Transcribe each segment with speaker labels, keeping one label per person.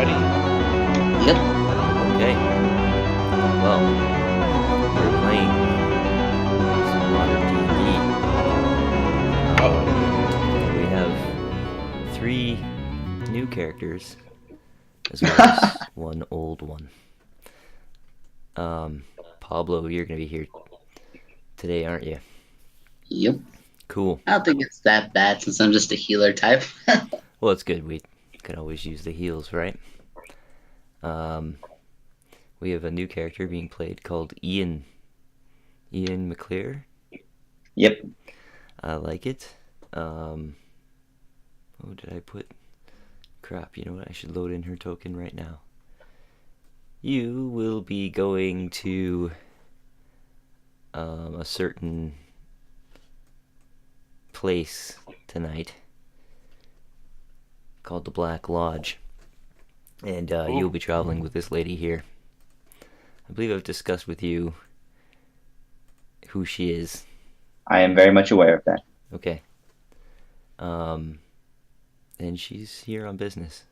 Speaker 1: ready?
Speaker 2: Yep.
Speaker 3: Okay. Well, we're playing some modern D&D. We have 3 new characters, as well as 1 old one. Pablo, you're gonna be here today, aren't you?
Speaker 2: Yep.
Speaker 3: Cool.
Speaker 2: I don't think it's that bad since I'm just a healer type.
Speaker 3: Well, it's good. We can always use the heals, right? We have a new character being played called Ian. Ian McClear.
Speaker 2: Yep.
Speaker 3: I like it. Oh, did I put? Crap, you know what? I should load in her token right now. You will be going to a certain place tonight called the Black Lodge. And you'll be traveling with this lady here. I believe I've discussed with you who she is.
Speaker 4: I am very much aware of that.
Speaker 3: Okay. And she's here on business.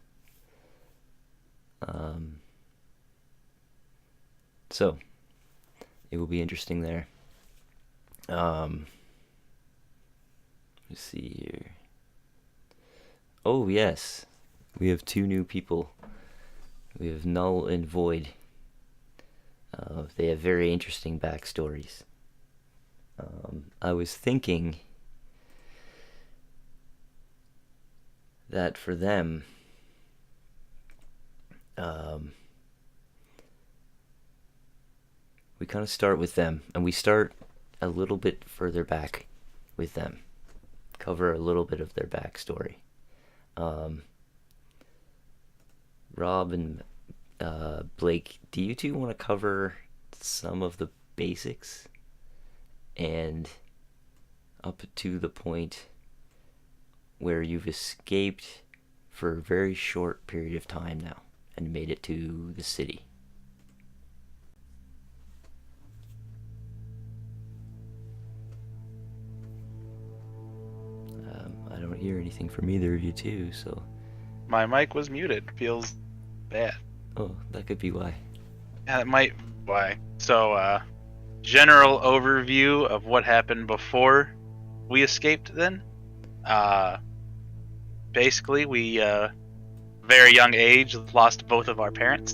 Speaker 3: So, it will be interesting there. Let's see here. Oh, yes. We have 2 new people. We have Null and Void. They have very interesting backstories. I was thinking that for them, we kind of start with them, and we start a little bit further back with them. Cover a little bit of their backstory. Rob and Blake, do you two want to cover some of the basics and up to the point where you've escaped for a very short period of time now and made it to the city? I don't hear anything from either of you two, so...
Speaker 1: My mic was muted. Feels bad.
Speaker 3: Oh, that could be why.
Speaker 1: Yeah, it might. Why? So, general overview of what happened before we escaped then. Basically, we, very young age, lost both of our parents.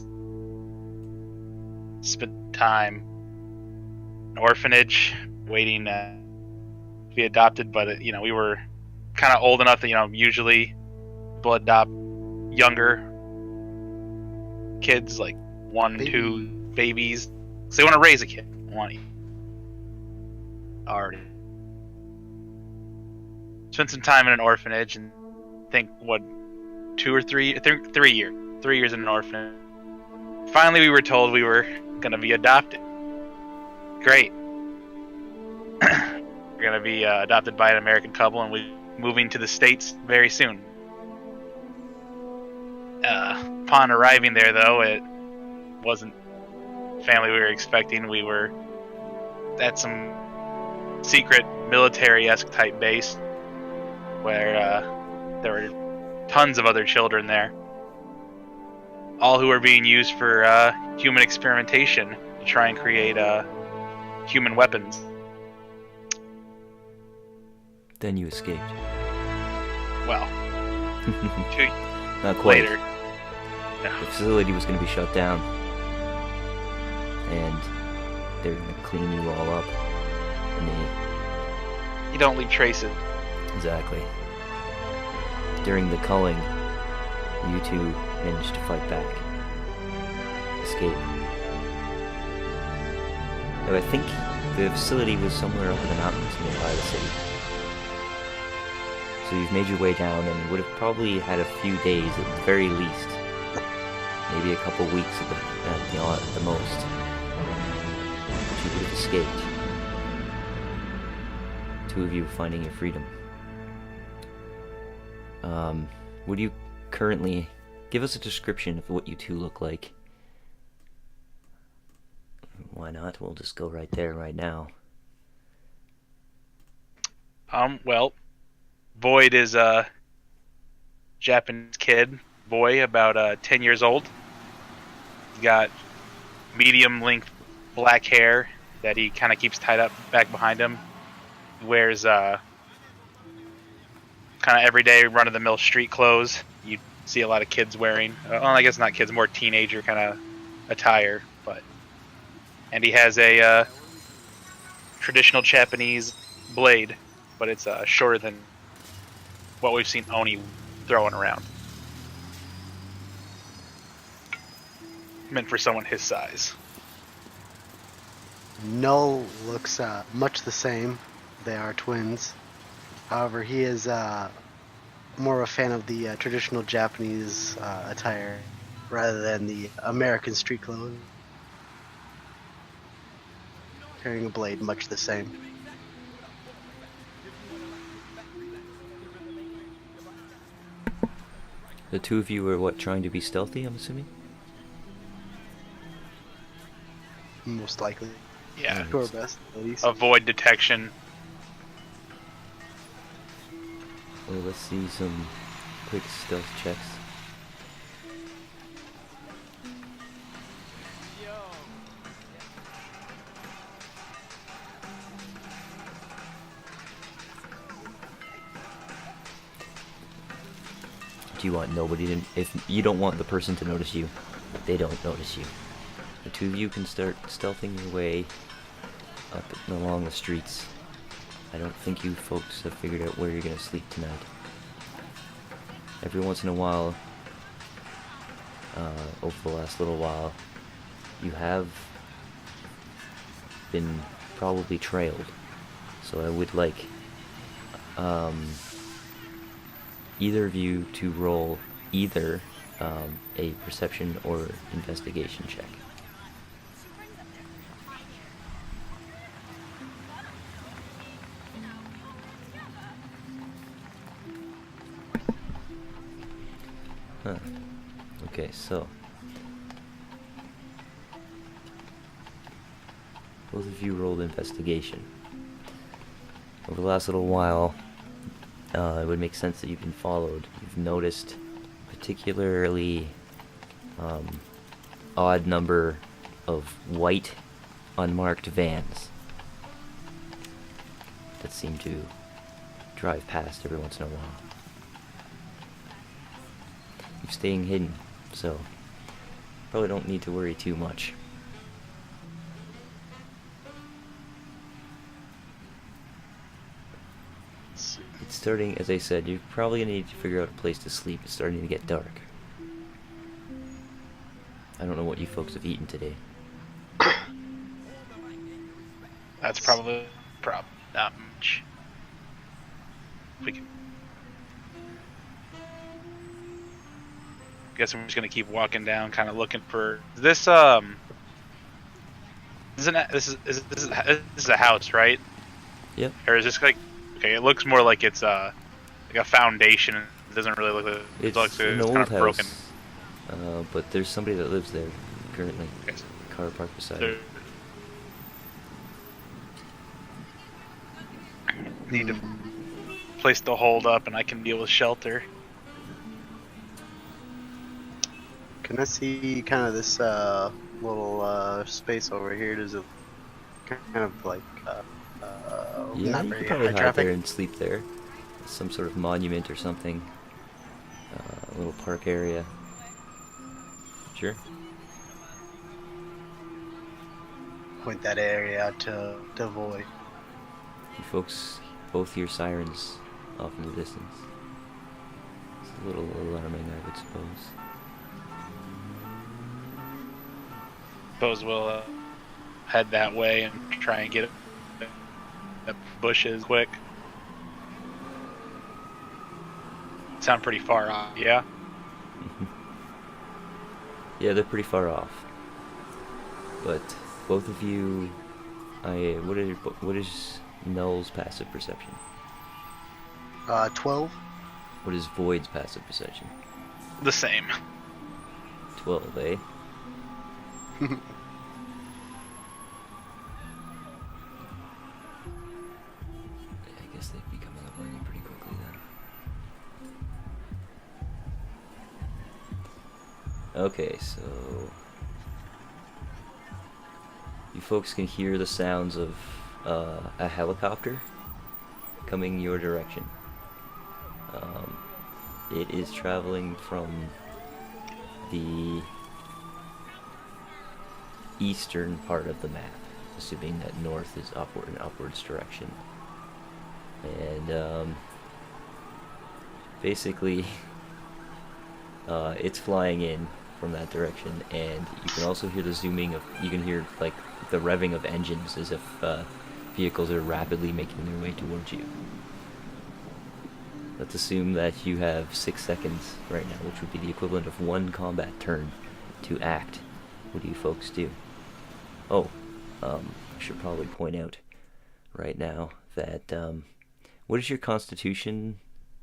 Speaker 1: Spent time in an orphanage, waiting to be adopted, but, we were kind of old enough that, usually people adopt younger kids, like 1, 2 babies. So they want to raise a kid. Already spent some time in an orphanage, and think 2 or 3, I think 3 years. 3 years in an orphanage. Finally, we were told we were gonna be adopted. Great. We're gonna be adopted by an American couple, and we're moving to the States very soon. Upon arriving there, though, it wasn't the family we were expecting. We were at some secret military-esque type base where there were tons of other children there, all who were being used for human experimentation to try and create human weapons.
Speaker 3: Then you escaped.
Speaker 1: Well, 2
Speaker 3: Not quite.
Speaker 1: later. No.
Speaker 3: The facility was going to be shut down, and they're going to clean you all up. And
Speaker 1: You don't leave traces.
Speaker 3: exactly. During the culling, you two managed to fight back, escape. Now, I think the facility was somewhere up in the mountains nearby the city. So you've made your way down, and would have probably had a few days at the very least. Maybe a couple weeks at the most. But you would have escaped. 2 of you finding your freedom. Would you currently give us a description of what you two look like? Why not? We'll just go right there right now.
Speaker 1: Well, Void is a Japanese kid, boy about 10 years old. He's got medium length black hair that he kind of keeps tied up back behind him. He wears kind of everyday run of the mill street clothes you see a lot of kids wearing. Well, I guess not kids, more teenager kind of attire. And he has a traditional Japanese blade, but it's shorter than what we've seen Oni throwing around. Meant for someone his size.
Speaker 5: Null looks much the same. They are twins. However, he is more a fan of the traditional Japanese attire rather than the American street clothes. Carrying a blade, much the same.
Speaker 3: The two of you were what, trying to be stealthy, I'm assuming?
Speaker 5: Most likely.
Speaker 1: Yeah.
Speaker 5: To our best, at least.
Speaker 1: Avoid detection.
Speaker 3: Well, let's see some quick stealth checks. Do you want nobody to... If you don't want the person to notice you, they don't notice you. The two of you can start stealthing your way up and along the streets. I don't think you folks have figured out where you're gonna sleep tonight. Every once in a while, over the last little while, you have been probably trailed. So I would like either of you to roll either a perception or investigation check. Huh. Okay, so both of you rolled investigation. Over the last little while, it would make sense that you've been followed. You've noticed particularly odd number of white unmarked vans that seem to drive past every once in a while. You're staying hidden, so probably don't need to worry too much. It's starting, as I said, you're probably gonna need to figure out a place to sleep. It's starting to get dark. I don't know what you folks have eaten today.
Speaker 1: That's probably not much. We can. Guess I'm just gonna keep walking down, kind of looking for this. This is a house, right?
Speaker 3: Yep.
Speaker 1: Or is this like? Okay, it looks more like it's like a foundation. It doesn't really look like
Speaker 3: It's
Speaker 1: looks
Speaker 3: an
Speaker 1: it's
Speaker 3: old
Speaker 1: kind of
Speaker 3: house,
Speaker 1: broken.
Speaker 3: But there's somebody that lives there currently.
Speaker 1: Okay.
Speaker 3: Car parked beside
Speaker 1: There-
Speaker 3: it.
Speaker 1: Need a place to hold up, and I can deal with shelter.
Speaker 5: Can I see kind of this little space over here? Does it kind of like
Speaker 3: Yeah,
Speaker 5: not
Speaker 3: you
Speaker 5: very
Speaker 3: could probably
Speaker 5: high
Speaker 3: hide
Speaker 5: traffic?
Speaker 3: there and sleep there. Some sort of monument or something. A little park area. Sure.
Speaker 5: Point that area out to avoid.
Speaker 3: You folks both hear sirens off in the distance. It's a little alarming, I would suppose.
Speaker 1: Suppose we'll head that way and try and get the bushes quick. Sound pretty far off, yeah?
Speaker 3: Yeah, they're pretty far off. But both of you, what is Null's passive perception?
Speaker 5: 12.
Speaker 3: What is Void's passive perception?
Speaker 1: The same.
Speaker 3: 12, eh? I guess they'd be coming up on you pretty quickly then. Okay, so you folks can hear the sounds of a helicopter coming your direction. It is traveling from the eastern part of the map, assuming that north is upward and upwards direction. And basically, it's flying in from that direction, and you can also hear the zooming of, you can hear like the revving of engines as if vehicles are rapidly making their way towards you. Let's assume that you have 6 seconds right now, which would be the equivalent of 1 combat turn to act. What do you folks do? Oh, I should probably point out right now that, what is your constitution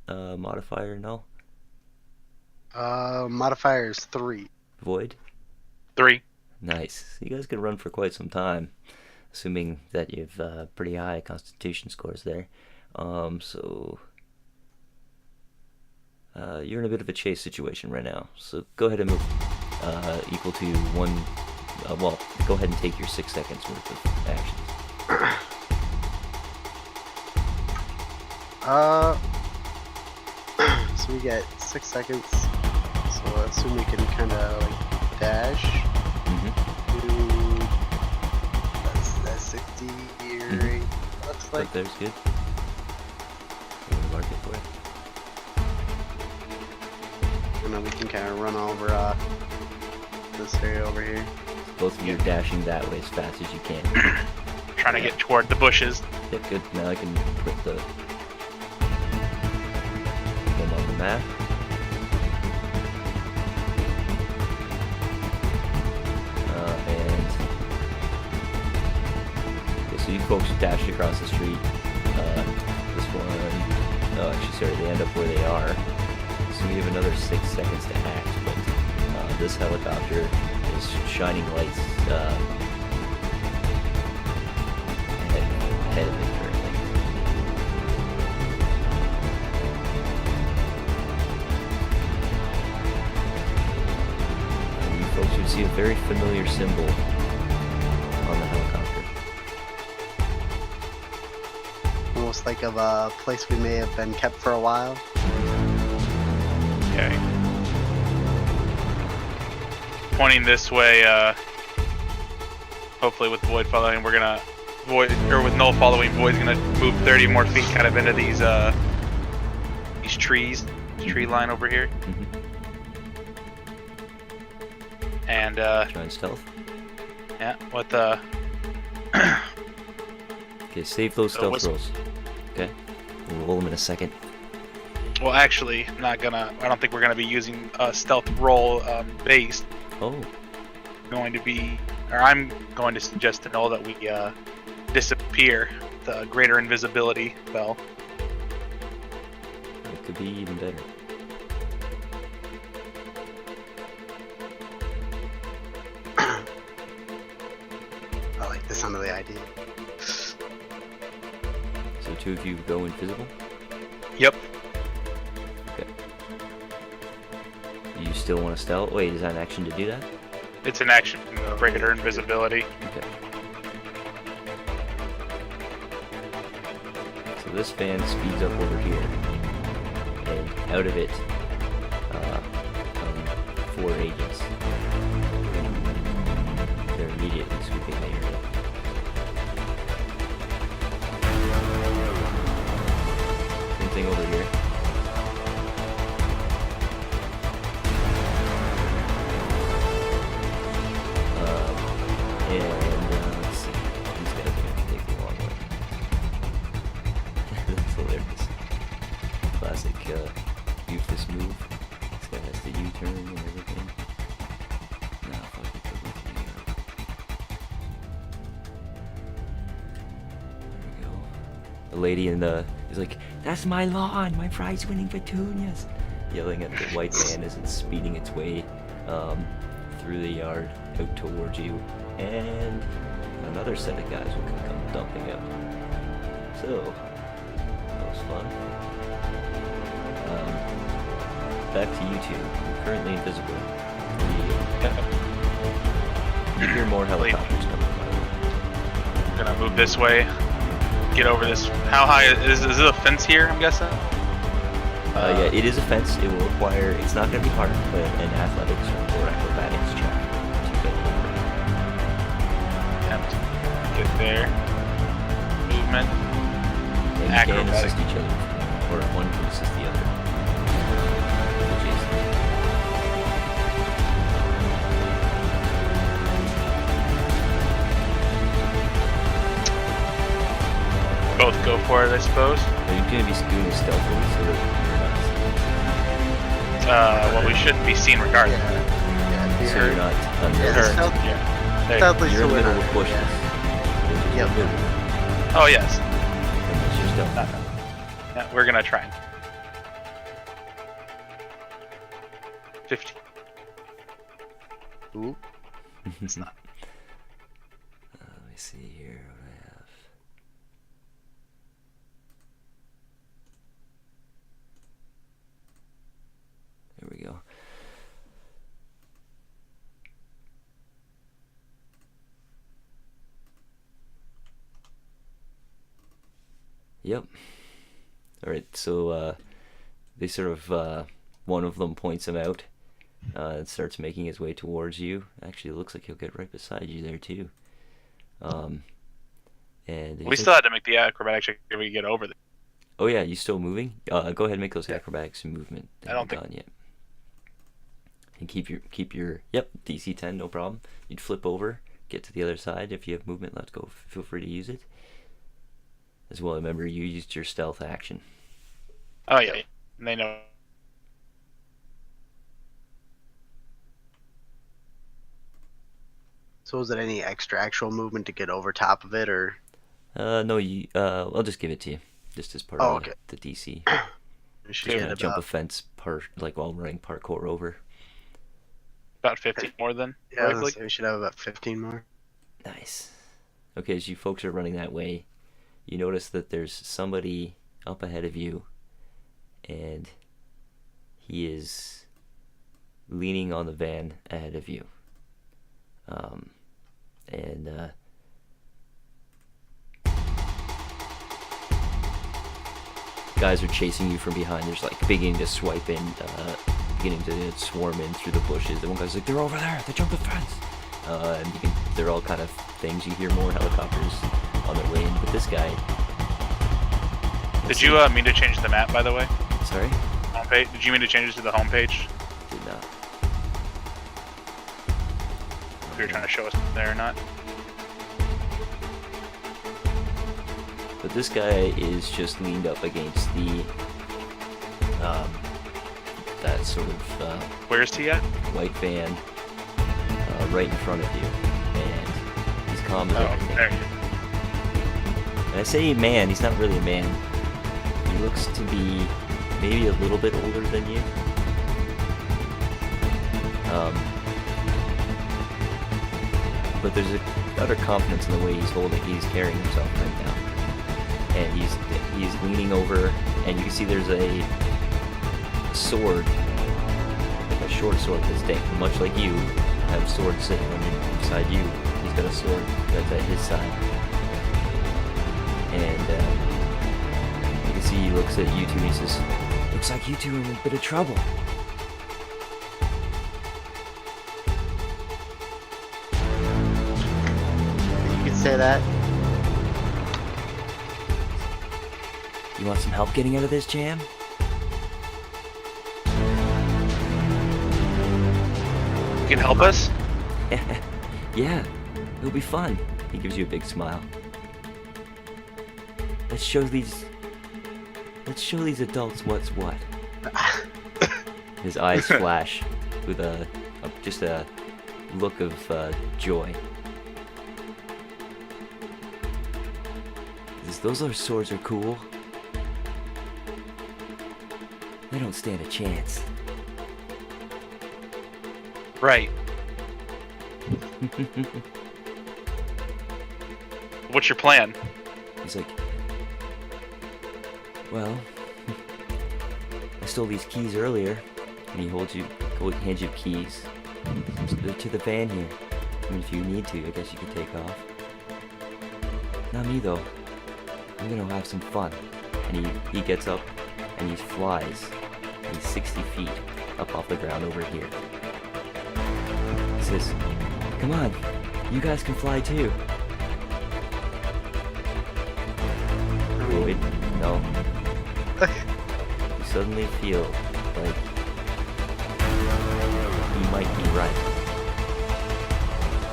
Speaker 3: modifier, Null?
Speaker 5: Modifier is 3.
Speaker 3: Void?
Speaker 1: 3.
Speaker 3: Nice. You guys could run for quite some time, assuming that you have pretty high constitution scores there. You're in a bit of a chase situation right now, so go ahead and move equal to 1. Well, go ahead and take your 6 seconds worth of actions.
Speaker 5: So we get 6 seconds. So I assume we can kind of like dash.
Speaker 3: Mm-hmm.
Speaker 5: That's 60 here.
Speaker 3: Mm-hmm.
Speaker 5: Looks like.
Speaker 3: There's good. I'm gonna mark it for you.
Speaker 5: And then we can kind of run over this area over here.
Speaker 3: Both of you are dashing that way as fast as you can.
Speaker 1: Trying to get toward the bushes.
Speaker 3: Yeah, good. Now I can put them on the map. So you folks dashed across the street. This one, oh, actually, sorry, they end up where they are. So we have another 6 seconds to act, but this helicopter is shining lights ahead of it currently. And you folks would see a very familiar symbol on the helicopter.
Speaker 5: Almost like of a place we may have been kept for a while.
Speaker 1: Okay. Pointing this way, hopefully with Void following, we're gonna with Null following, Void's gonna move 30 more feet kind of into these trees, this tree line over here.
Speaker 3: Mm-hmm.
Speaker 1: And
Speaker 3: Try and stealth.
Speaker 1: yeah, with the
Speaker 3: Okay, save those
Speaker 1: So
Speaker 3: stealth
Speaker 1: what's-
Speaker 3: rolls. Okay, we'll roll them in a second.
Speaker 1: well, actually, I don't think we're gonna be using a stealth roll based.
Speaker 3: Oh,
Speaker 1: I'm going to suggest to Null that we disappear, the greater invisibility spell.
Speaker 3: it could be even better.
Speaker 5: I like the sound of the idea.
Speaker 3: So 2 of you go invisible.
Speaker 1: Yep.
Speaker 3: Okay. You still want to stealth? Wait, is that an action to do that?
Speaker 1: It's an action, greater invisibility.
Speaker 3: Okay. So this van speeds up over here, and out of it come 4 agents. They're immediately sweeping the area. Same thing over here. Let's see. These guys are gonna take the long way. That's hilarious. Classic Euphis move. This guy has the U-turn and everything. Nah, fuck it, they're both in Europe. There we go. The lady in the is like, "That's my lawn, my prize-winning petunias," yelling at the white van as it's speeding its way through the yard out towards you, and another set of guys will come dumping out. So that was fun. Back to you two. You're currently invisible. You hear more helicopters coming by.
Speaker 1: Gonna move this way. Get over this. How high is it? A fence here? I'm guessing.
Speaker 3: Yeah, it is a fence. It will require. It's not going to be hard, but an athletics or acrobatics check to get over.
Speaker 1: Attempt to get there. Movement.
Speaker 3: And you can
Speaker 1: Acrobatics.
Speaker 3: assist each other, or one can assist the other. Jason.
Speaker 1: Both go for it, I suppose.
Speaker 3: Are you going to be doing this stealthily so that
Speaker 1: Well, we shouldn't be seen regardless.
Speaker 5: Yeah, be
Speaker 3: so you're
Speaker 5: heard.
Speaker 3: not
Speaker 5: Yeah,
Speaker 3: unnoticed?
Speaker 5: stealth-
Speaker 1: Yeah. There you go.
Speaker 5: Stealthily
Speaker 3: You're in
Speaker 5: so
Speaker 3: the
Speaker 5: we're
Speaker 3: middle
Speaker 5: not-
Speaker 3: of bushes.
Speaker 5: yeah. Yep.
Speaker 1: Oh yes.
Speaker 3: And that's your stealth.
Speaker 1: Yeah, we're gonna try. 50.
Speaker 5: Ooh.
Speaker 1: It's not.
Speaker 3: Let me see here what I have. There we go. Yep. Alright, so they sort of, one of them points him out and starts making his way towards you. Actually, it looks like he'll get right beside you there, too. And
Speaker 1: We still had to make the acrobatic check if we get over there.
Speaker 3: Oh yeah, you still moving? Go ahead and make those acrobatics and movement. They
Speaker 1: I don't
Speaker 3: haven't gone yet. And keep your yep, DC 10, no problem. You'd flip over, get to the other side. If you have movement, let's go. Feel free to use it. As well, remember you used your stealth action.
Speaker 1: Oh yeah, and they know.
Speaker 5: So is it any extra actual movement to get over top of it, or?
Speaker 3: No, you. I'll just give it to you, just as part
Speaker 5: Oh,
Speaker 3: of
Speaker 5: okay.
Speaker 3: the DC.
Speaker 5: We should
Speaker 1: Two.
Speaker 5: get
Speaker 3: Jump a
Speaker 5: about,
Speaker 3: fence, like while running parkour over.
Speaker 1: About 50 more than
Speaker 5: yeah, I was gonna
Speaker 1: likely.
Speaker 5: say we should have about 15 more.
Speaker 3: Nice. Okay, as you folks are running that way, you notice that there's somebody up ahead of you, and he is leaning on the van ahead of you. Guys are chasing you from behind. There's like beginning to swipe in, beginning to swarm in through the bushes. And one guy's like, "They're over there. They jumped the fence." They're all kind of things. You hear more helicopters on their way in, but this guy.
Speaker 1: Did you mean to change the map, by the way?
Speaker 3: Sorry,
Speaker 1: Homepage? Did you mean to change it to the homepage?
Speaker 3: did not.
Speaker 1: If you were trying to show us there or not?
Speaker 3: But this guy is just leaned up against the that sort of
Speaker 1: Where is he at?
Speaker 3: white van right in front of you, and he's calm as
Speaker 1: Oh,
Speaker 3: everything.
Speaker 1: there you
Speaker 3: And I say man, he's not really a man. He looks to be maybe a little bit older than you. But there's a utter confidence in the way he's carrying himself right now. And he's leaning over, and you can see there's a sword, like a short sword that's dangling, much like you have swords sitting beside you. He's got a sword that's at his side. And you can see he looks at you two and he says, "Looks like you two are in a bit of trouble."
Speaker 5: You could say that.
Speaker 3: "You want some help getting out of this jam?"
Speaker 1: You can help us?
Speaker 3: "Yeah, it'll be fun." He gives you a big smile. Let's show these adults what's what." His eyes flash with just a look of joy. He says, "Those swords are cool. They don't stand a chance."
Speaker 1: Right. What's your plan?
Speaker 3: He's like, "Well, I stole these keys earlier," and hands you keys. To the van here. I mean, if you need to, I guess you could take off. Not me, though. I'm gonna have some fun. And he gets up, and he flies. And he's 60 feet up off the ground over here. He says, come on, you guys can fly too. Wait, no. You suddenly feel like you might be right.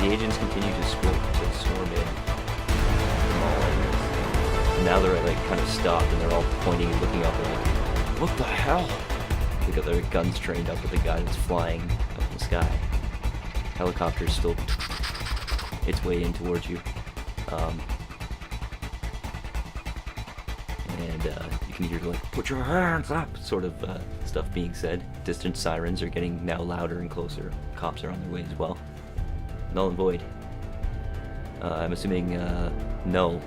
Speaker 3: The agents continue to swarm in from all angles. And now they're like kind of stopped and they're all pointing and looking up and like, what the hell? They got their guns trained up with the guy that's flying up in the sky. Helicopter's still its way in towards you. And you can hear like, put your hands up, sort of stuff being said. Distant sirens are getting now louder and closer. Cops are on their way as well. Null and Void. I'm assuming Null.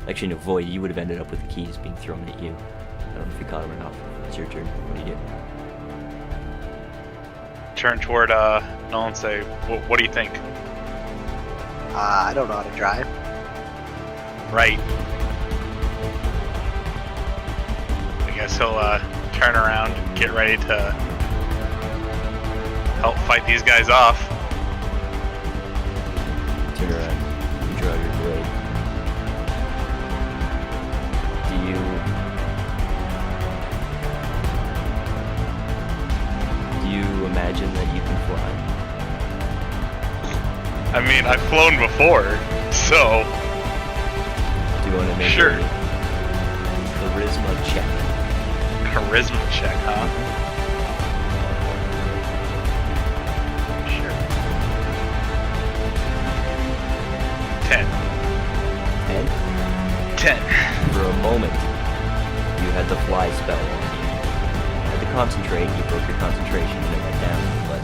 Speaker 3: Actually, no, Void, you would have ended up with the keys being thrown at you. I don't know if you caught him or not. It's your turn. What do you do?
Speaker 1: Turn toward Null and say, what do you think?
Speaker 5: I don't know how to drive.
Speaker 1: Right. I guess he'll turn around and get ready to help fight these guys off.
Speaker 3: Turn around. You draw your blade. Do you imagine that you can fly?
Speaker 1: I mean, I've flown before, so
Speaker 3: Do you want to make
Speaker 1: Sure.
Speaker 3: a charisma check?
Speaker 1: charisma check, huh? Sure. 10.
Speaker 3: 10?
Speaker 1: 10.
Speaker 3: For a moment, you had the fly spell on you. You had to concentrate, you broke your concentration and it went down, but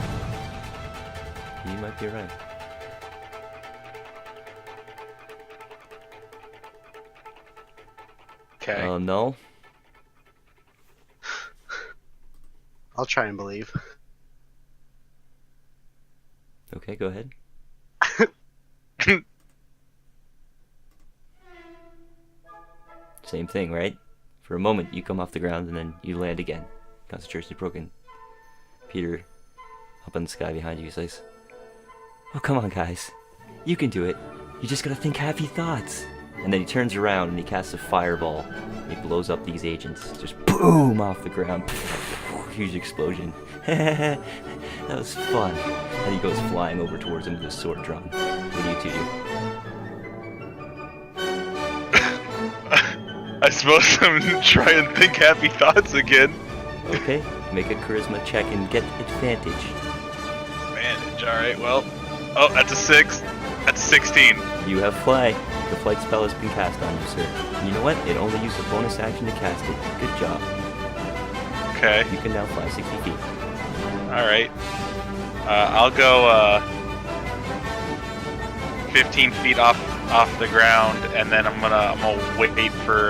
Speaker 3: you might be right.
Speaker 1: Okay.
Speaker 3: No?
Speaker 5: I'll try and believe.
Speaker 3: Okay, go ahead. Same thing, right? For a moment, you come off the ground and then you land again. Concentration broken. Peter, up in the sky behind you, says, oh, come on, guys. You can do it. You just gotta think happy thoughts. And then he turns around and he casts a fireball. And he blows up these agents. Just boom off the ground. Huge explosion. That was fun. And he goes flying over towards him with his sword drawn. What do you two do?
Speaker 1: I suppose I'm trying to think happy thoughts again.
Speaker 3: Okay, make a charisma check and get advantage.
Speaker 1: Advantage, alright, well. Oh, that's a 6. That's a 16.
Speaker 3: You have fly. The flight spell has been cast on you, sir. And you know what? It only used a bonus action to cast it. Good job.
Speaker 1: Okay,
Speaker 3: You can now fly 60 feet.
Speaker 1: alright. I'll go 15 feet off the ground, and then I'm gonna wait for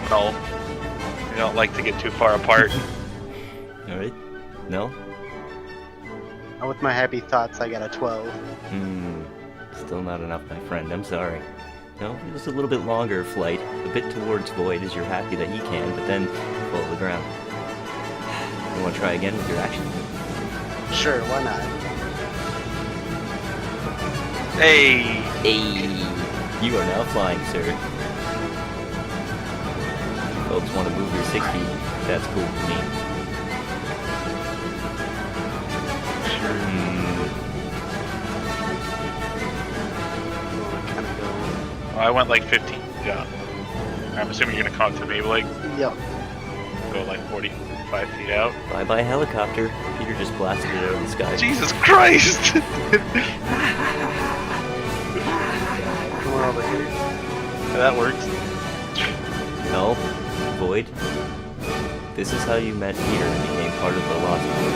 Speaker 1: Null. We don't like to get too far apart.
Speaker 3: Alright? No?
Speaker 5: With my happy thoughts, I got a 12.
Speaker 3: Still not enough, my friend. I'm sorry. No, just a little bit longer flight. A bit towards Void as you're happy that he can, but then fall to the ground. You want to try again with your action?
Speaker 5: Sure, why not?
Speaker 1: Hey!
Speaker 3: Hey! You are now flying, sir. Folks want to move your 60. That's cool with me.
Speaker 5: Kind of go.
Speaker 1: Well, I went like 15. Yeah. I'm assuming you're gonna come up to me, like
Speaker 5: Yep.
Speaker 1: go like 45 feet out.
Speaker 3: Bye-bye helicopter. Peter just blasted it out of the sky.
Speaker 1: Jesus Christ!
Speaker 5: Come on over here.
Speaker 1: That works.
Speaker 3: No, Void. This is how you met Peter and became part of the Lost Boys.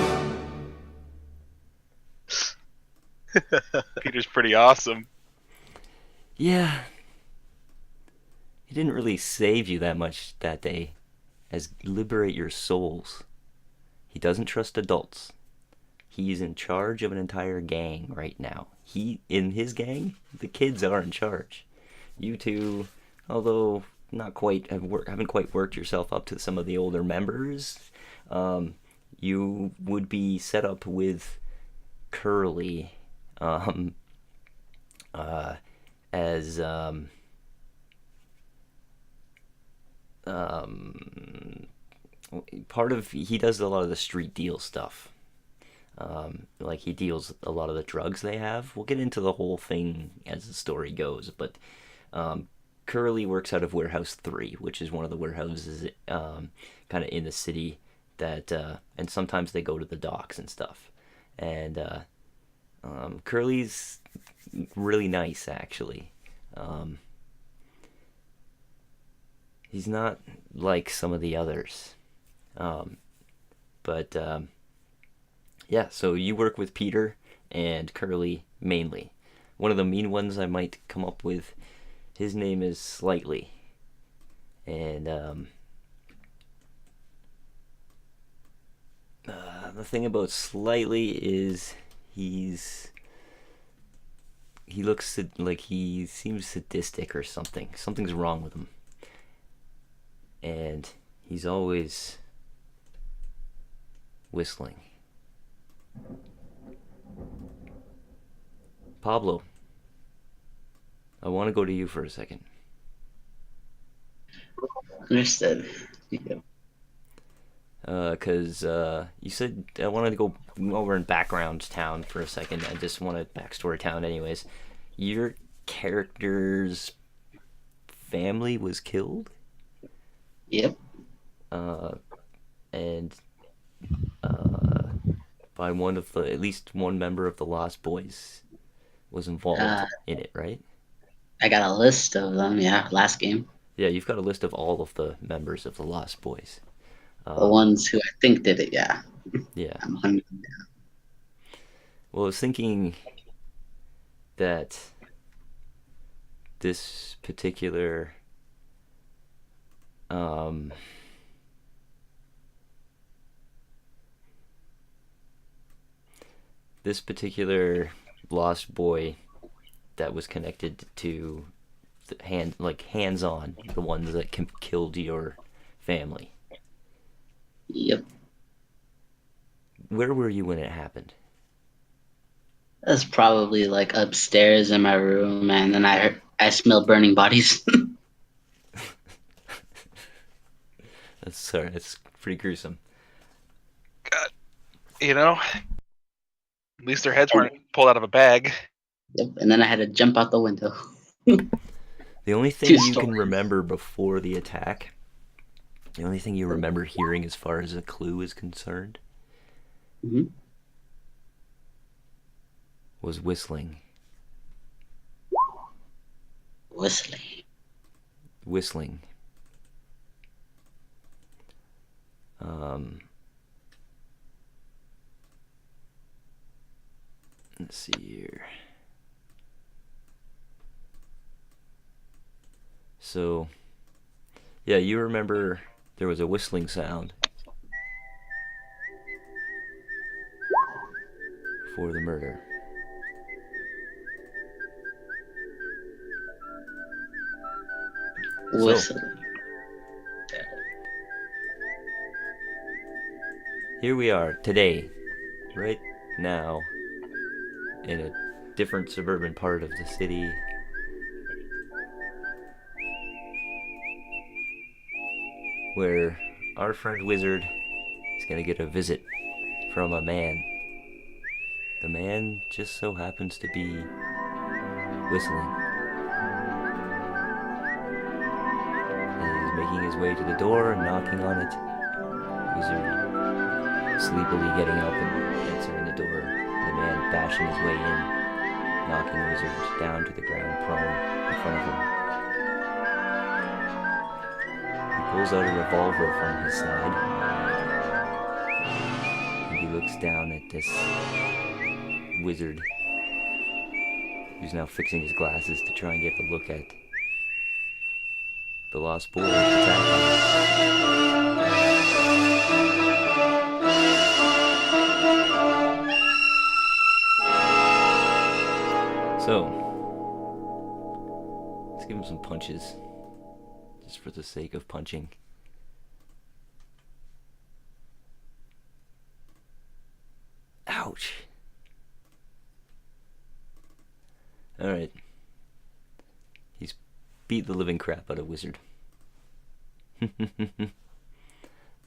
Speaker 1: Peter's pretty awesome.
Speaker 3: Yeah. He didn't really save you that much that day, as liberate your souls. He doesn't trust adults. he's in charge of an entire gang right now. In his gang, the kids are in charge. You two, although not quite haven't quite worked yourself up to some of the older members, you would be set up with Curly as part of, he does a lot of the street deal stuff. Like he deals a lot of the drugs they have. We'll get into the whole thing as the story goes, but Curly works out of Warehouse 3, which is one of the warehouses kind of in the city that, and sometimes they go to the docks and stuff. And Curly's really nice, actually. He's not like some of the others. But yeah, so you work with Peter and Curly mainly. One of the mean ones I might come up with, his name is Slightly. And the thing about Slightly is he looks like he seems sadistic or something. Something's wrong with him. And he's always whistling. Pablo, I want to go to you for a second.
Speaker 2: Understood. Yeah.
Speaker 3: Because you said I wanted to go over in background town for a second. I just wanted backstory town anyways. Your character's family was killed?
Speaker 2: Yep.
Speaker 3: And by one of the, at least one member of the Lost Boys was involved in it, right?
Speaker 2: I got a list of them, yeah, last game.
Speaker 3: Yeah, you've got a list of all of the members of the Lost Boys.
Speaker 2: The ones who I think did it, yeah.
Speaker 3: Yeah.
Speaker 2: I'm hunting them down.
Speaker 3: Well, I was thinking that this particular Lost Boy that was connected to the hands-on, the ones that killed your family.
Speaker 2: Yep.
Speaker 3: Where were you when it happened?
Speaker 2: That's probably like upstairs in my room, and then I smelled burning bodies.
Speaker 3: That's pretty gruesome.
Speaker 1: God, at least their heads weren't pulled out of a bag.
Speaker 2: Yep. And then I had to jump out the window.
Speaker 3: The only thing you can remember before the attack, the only thing you remember hearing as far as a clue is concerned, was whistling. Whistling. Let's see here. So, yeah, you remember there was a whistling sound for the murder.
Speaker 2: Whistling.
Speaker 3: Here we are today, right now, in a different suburban part of the city. Where our friend Wizard is gonna get a visit from a man. The man just so happens to be whistling. And he's making his way to the door and knocking on it. Wizard sleepily getting up and answering the door. The man bashing his way in, knocking Wizard down to the ground prone in front of him. He pulls out a revolver from his side. And he looks down at this Wizard, who's now fixing his glasses to try and get a look at the Lost Boy attacking. So, let's give him some punches. Just for the sake of punching. Ouch. Alright. He's beat the living crap out of Wizard.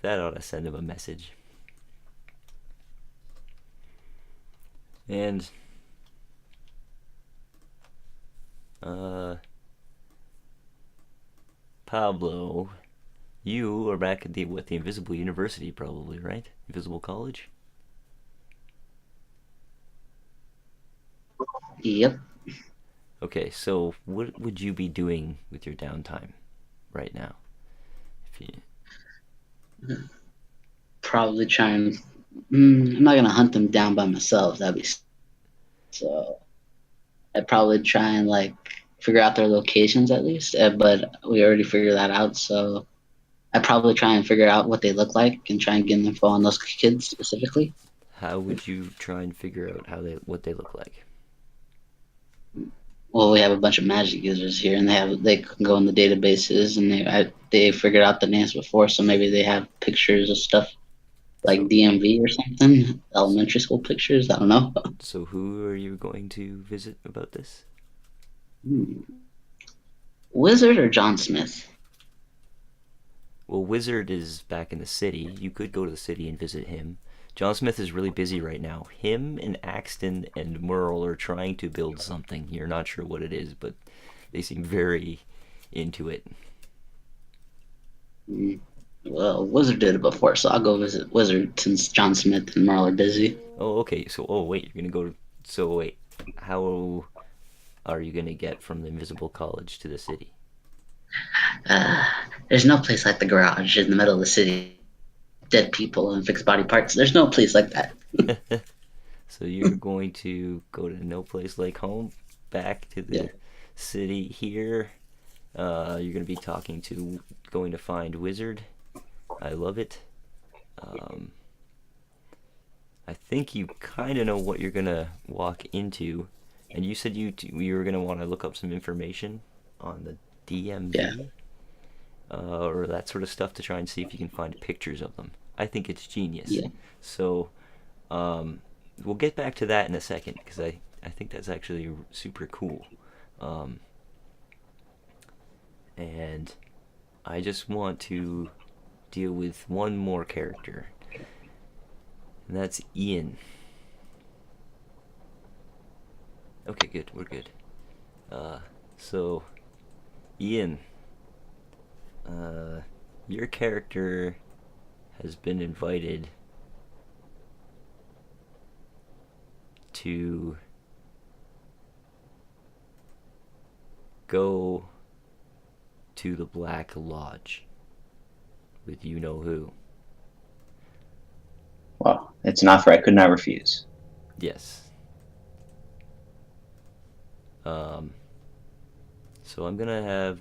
Speaker 3: That ought to send him a message. And Pablo, you are back at the Invisible University, probably, right? Invisible College?
Speaker 2: Yep.
Speaker 3: Okay, so what would you be doing with your downtime right now? If you...
Speaker 2: Probably try and. I'm not gonna hunt them down by myself. That'd be. So, I'd probably try and like figure out their locations at least. But we already figured that out. So, I'd probably try and figure out what they look like and try and get info on those kids specifically.
Speaker 3: How would you try and figure out what they look like?
Speaker 2: Well, we have a bunch of magic users here, and they can go in the databases, and they figured out the names before, so maybe they have pictures of stuff like DMV or something, elementary school pictures. I don't know.
Speaker 3: So who are you going to visit about this?
Speaker 2: Wizard or John Smith?
Speaker 3: Well, Wizard is back in the city. You could go to the city and visit him. John Smith is really busy right now. Him and Axton and Merle are trying to build something. You're not sure what it is, but they seem very into it.
Speaker 2: Well, Wizard did it before, so I'll go visit Wizard since John Smith and Merle are busy.
Speaker 3: Oh, okay. So, wait, you're gonna go. So, wait, how are you gonna get from the Invisible College to the city?
Speaker 2: There's no place like the garage in the middle of the city. Dead people and fixed body parts. There's no place like that.
Speaker 3: So you're going to go to no place like home, back to the city here. You're going to be going to find Wizard. I love it. I think you kind of know what you're going to walk into. And you said you were going to want to look up some information on the DMV. Or that sort of stuff to try and see if you can find pictures of them. I think it's genius.
Speaker 2: Yeah.
Speaker 3: So, we'll get back to that in a second, because I think that's actually super cool. And I just want to deal with one more character, and that's Ian. Okay, good, we're good. So, Ian, your character has been invited to go to the Black Lodge with you-know-who.
Speaker 4: Well, it's an offer I could not refuse.
Speaker 3: Yes. So I'm gonna have,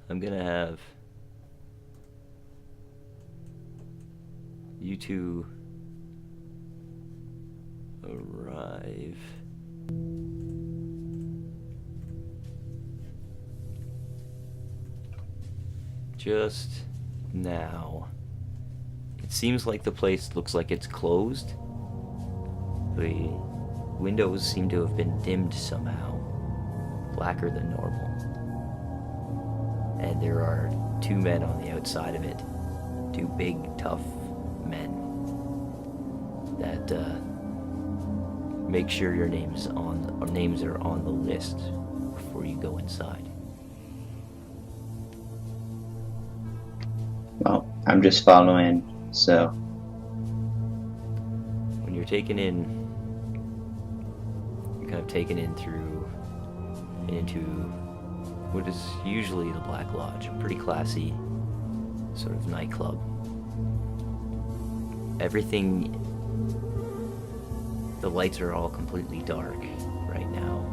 Speaker 3: I'm gonna have you two arrive just now. It seems like the place looks like it's closed. The windows seem to have been dimmed somehow, blacker than normal. And there are two men on the outside of it. Two big, tough men that make sure your names are on the list before you go inside.
Speaker 4: Well, I'm just following, so...
Speaker 3: When you're taken in, you're kind of taken in into what is usually the Black Lodge, a pretty classy sort of nightclub. Everything, the lights are all completely dark right now.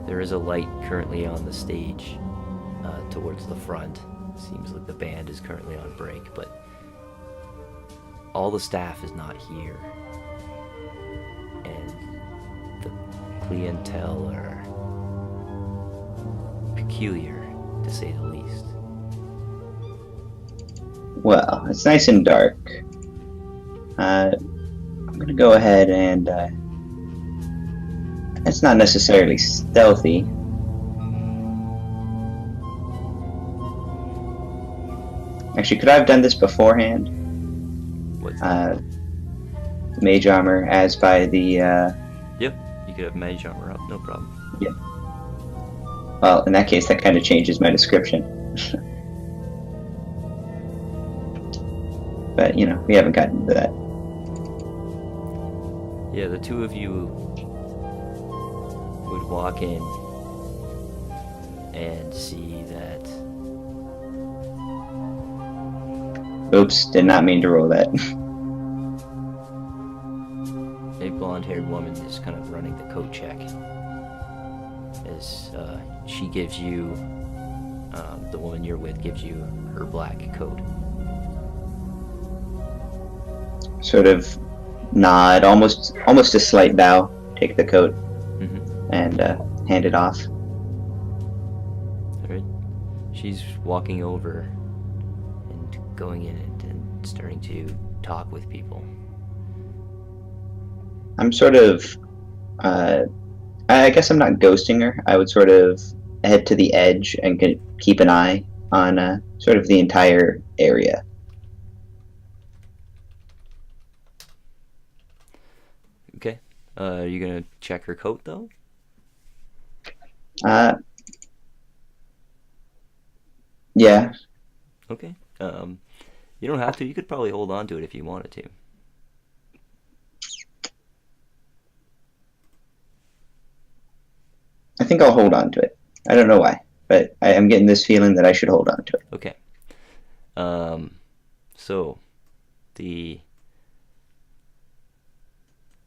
Speaker 3: There is a light currently on the stage towards the front. Seems like the band is currently on break, but all the staff is not here. And the clientele are peculiar, to say the least.
Speaker 4: Well, it's nice and dark. I'm gonna go ahead and it's not necessarily stealthy. Actually, could I have done this beforehand?
Speaker 3: What's
Speaker 4: Mage armor as by the
Speaker 3: Yep, you could have mage armor up, no problem.
Speaker 4: well, in that case that kind of changes my description. But you know, we haven't gotten to that.
Speaker 3: Yeah, the two of you would walk in and see that
Speaker 4: Oops, did not mean to roll that.
Speaker 3: a blonde-haired woman is kind of running the coat check as she gives you, the woman you're with gives you her black coat.
Speaker 4: Sort of nod, almost a slight bow, take the coat, and hand it off.
Speaker 3: Alright. She's walking over and going in and starting to talk with people.
Speaker 4: I'm sort of, I guess I'm not ghosting her. I would sort of head to the edge and keep an eye on sort of the entire area.
Speaker 3: Okay. Are you gonna check her coat though?
Speaker 4: Yeah.
Speaker 3: Okay. You don't have to. You could probably hold on to it if you wanted to.
Speaker 4: I think I'll hold on to it. I don't know why, but I'm getting this feeling that I should hold on to it.
Speaker 3: Okay. So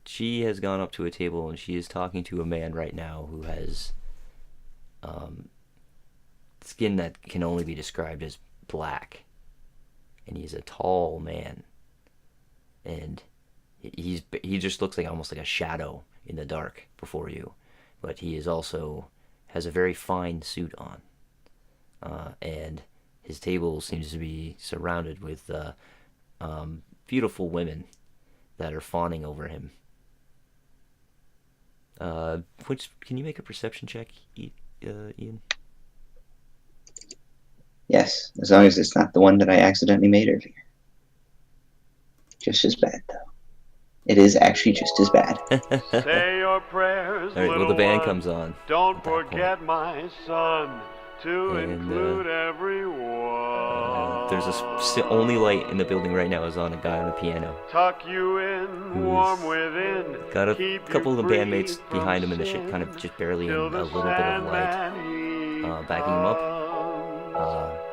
Speaker 3: she has gone up to a table and she is talking to a man right now who has skin that can only be described as black, and he's a tall man, and he just looks like almost like a shadow in the dark before you, but he is also has a very fine suit on, and his table seems to be surrounded with beautiful women that are fawning over him. Can you make a perception check, Ian?
Speaker 4: Yes, as long as it's not the one that I accidentally made earlier. Just as bad, though. It is actually just as bad.
Speaker 6: Say your prayers,
Speaker 3: All right, well, the band comes on.
Speaker 6: Don't
Speaker 3: at that point.
Speaker 6: forget, my son, to
Speaker 3: And,
Speaker 6: include everyone.
Speaker 3: There's only light in the building right now is on a guy on a piano.
Speaker 6: Tuck you in,
Speaker 3: Who's
Speaker 6: warm within.
Speaker 3: Got a
Speaker 6: Keep
Speaker 3: couple
Speaker 6: you
Speaker 3: of the bandmates
Speaker 6: free
Speaker 3: behind
Speaker 6: from
Speaker 3: him in the ship,
Speaker 6: sin
Speaker 3: kind of just barely in a
Speaker 6: till the
Speaker 3: little bit of light,
Speaker 6: Sandman he
Speaker 3: backing him up.
Speaker 6: comes.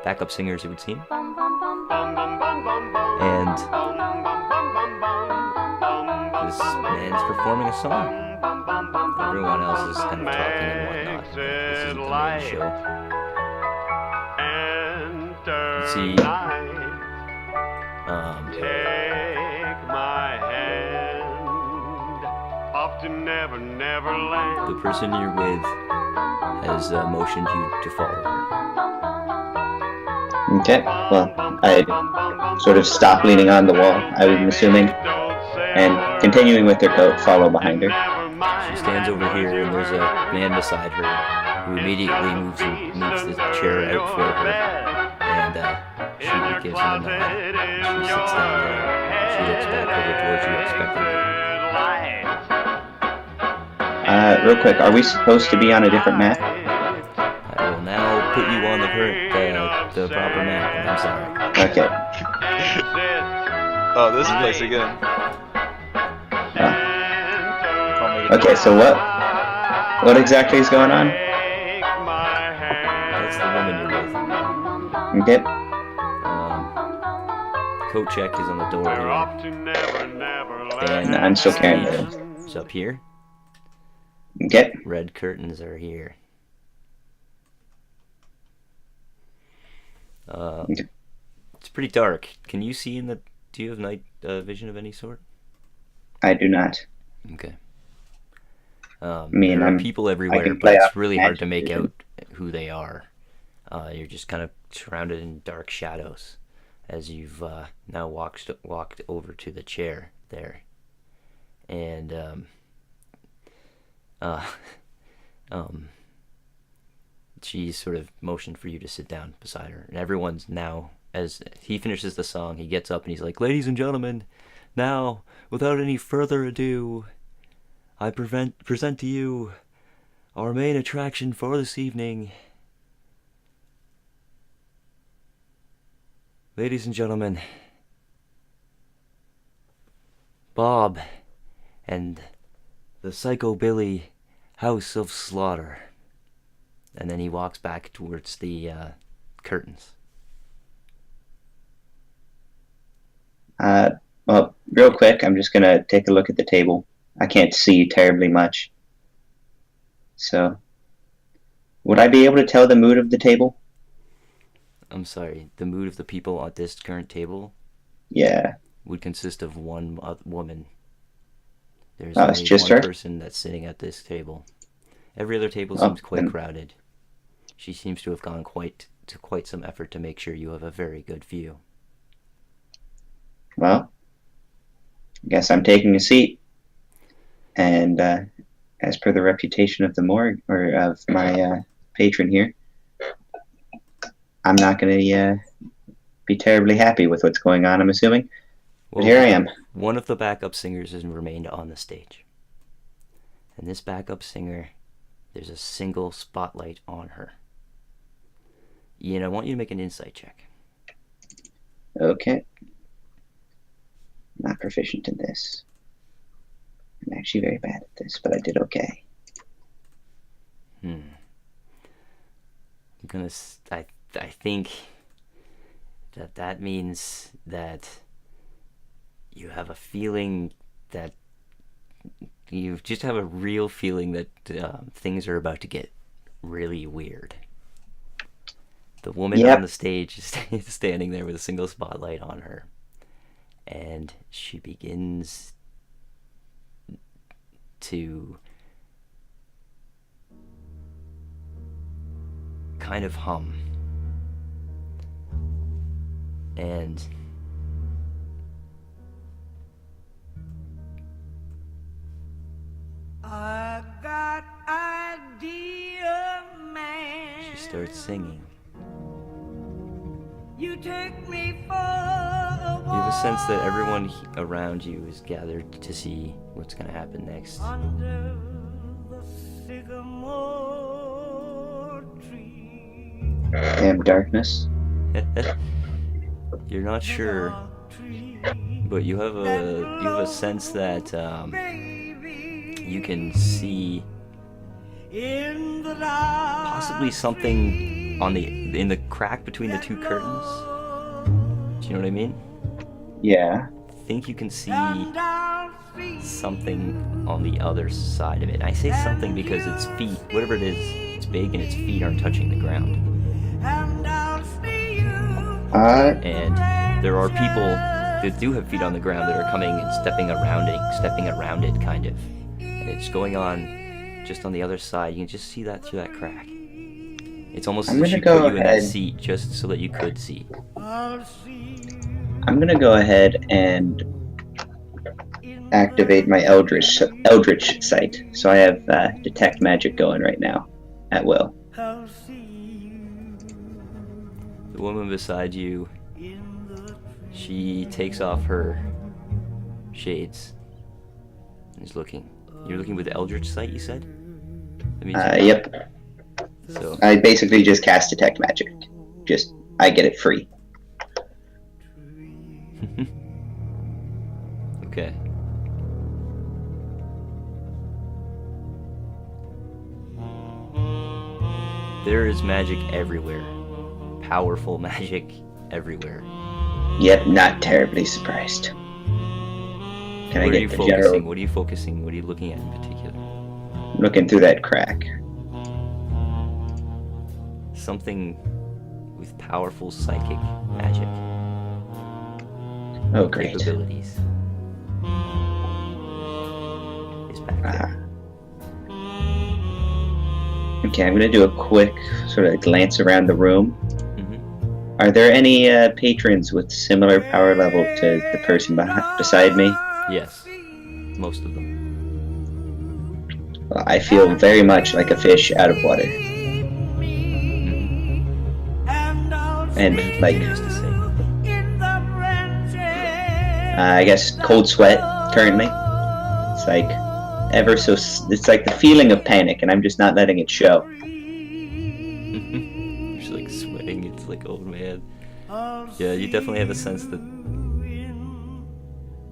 Speaker 3: Backup singers, it would seem.
Speaker 6: Bum, bum, bum, bum, bum, bum, bum, bum.
Speaker 3: And
Speaker 6: Bum, bum, bum, bum, bum, bum, bum,
Speaker 3: this
Speaker 6: bum,
Speaker 3: man's performing a song.
Speaker 6: bum, bum, bum, bum,
Speaker 3: Everyone else is
Speaker 6: bum,
Speaker 3: kind of talking and whatnot.
Speaker 6: makes
Speaker 3: This isn't
Speaker 6: it
Speaker 3: the main
Speaker 6: light.
Speaker 3: show.
Speaker 6: Enter
Speaker 3: See,
Speaker 6: night.
Speaker 3: Um,
Speaker 6: Take my hand. Off to Never Never Land.
Speaker 3: the person you're with has motioned you to follow her.
Speaker 4: Okay, well, I sort of stop leaning on the wall, I'm assuming, and continuing with her coat, follow behind her.
Speaker 3: She stands over here, and there's a man beside her who immediately moves the chair out for her, and she gives him a nod. She sits down there. She looks back over towards you expectantly.
Speaker 4: Real quick, are we supposed to be on a different map?
Speaker 3: I will now put you on the proper map, and I'm sorry.
Speaker 4: Okay.
Speaker 1: Oh, this place again.
Speaker 4: Okay, so what exactly is going on?
Speaker 3: That's the woman you're with.
Speaker 4: Okay.
Speaker 3: Coat check is on the door
Speaker 6: We're
Speaker 3: here.
Speaker 6: off to Never Never Land.
Speaker 4: And I'm still carrying her.
Speaker 3: It's up here.
Speaker 4: Okay.
Speaker 3: Red curtains are here. It's pretty dark. Can you see in the? Do you have night vision of any sort?
Speaker 4: I do not.
Speaker 3: Okay. There are people everywhere,
Speaker 4: can
Speaker 3: but
Speaker 4: play
Speaker 3: it's
Speaker 4: off
Speaker 3: really hard
Speaker 4: magic
Speaker 3: to make
Speaker 4: vision.
Speaker 3: out who they are. You're just kind of surrounded in dark shadows as you've now walked over to the chair there, and she sort of motioned for you to sit down beside her, and everyone's now, as he finishes the song, he gets up and he's like, "Ladies and gentlemen, now, without any further ado, I present to you our main attraction for this evening. Ladies and gentlemen, Bob and the Psychobilly House of Slaughter." And then he walks back towards the curtains.
Speaker 4: Well, real quick, I'm just gonna take a look at the table. I can't see terribly much. So, would I be able to tell the mood of the table?
Speaker 3: I'm sorry, the mood of the people at this current table
Speaker 4: Yeah.
Speaker 3: would consist of one woman. There's
Speaker 4: Oh, it's
Speaker 3: only
Speaker 4: just
Speaker 3: one
Speaker 4: her?
Speaker 3: person that's sitting at this table. Every other table
Speaker 4: Oh,
Speaker 3: seems quite
Speaker 4: then-
Speaker 3: crowded. She seems to have gone quite some effort to make sure you have a very good view.
Speaker 4: Well, I guess I'm taking a seat. And as per the reputation of the morgue, or of my patron here, I'm not going to be terribly happy with what's going on, I'm assuming. But here I am.
Speaker 3: One of the backup singers has remained on the stage. And this backup singer, there's a single spotlight on her. Ian, I want you to make an insight check.
Speaker 4: Okay. Not proficient in this. I'm actually very bad at this, but I did okay.
Speaker 3: I'm gonna. I think that means that you have a feeling that you just have a real feeling that things are about to get really weird. The woman
Speaker 4: Yep.
Speaker 3: on the stage is standing there with a single spotlight on her, and she begins to kind of hum. And
Speaker 7: I got idea, man.
Speaker 3: she starts singing.
Speaker 7: You take me for a
Speaker 3: You have a sense that everyone around you is gathered to see what's going to happen next.
Speaker 7: under the sycamore tree.
Speaker 4: Damn darkness.
Speaker 3: You're not sure, but you have a sense that you can see
Speaker 7: In the dark
Speaker 3: possibly something in the crack between the two curtains. Do you know what I mean?
Speaker 4: Yeah.
Speaker 3: I think you can see
Speaker 7: down street.
Speaker 3: something on the other side of it. I say something because its feet, whatever it is, it's big and its feet aren't touching the ground.
Speaker 7: And I'll see you.
Speaker 3: And there are people that do have feet on the ground that are coming and stepping around it kind of. And it's going on just on the other side. You can just see that through that crack. It's almost
Speaker 4: I'm
Speaker 3: as if
Speaker 4: gonna
Speaker 3: she
Speaker 4: go
Speaker 3: put you in that
Speaker 4: ahead.
Speaker 3: seat just so that you could see.
Speaker 7: I'll see you
Speaker 4: I'm gonna go ahead and
Speaker 7: in
Speaker 4: activate my Eldritch sight. So I have detect magic going right now, at will.
Speaker 7: I'll see you
Speaker 3: The woman beside you,
Speaker 7: in the
Speaker 3: she takes off her shades and is looking. You're looking with Eldritch sight, you said? That means
Speaker 4: Yep.
Speaker 3: So
Speaker 4: I basically just cast detect magic. I get it free.
Speaker 3: okay. There is magic everywhere. Powerful magic everywhere.
Speaker 4: Yep, not terribly surprised. Can I
Speaker 3: What are you
Speaker 4: get the
Speaker 3: focusing?
Speaker 4: general
Speaker 3: What are you focusing? What are you looking at in particular?
Speaker 4: looking through that crack?
Speaker 3: Something with powerful psychic magic
Speaker 4: Oh, great.
Speaker 3: capabilities is back there.
Speaker 4: Okay, I'm gonna do a quick sort of glance around the room.
Speaker 3: Hmm.
Speaker 4: Are there any patrons with similar power level to the person beside me?
Speaker 3: Yes, most of them.
Speaker 4: Well, I feel very much like a fish out of water. And, like,
Speaker 3: Used to say.
Speaker 4: I guess cold sweat currently. It's like it's like the feeling of panic, and I'm just not letting it show.
Speaker 3: You're just like sweating. It's like, oh man. Yeah, you definitely have a sense that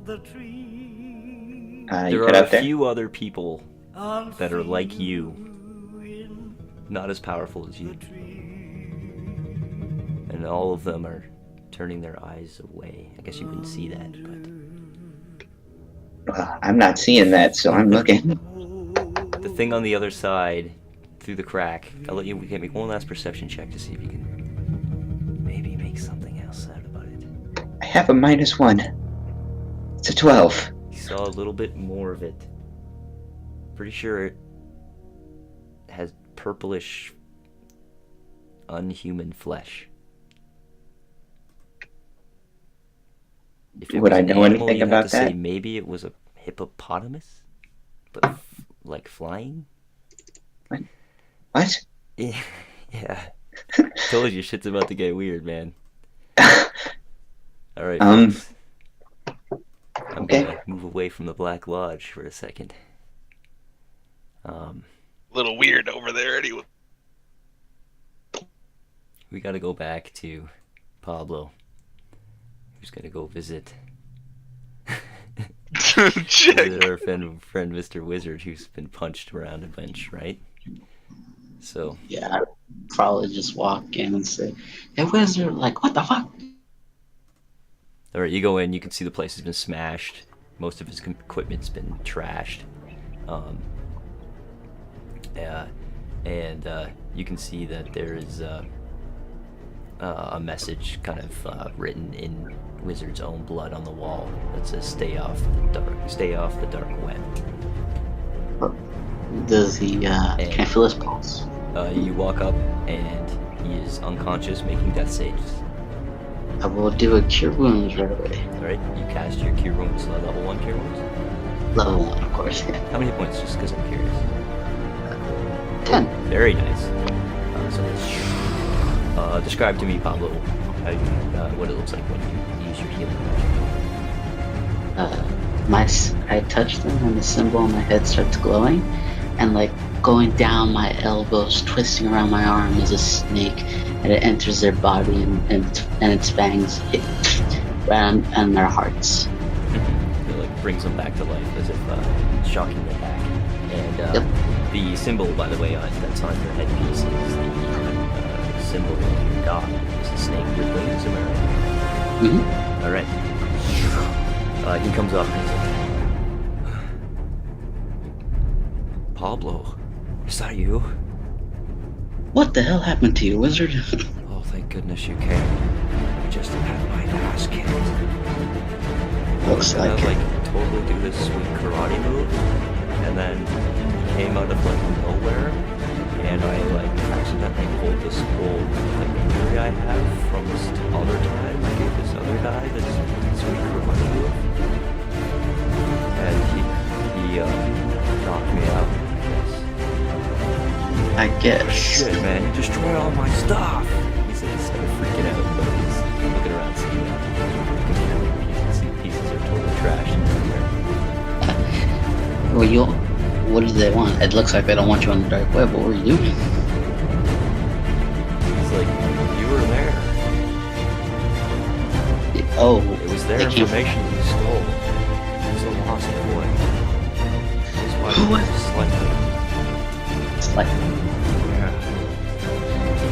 Speaker 4: You
Speaker 3: there
Speaker 4: cut
Speaker 3: are
Speaker 4: out
Speaker 3: a
Speaker 4: there?
Speaker 3: few other people that are like you, not as powerful as you, and all of them are turning their eyes away. I guess you wouldn't see that, but
Speaker 4: I'm not seeing that, so I'm looking.
Speaker 3: the thing on the other side, through the crack, I'll let you make one last perception check to see if you can maybe make something else out about it.
Speaker 4: I have a -1. It's a 12.
Speaker 3: You saw a little bit more of it. Pretty sure it has purplish, unhuman flesh. If it
Speaker 4: Would
Speaker 3: was
Speaker 4: I
Speaker 3: an
Speaker 4: know
Speaker 3: animal,
Speaker 4: anything
Speaker 3: you'd
Speaker 4: about
Speaker 3: have to say
Speaker 4: that?
Speaker 3: maybe it was a hippopotamus, but like flying.
Speaker 4: What?
Speaker 3: Yeah, yeah. Told you, shit's about to get weird, man. All right. folks. I'm
Speaker 4: okay.
Speaker 3: gonna move away from the Black Lodge for a second.
Speaker 1: Little weird over there anyway.
Speaker 3: We gotta go back to Pablo, who's gonna go visit visit our friend Mr. Wizard, who's been punched around a bunch, right? So
Speaker 2: Yeah, I'd probably just walk in and say, "Hey, Wizard, like, what the fuck?"
Speaker 3: all right, you go in. You can see the place has been smashed. Most of his equipment's been trashed. And you can see that there is a message kind of written in Wizard's own blood on the wall that says "Stay off the dark web."
Speaker 2: Does he, can I feel his pulse?
Speaker 3: You walk up and he is unconscious, making death saves.
Speaker 2: I will do a cure wounds right away.
Speaker 3: All right, you cast your cure wounds, level 1 cure wounds.
Speaker 2: Level 1, of course, yeah.
Speaker 3: How many points? Just because I'm curious.
Speaker 2: 10.
Speaker 3: Very nice. Describe to me, Pablo, how you, what it looks like when you use your healing magic.
Speaker 2: I touch them and the symbol on my head starts glowing, and like going down my elbows, twisting around my arm is a snake, and it enters their body and its fangs hit right on their hearts.
Speaker 3: It like brings them back to life as if shocking attack. And the symbol, by the way, that's on your headpiece is the symbol of your god. It's a snake with wings, am I right?
Speaker 2: Mm-hmm.
Speaker 3: All right. He comes up and he's like, Pablo, is that you?
Speaker 2: What the hell happened to you, Wizard?
Speaker 3: Oh, thank goodness you came. I just had my ass kicked.
Speaker 2: Looks
Speaker 3: I was
Speaker 2: like
Speaker 3: gonna, totally do this sweet karate move, and then he came out of nowhere, and I accidentally pulled this old injury I have from this other time. I gave this other guy this sweet karate move, and he knocked me out.
Speaker 2: I guess.
Speaker 3: Shit, man, you destroyed all my stuff! He's started freaking out, but he's looking around, seeing pieces are totally trashed.
Speaker 2: Well, what do they want? It looks like they don't want you on the dark web. What were you doing?
Speaker 3: He's like, you were there.
Speaker 2: Oh,
Speaker 3: It was their
Speaker 2: they came from-
Speaker 3: information you stole. It was a lost boy. That's why
Speaker 2: Who
Speaker 3: we
Speaker 2: was-
Speaker 3: slightly.
Speaker 2: It's like,
Speaker 3: Yeah.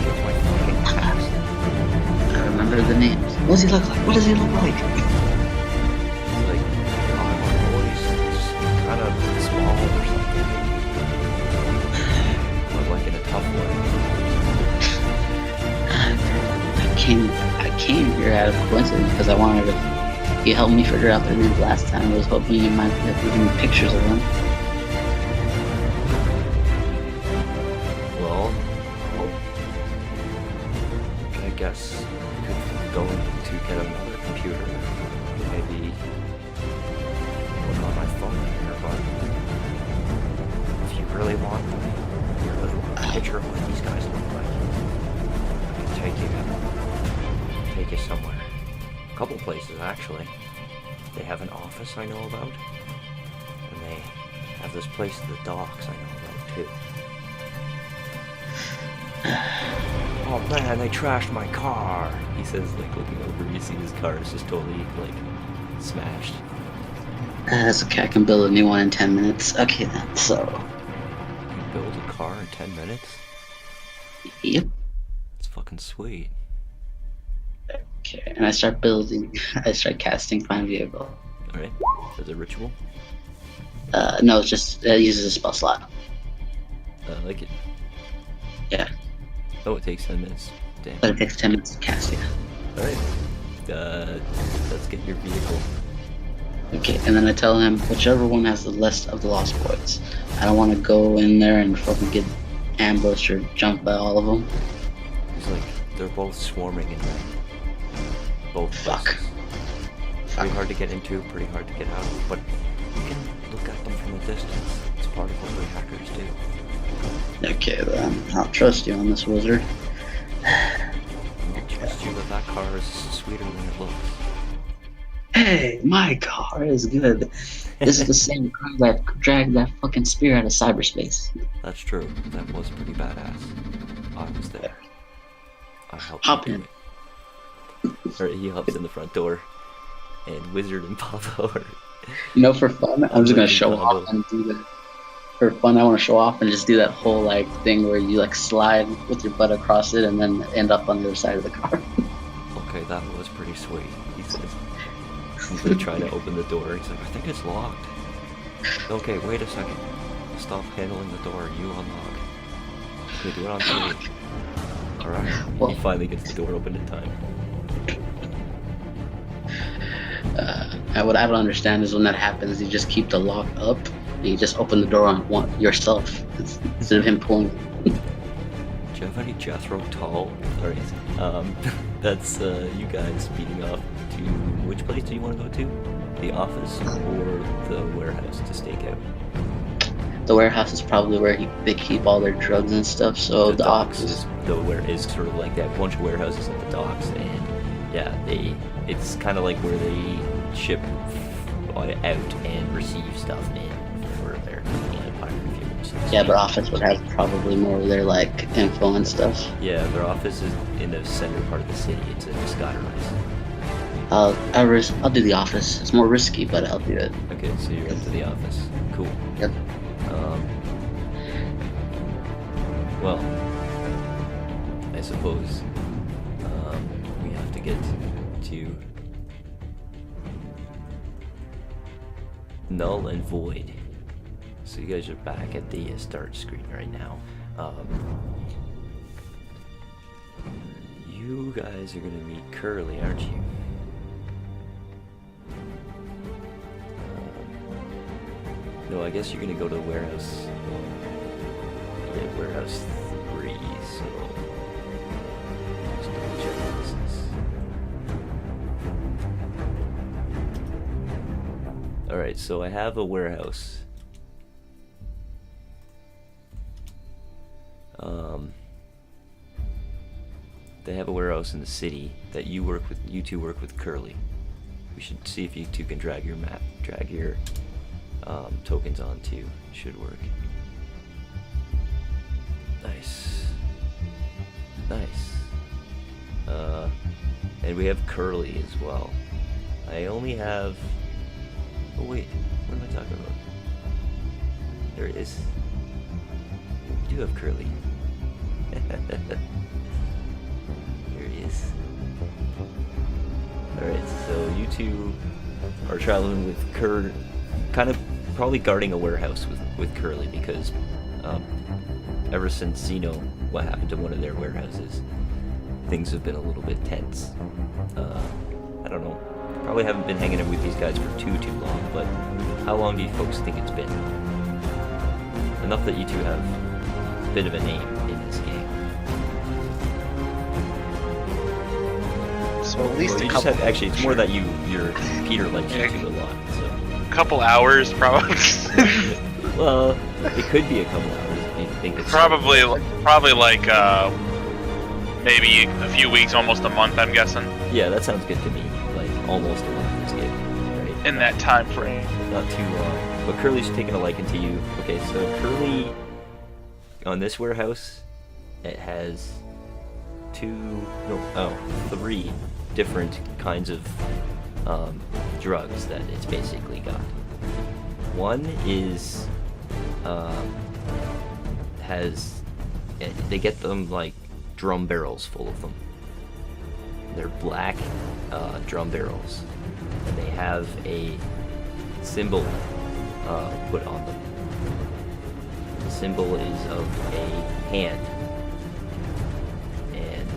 Speaker 3: Took my fucking past.
Speaker 2: I remember the names. What does he look like? What does he look like?
Speaker 3: He's like, oh, my boy's just kind of small or something. But like in a tough way.
Speaker 2: I came here out of coincidence because I wanted to. You helped me figure out their names last time. I was hoping you might have given me pictures of them.
Speaker 3: Well, want a picture of what these guys look like, I can take you somewhere. A couple places, actually. They have an office I know about, and they have this place at the docks I know about, too. Oh man, they trashed my car! He says, like, looking over, you see his car is just totally, like, smashed.
Speaker 2: That's okay, I can build a new one in 10 minutes. Okay then, so...
Speaker 3: You build a car in 10 minutes?
Speaker 2: Yep.
Speaker 3: It's fucking sweet.
Speaker 2: Okay, and I start casting Find Vehicle.
Speaker 3: Alright, as a ritual?
Speaker 2: No, it's just, it uses a spell slot.
Speaker 3: I like it.
Speaker 2: Yeah,
Speaker 3: Oh, it takes 10 minutes. Damn.
Speaker 2: but it takes 10 minutes to cast it.
Speaker 3: Alright. Let's get your vehicle.
Speaker 2: Okay, and then I tell him, whichever one has the list of the Lost Boys. I don't want to go in there and fucking get ambushed or jumped by all of them.
Speaker 3: It's like, they're both swarming in there. Both
Speaker 2: Fuck.
Speaker 3: places. Pretty hard to get into, pretty hard to get out of, but you can look at them from a distance. It's part of what we hackers do.
Speaker 2: Okay then, I'll trust you on this, wizard.
Speaker 3: I'll trust you that car is sweeter than it looks.
Speaker 2: Hey, my car is good. This is the same car that dragged that fucking spear out of cyberspace.
Speaker 3: That's true. That was pretty badass. I was there. I helped
Speaker 2: Hop
Speaker 3: you
Speaker 2: in.
Speaker 3: do it. Alright, he hops in the front door, and Wizard and Pavo are...
Speaker 2: You know, for fun, I'm just gonna show off and do that. For fun, I want to show off and just do that whole like thing where you like slide with your butt across it and then end up on the other side of the car.
Speaker 3: Okay, that was pretty sweet, he says. He's like trying to open the door. He's like, I think it's locked. Okay, wait a second. Stop handling the door. You unlock. Okay, do it on 3. Alright.
Speaker 2: Well-
Speaker 3: He finally gets the door open in time.
Speaker 2: What I don't understand is when that happens, you just keep the lock up and you just open the door on one yourself instead of him pulling.
Speaker 3: Do you have any Jethro Tull? Alright. That's you guys speeding off to... Which place do you want to go to? The office or the warehouse to stake out?
Speaker 2: The warehouse is probably where they keep all their drugs and stuff. So the
Speaker 3: docks
Speaker 2: office.
Speaker 3: is sort of like that bunch of warehouses at the docks, and yeah, it's kind of like where they ship out and receive stuff in for their Empire fuels.
Speaker 2: Yeah, but office would have probably more of their like info and stuff.
Speaker 3: Yeah, their office is in the center part of the city. It's in Skyrise.
Speaker 2: I'll do the office. It's more risky, but I'll do it.
Speaker 3: Okay, so you're up to the office. Cool.
Speaker 2: Yep.
Speaker 3: Well, I suppose we have to get to Null and Void. So you guys are back at the start screen right now. You guys are gonna meet Curly, aren't you? No, I guess you're gonna go to the warehouse. Yeah, warehouse 3, so just double check this is. Alright, so I have a warehouse. They have a warehouse in the city that you two work with Curly. We should see if you two can drag your tokens onto. Should work. Nice. And we have Curly as well. I only have... Oh wait, what am I talking about? There it is. We do have Curly. Here he is. Alright, so you two are traveling with Curly, kind of probably guarding a warehouse with Curly, because ever since what happened to one of their warehouses, things have been a little bit tense. I don't know. Probably haven't been hanging out with these guys for too long, but how long do you folks think it's been? Enough that you two have a bit of a name in this game.
Speaker 5: So at least
Speaker 3: Well,
Speaker 5: a
Speaker 3: you just
Speaker 5: couple.
Speaker 3: actually, it's more that Peter likes you two a lot, so.
Speaker 1: Couple hours, probably.
Speaker 3: Well, it could be a couple hours. You think it's
Speaker 1: Probably like maybe a few weeks, almost a month. I'm guessing
Speaker 3: Yeah, that sounds good to me. Like almost a month is good, right?
Speaker 1: in that time frame.
Speaker 3: Not too long. But Curly's taking a liking to you. Okay, so Curly on this warehouse, it has three different kinds of drugs that it's basically got. One is they get them like drum barrels full of them. They're black drum barrels, and they have a symbol put on them. The symbol is of a hand, and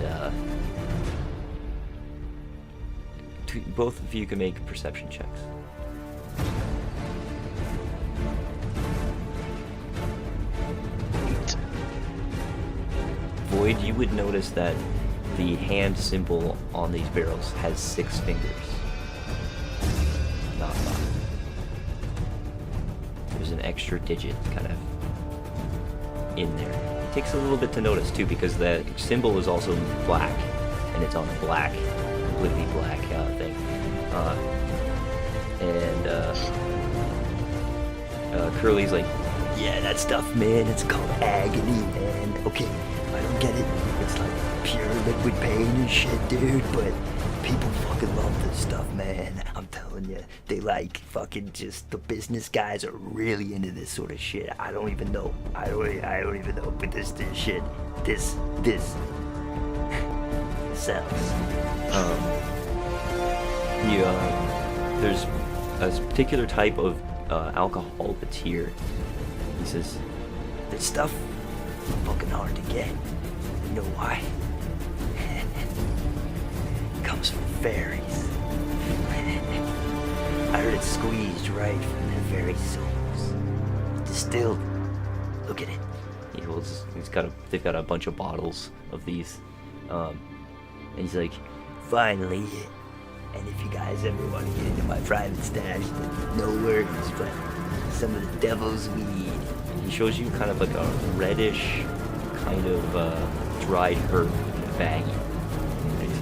Speaker 3: both of you can make perception checks. Void, you would notice that the hand symbol on these barrels has 6 fingers. Not 5. There's an extra digit kind of in there. It takes a little bit to notice too, because the symbol is also black, and it's on a black, completely black thing. Curly's like, yeah, that stuff, man, it's called agony, man. Okay, I don't get it. It's like pure liquid pain and shit, dude, but people fucking love this stuff, man. I'm telling you, they like fucking just, the business guys are really into this sort of shit. I don't even know, but this shit, this sells. There's a particular type of alcohol that's here. He says, this stuff is fucking hard to get. You know why? It comes from fairies. I heard it squeezed right from their very souls. Distilled. Look at it. They've got a bunch of bottles of these. And he's like, finally. And if you guys ever want to get into my private stash, then no worries, but some of the devil's weed. He shows you kind of like a reddish kind of dried herb in a baggie. And he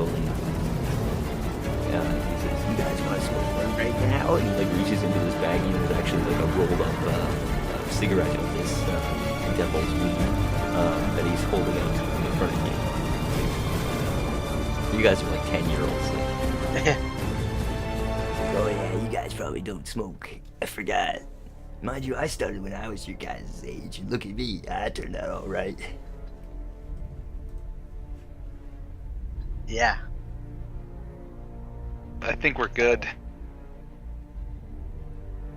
Speaker 3: says, you guys want to smoke one right now? And he like reaches into this baggie, and there's actually like a rolled up cigarette of this devil's weed that he's holding out in front of you. You guys are like 10-year-olds. Oh yeah, you guys probably don't smoke. I forgot. Mind you, I started when I was your guys' age, and look at me, I turned out alright.
Speaker 5: Yeah.
Speaker 1: I think we're good.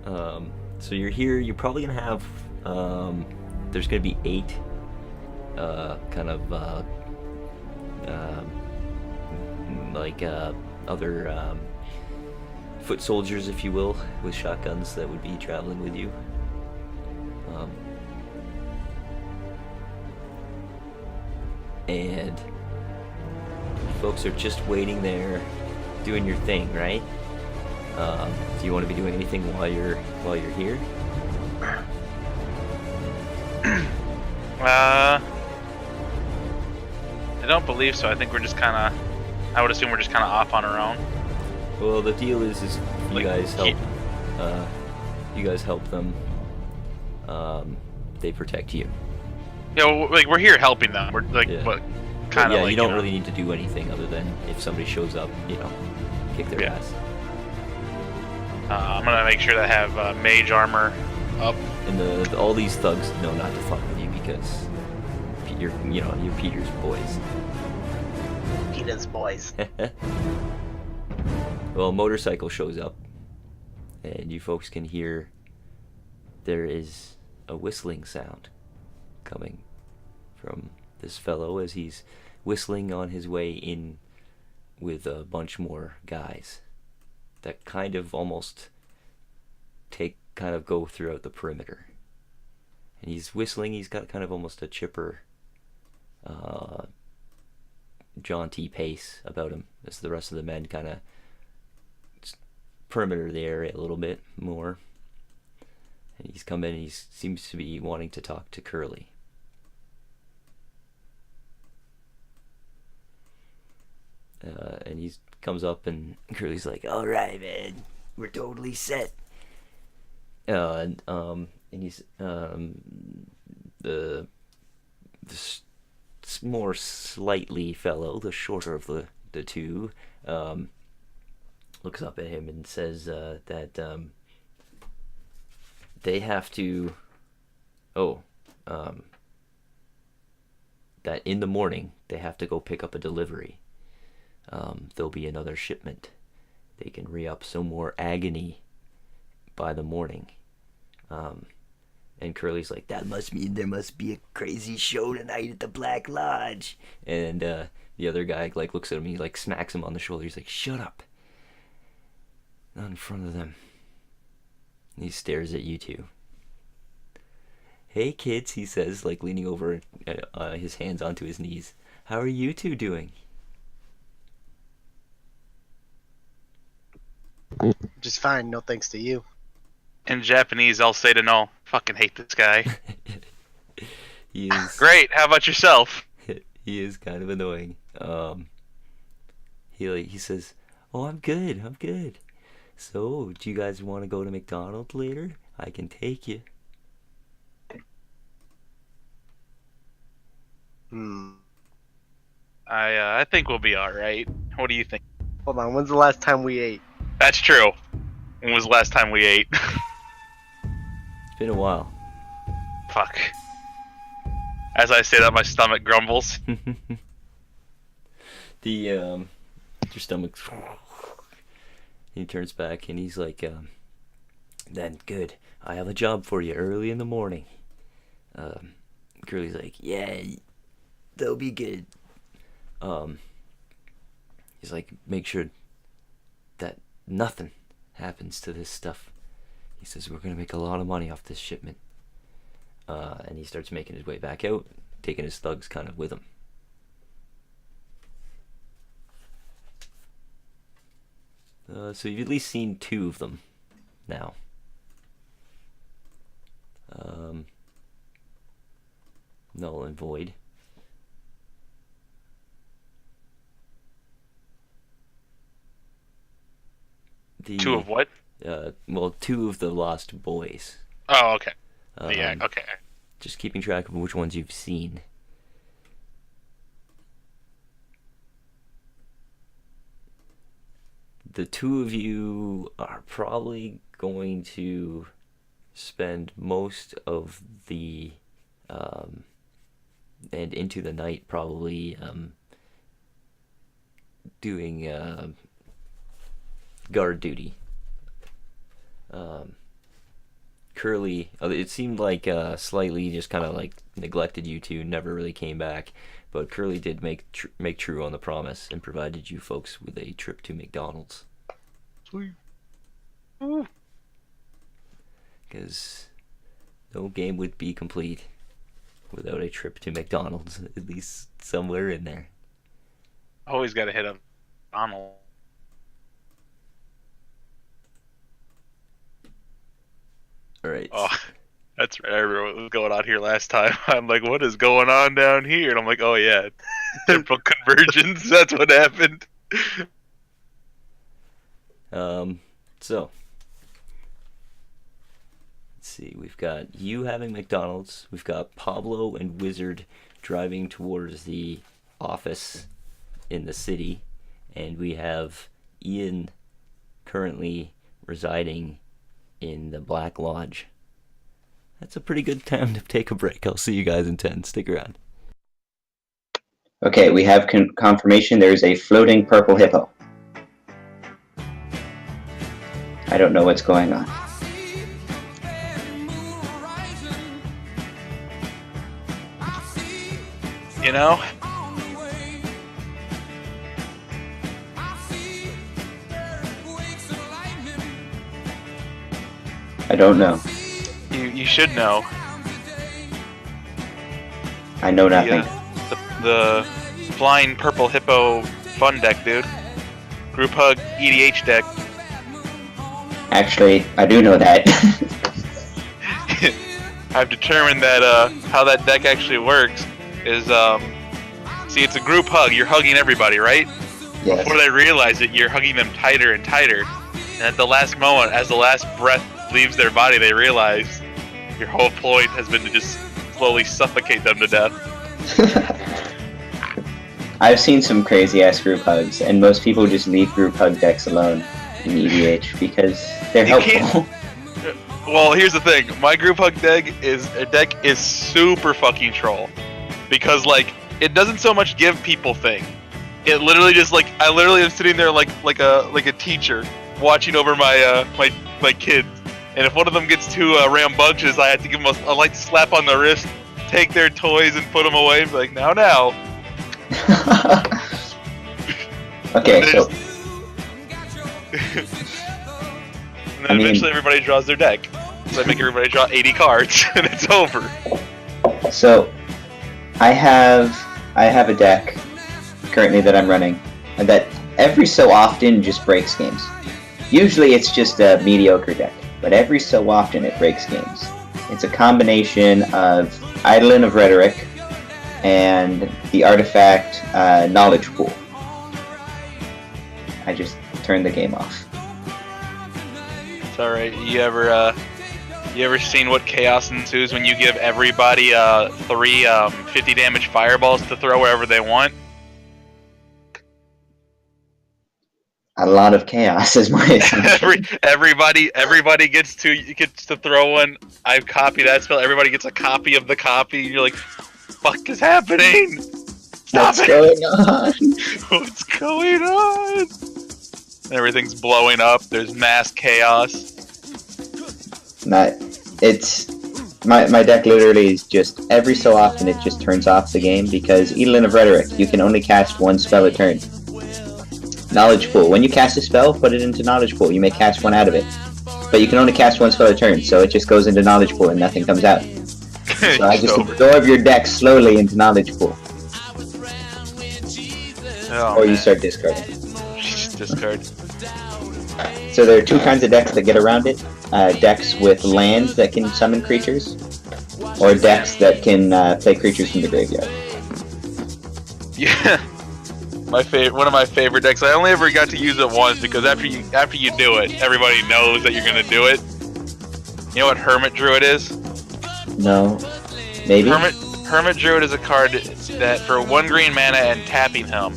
Speaker 3: So you're here, you're probably gonna have, there's gonna be 8, other, foot soldiers, if you will, with shotguns that would be traveling with you. And folks are just waiting there, doing your thing, right? Do you want to be doing anything while you're here?
Speaker 1: I don't believe so. I think we're just kind of. I would assume we're just kind of off on our own.
Speaker 3: Well, the deal is you
Speaker 1: Like,
Speaker 3: guys help. You guys help them. They protect you.
Speaker 1: Yeah, well, like we're here helping them. We're like,
Speaker 3: Yeah.
Speaker 1: but
Speaker 3: But
Speaker 1: kind of
Speaker 3: yeah,
Speaker 1: like
Speaker 3: you don't really need to do anything other than if somebody shows up, kick their
Speaker 1: Yeah.
Speaker 3: ass.
Speaker 1: I'm gonna make sure to have mage armor up.
Speaker 3: And all these thugs know not to fuck with you because you're Peter's boys.
Speaker 5: Peter's boys.
Speaker 3: Well, a motorcycle shows up, and you folks can hear there is a whistling sound coming from this fellow as he's whistling on his way in with a bunch more guys that kind of almost go throughout the perimeter. And he's whistling, he's got kind of almost a chipper, jaunty pace about him as the rest of the men kind of perimeter the area a little bit more. And he's come in and he seems to be wanting to talk to Curly. And he comes up and Curly's like, "All right, man, we're totally set." And he's the more slightly fellow, the shorter of the two, looks up at him and says that they have to. That in the morning they have to go pick up a delivery. There'll be another shipment. They can re-up some more agony by the morning. And Curly's like, that must mean there must be a crazy show tonight at the Black Lodge. And the other guy like looks at him, he like smacks him on the shoulder. He's like, shut up. Not in front of them. And he stares at you two. Hey kids, he says, like leaning over his hands onto his knees. How are you two doing?
Speaker 8: Just fine, no thanks to you.
Speaker 1: In Japanese, I'll say to no. Fucking hate this guy.
Speaker 3: He is
Speaker 1: Great. How about yourself?
Speaker 3: he is kind of annoying. He says, "Oh, I'm good. So, do you guys want to go to McDonald's later? I can take you."
Speaker 1: I think we'll be all right. What do you think?
Speaker 8: Hold on, when's the last time we ate?
Speaker 1: That's true. When was the last time we ate?
Speaker 3: It's been a while.
Speaker 1: Fuck. As I say that, my stomach grumbles.
Speaker 3: Your stomach. He turns back and he's like, "Then good. I have a job for you early in the morning." Curly's like, "Yeah, they'll be good." He's like, "Make sure that nothing happens to this stuff." He says, "We're gonna make a lot of money off this shipment." And he starts making his way back out, taking his thugs kind of with him. So you've at least seen two of them now. Null and Void.
Speaker 1: Two of what?
Speaker 3: Two of the Lost Boys.
Speaker 1: Oh, okay. Yeah, okay.
Speaker 3: Just keeping track of which ones you've seen. The two of you are probably going to spend most of the and into the night probably doing guard duty. Curly, it seemed like slightly just kind of like neglected you two, never really came back, but Curly did make true on the promise and provided you folks with a trip to McDonald's.
Speaker 1: Sweet.
Speaker 3: Because no game would be complete without a trip to McDonald's, at least somewhere in there.
Speaker 1: Always got to hit up Donald.
Speaker 3: Alright.
Speaker 1: Oh, that's right. I remember what was going on here last time. I'm like, what is going on down here? And I'm like, oh yeah, temporal convergence. That's what happened.
Speaker 3: So let's see. We've got you having McDonald's. We've got Pablo and Wizard driving towards the office in the city, and we have Ian currently residing in the Black Lodge. That's a pretty good time to take a break. I'll see you guys in 10. Stick around.
Speaker 4: Okay, we have confirmation there is a floating purple hippo. I don't know what's going on.
Speaker 1: You know?
Speaker 4: I don't know.
Speaker 1: You should know.
Speaker 4: I know nothing.
Speaker 1: The flying purple hippo fun deck, dude. Group hug EDH deck.
Speaker 4: Actually, I do know that.
Speaker 1: I've determined that how that deck actually works is see, it's a group hug. You're hugging everybody, right?
Speaker 4: Yes.
Speaker 1: Before they realize it, you're hugging them tighter and tighter. And at the last moment, as the last breath leaves their body, they realize your whole point has been to just slowly suffocate them to death.
Speaker 4: I've seen some crazy ass group hugs, and most people just leave group hug decks alone in EDH because they're
Speaker 1: You
Speaker 4: helpful.
Speaker 1: Well, here's the thing. My group hug deck is super fucking troll. Because, like, it doesn't so much give people thing. It literally just, like, I literally am sitting there like a teacher watching over my my kids. And if one of them gets too rambunctious, I have to give them a light slap on the wrist, take their toys and put them away and be like, now.
Speaker 4: Okay,
Speaker 1: And
Speaker 4: so
Speaker 1: then eventually everybody draws their deck. So I make everybody draw 80 cards, and it's over.
Speaker 4: I have a deck currently that I'm running, and that every so often just breaks games. Usually it's just a mediocre deck, but every so often it breaks games. It's a combination of Eidolon of Rhetoric and the artifact Knowledge Pool. I just turned the game off.
Speaker 1: It's alright. You ever seen what chaos ensues when you give everybody 3 50 damage fireballs to throw wherever they want?
Speaker 4: A lot of chaos is my assumption.
Speaker 1: everybody gets to throw one. I've copied that spell. Everybody gets a copy of the copy. And you're like, fuck is happening? Stop
Speaker 4: What's
Speaker 1: it!
Speaker 4: going on?
Speaker 1: What's going on? Everything's blowing up. There's mass chaos.
Speaker 4: My deck literally is just every so often it just turns off the game because Eidolon of Rhetoric, you can only cast one spell a turn. Knowledge Pool. When you cast a spell, put it into Knowledge Pool. You may cast one out of it. But you can only cast one spell a turn, so it just goes into Knowledge Pool and nothing comes out. So I just absorb your deck slowly into Knowledge Pool.
Speaker 1: Oh,
Speaker 4: Or you
Speaker 1: man.
Speaker 4: start discarding.
Speaker 1: Just discard.
Speaker 4: So there are two kinds of decks that get around it. Decks with lands that can summon creatures, or decks that can play creatures from the graveyard.
Speaker 1: Yeah. One of my favorite decks. I only ever got to use it once because after you do it, everybody knows that you're gonna do it. You know what Hermit Druid is?
Speaker 4: No. Maybe?
Speaker 1: Hermit Druid is a card that for 1 green mana and tapping him,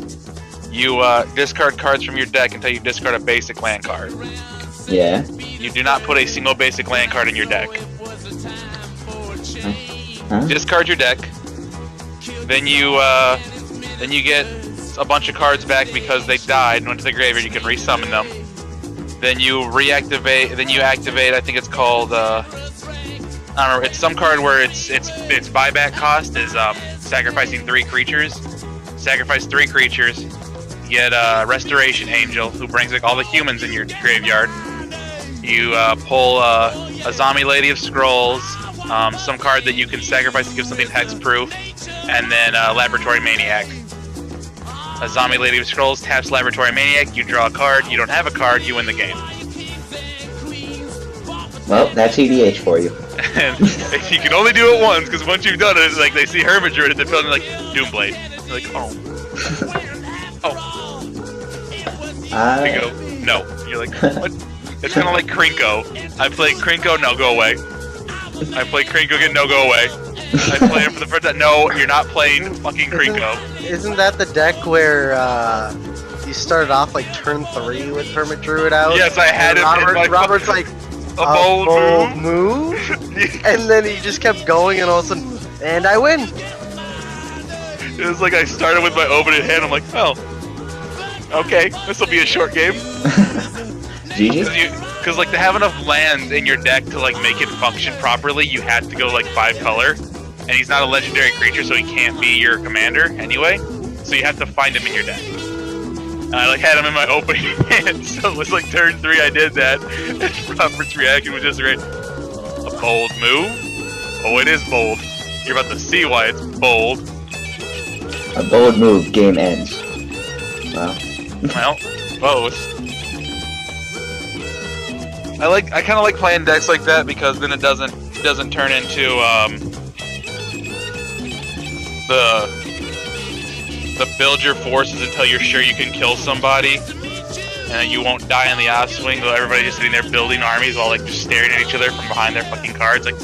Speaker 1: you discard cards from your deck until you discard a basic land card.
Speaker 4: Yeah.
Speaker 1: You do not put a single basic land card in your deck.
Speaker 4: Huh?
Speaker 1: Discard your deck. Then you get a bunch of cards back because they died and went to the graveyard. You can resummon them. Then you reactivate. Then you activate. I think it's called. I don't know. It's some card where its buyback cost is sacrificing 3 creatures. Sacrifice 3 creatures. Get Restoration Angel, who brings like all the humans in your graveyard. You pull a Zombie Lady of Scrolls, some card that you can sacrifice to give something hexproof, and then Laboratory Maniac. A Zombie Lady of Scrolls taps Laboratory Maniac, you draw a card, you don't have a card, you win the game.
Speaker 4: Well, that's EDH for you.
Speaker 1: And you can only do it once, because once you've done it, it's like they see Hermit Druid at the building like, Doomblade. They're like, oh. You go, no. You're like, what? It's kind of like Krinko. I play Krinko, no, go away. I play Krinko again, no, go away. I play him for the first time, no, you're not playing fucking Krinko.
Speaker 8: Isn't that the deck where you started off like turn 3 with Hermit Druid out?
Speaker 1: Yes, I had him in my
Speaker 8: Robert's like,
Speaker 1: a bold
Speaker 8: move? And then he just kept going and all of a sudden, and I win!
Speaker 1: It was like I started with my opening hand, I'm like, oh. Okay, this will be a short game.
Speaker 4: GG?
Speaker 1: Because like to have enough lands in your deck to like make it function properly, you had to go like 5 color, and he's not a legendary creature, so he can't be your commander anyway. So you have to find him in your deck. And I like had him in my opening hand, so it was like turn 3 I did that. And Robert's reaction was just great. A bold move? Oh, it is bold. You're about to see why it's bold.
Speaker 4: A bold move, game ends. Wow.
Speaker 1: Well, both. I kind of like playing decks like that because then it doesn't turn into build your forces until you're sure you can kill somebody, and you won't die in the off swing. While everybody just sitting there building armies while like just staring at each other from behind their fucking cards. Like,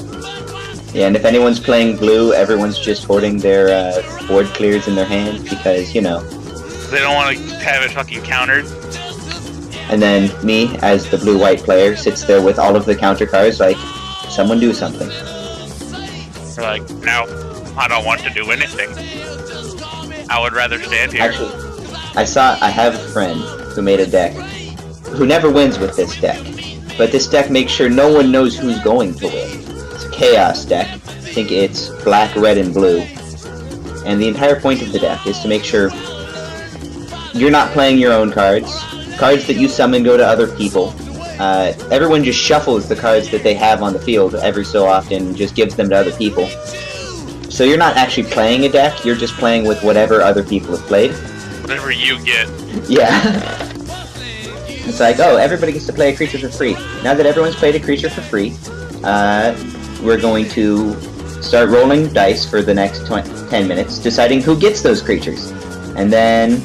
Speaker 4: Yeah, and if anyone's playing blue, everyone's just hoarding their board clears in their hand because, you know.
Speaker 1: they don't want to have it fucking countered.
Speaker 4: And then me, as the blue-white player, sits there with all of the counter cards like, someone do something.
Speaker 1: They're like, no, I don't want to do anything. I would rather stand here.
Speaker 4: Actually, I have a friend who made a deck who never wins with this deck. But this deck makes sure no one knows who's going to win. It's a chaos deck. I think it's black, red, and blue. And the entire point of the deck is to make sure you're not playing your own cards. Cards that you summon go to other people. Everyone just shuffles the cards that they have on the field every so often and just gives them to other people. So you're not actually playing a deck, you're just playing with whatever other people have played.
Speaker 1: Whatever you get.
Speaker 4: Yeah. It's like, oh, everybody gets to play a creature for free. Now that everyone's played a creature for free, we're going to start rolling dice for the next 10 minutes, deciding who gets those creatures. And then,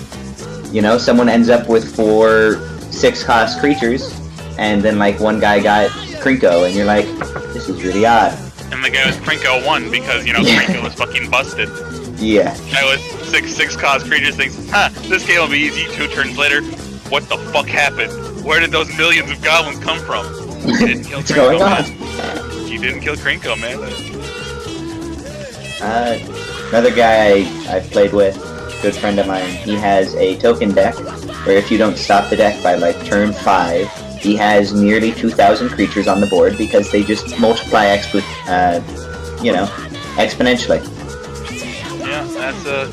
Speaker 4: you know, someone ends up with 4 6-cost creatures, and then, like, one guy got Krinko, and you're like, this is really odd.
Speaker 1: And the guy with Krinko won because, you know, Krinko was fucking busted.
Speaker 4: Yeah.
Speaker 1: Guy with 6 cost creatures thinks, this game will be easy. 2 turns later, what the fuck happened? Where did those millions of goblins come from? You didn't kill
Speaker 4: What's
Speaker 1: Krinko,
Speaker 4: going on?
Speaker 1: man. You didn't kill Krinko, man.
Speaker 4: Another guy I played with, good friend of mine, he has a token deck where if you don't stop the deck by like turn 5, he has nearly 2,000 creatures on the board because they just multiply exponentially.
Speaker 1: Yeah, that's a...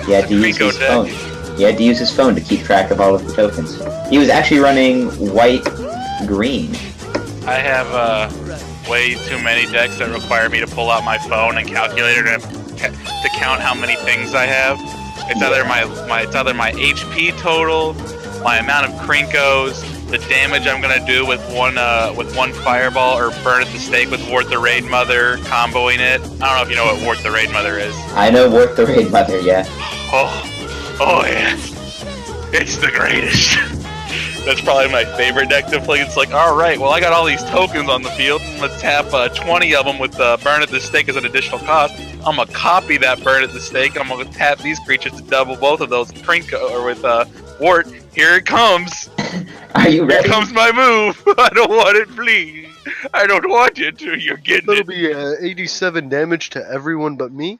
Speaker 4: He had to use
Speaker 1: Krinko
Speaker 4: his
Speaker 1: deck.
Speaker 4: phone. He had to use his phone to keep track of all of the tokens. He was actually running white-green.
Speaker 1: I have way too many decks that require me to pull out my phone and calculator to count how many things I have. It's either my HP total, my amount of Krinkos, the damage I'm gonna do with one fireball, or burn at the stake with Wart the Raid Mother, comboing it. I don't know if you know what Wart the Raid Mother is.
Speaker 4: I know Wart the Raid Mother, yeah.
Speaker 1: Oh yeah, it's the greatest. That's probably my favorite deck to play. It's like, alright, well I got all these tokens on the field, let's tap 20 of them with burn at the stake as an additional cost. I'm gonna copy that burn at the stake, and I'm gonna tap these creatures to double both of those Krinko, or with Wart. Here it comes.
Speaker 4: Are you ready?
Speaker 1: Here comes my move. I don't want it, please. I don't want it. You're getting
Speaker 8: That'll
Speaker 1: it.
Speaker 8: be 87 damage to everyone but me.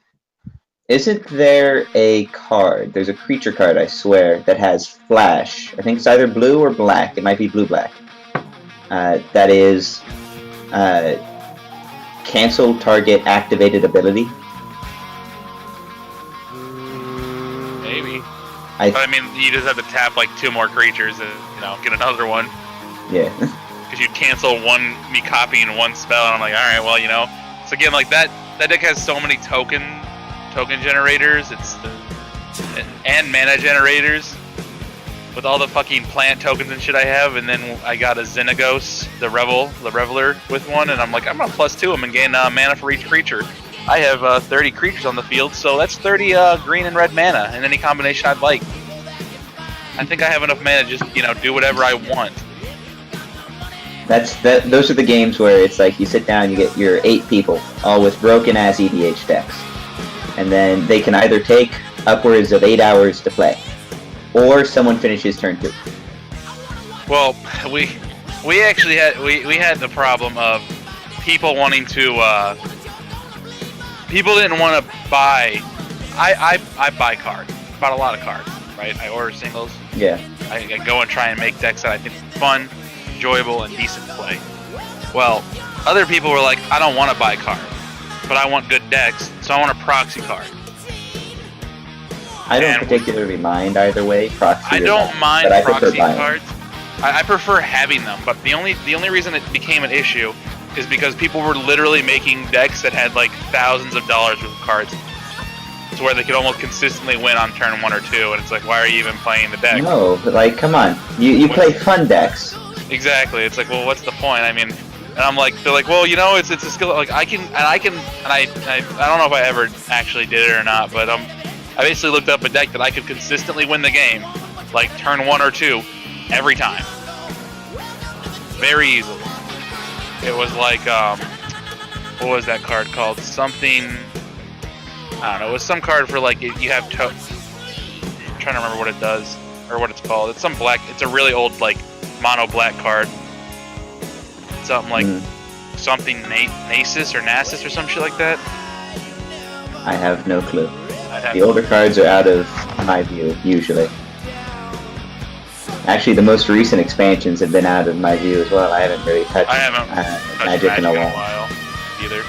Speaker 4: Isn't there a card, there's a creature card, I swear, that has Flash. I think it's either blue or black. It might be blue-black. That is cancel target activated ability.
Speaker 1: Maybe.
Speaker 4: I
Speaker 1: But I mean, you just have to tap like 2 more creatures and, get another one.
Speaker 4: Yeah.
Speaker 1: Because you'd cancel me copying one spell, and I'm like, alright, well, So again, like that deck has so many token generators, and mana generators, with all the fucking plant tokens and shit I have, and then I got a Xenagos, the Reveler, with one, and I'm like, I'm gonna +2 them and gain mana for each creature. I have 30 creatures on the field, so that's 30 green and red mana in any combination I'd like. I think I have enough mana to just, do whatever I want.
Speaker 4: Those are the games where it's like you sit down, you get your 8 people, all with broken ass EDH decks. And then they can either take upwards of 8 hours to play, or someone finishes turn 2.
Speaker 1: Well, we actually had we had the problem of people wanting to people didn't want to buy. I buy cards, bought a lot of cards, right? I order singles.
Speaker 4: Yeah.
Speaker 1: I go and try and make decks that I think are fun, enjoyable, and decent to play. Well, other people were like, I don't want to buy cards, but I want good decks, so I want a proxy card.
Speaker 4: I don't particularly mind either way, proxy.
Speaker 1: I don't mind
Speaker 4: but I
Speaker 1: proxy
Speaker 4: prefer buying.
Speaker 1: cards. I prefer having them, but the only reason it became an issue is because people were literally making decks that had like thousands of dollars worth of cards, to where they could almost consistently win on turn 1 or 2, and it's like, why are you even playing the deck?
Speaker 4: No, but like, come on, you play fun decks.
Speaker 1: Exactly. It's like, well, what's the point? I mean, and I'm like, they're like, well, it's a skill. Like I don't know if I ever actually did it or not, but I basically looked up a deck that I could consistently win the game, like turn 1 or 2, every time. Very easily. It was like, what was that card called? Something, I don't know, it was some card for like, you have I'm trying to remember what it does, or what it's called. It's some black, it's a really old, like, mono black card. Something like, something Nasus or Nasus or some shit like that.
Speaker 4: I have no clue. The older cards are out of my view, usually. Actually, the most recent expansions have been out of my view as well. I haven't really touched, Magic in a while
Speaker 1: either.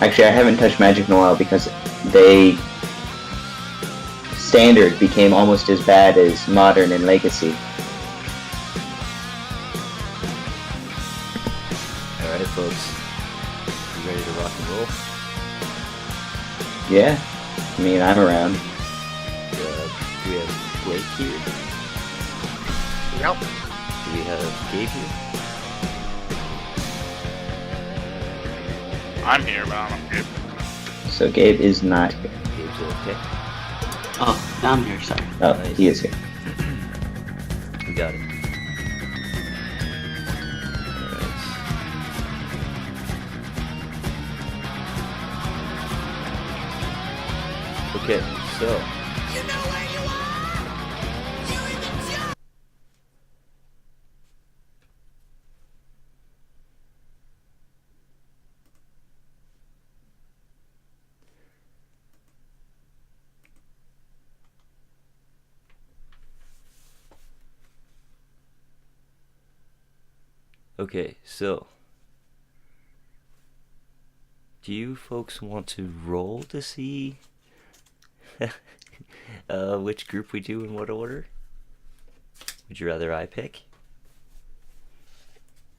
Speaker 4: Actually, I haven't touched Magic in a while because Standard became almost as bad as Modern and Legacy.
Speaker 3: Alright, folks. You ready to rock and roll?
Speaker 4: Yeah, I mean, I'm around.
Speaker 3: Do we have Blake here?
Speaker 8: Yep.
Speaker 3: Do we have Gabe here?
Speaker 1: I'm here, but I don't know.
Speaker 4: So Gabe is not here.
Speaker 3: Gabe's okay.
Speaker 2: Oh, I'm here, sorry.
Speaker 4: Oh,
Speaker 3: Nice.
Speaker 4: he is here.
Speaker 3: We got it. Alright. Okay, so. Okay, so do you folks want to roll to see which group we do in what order? Would you rather I pick?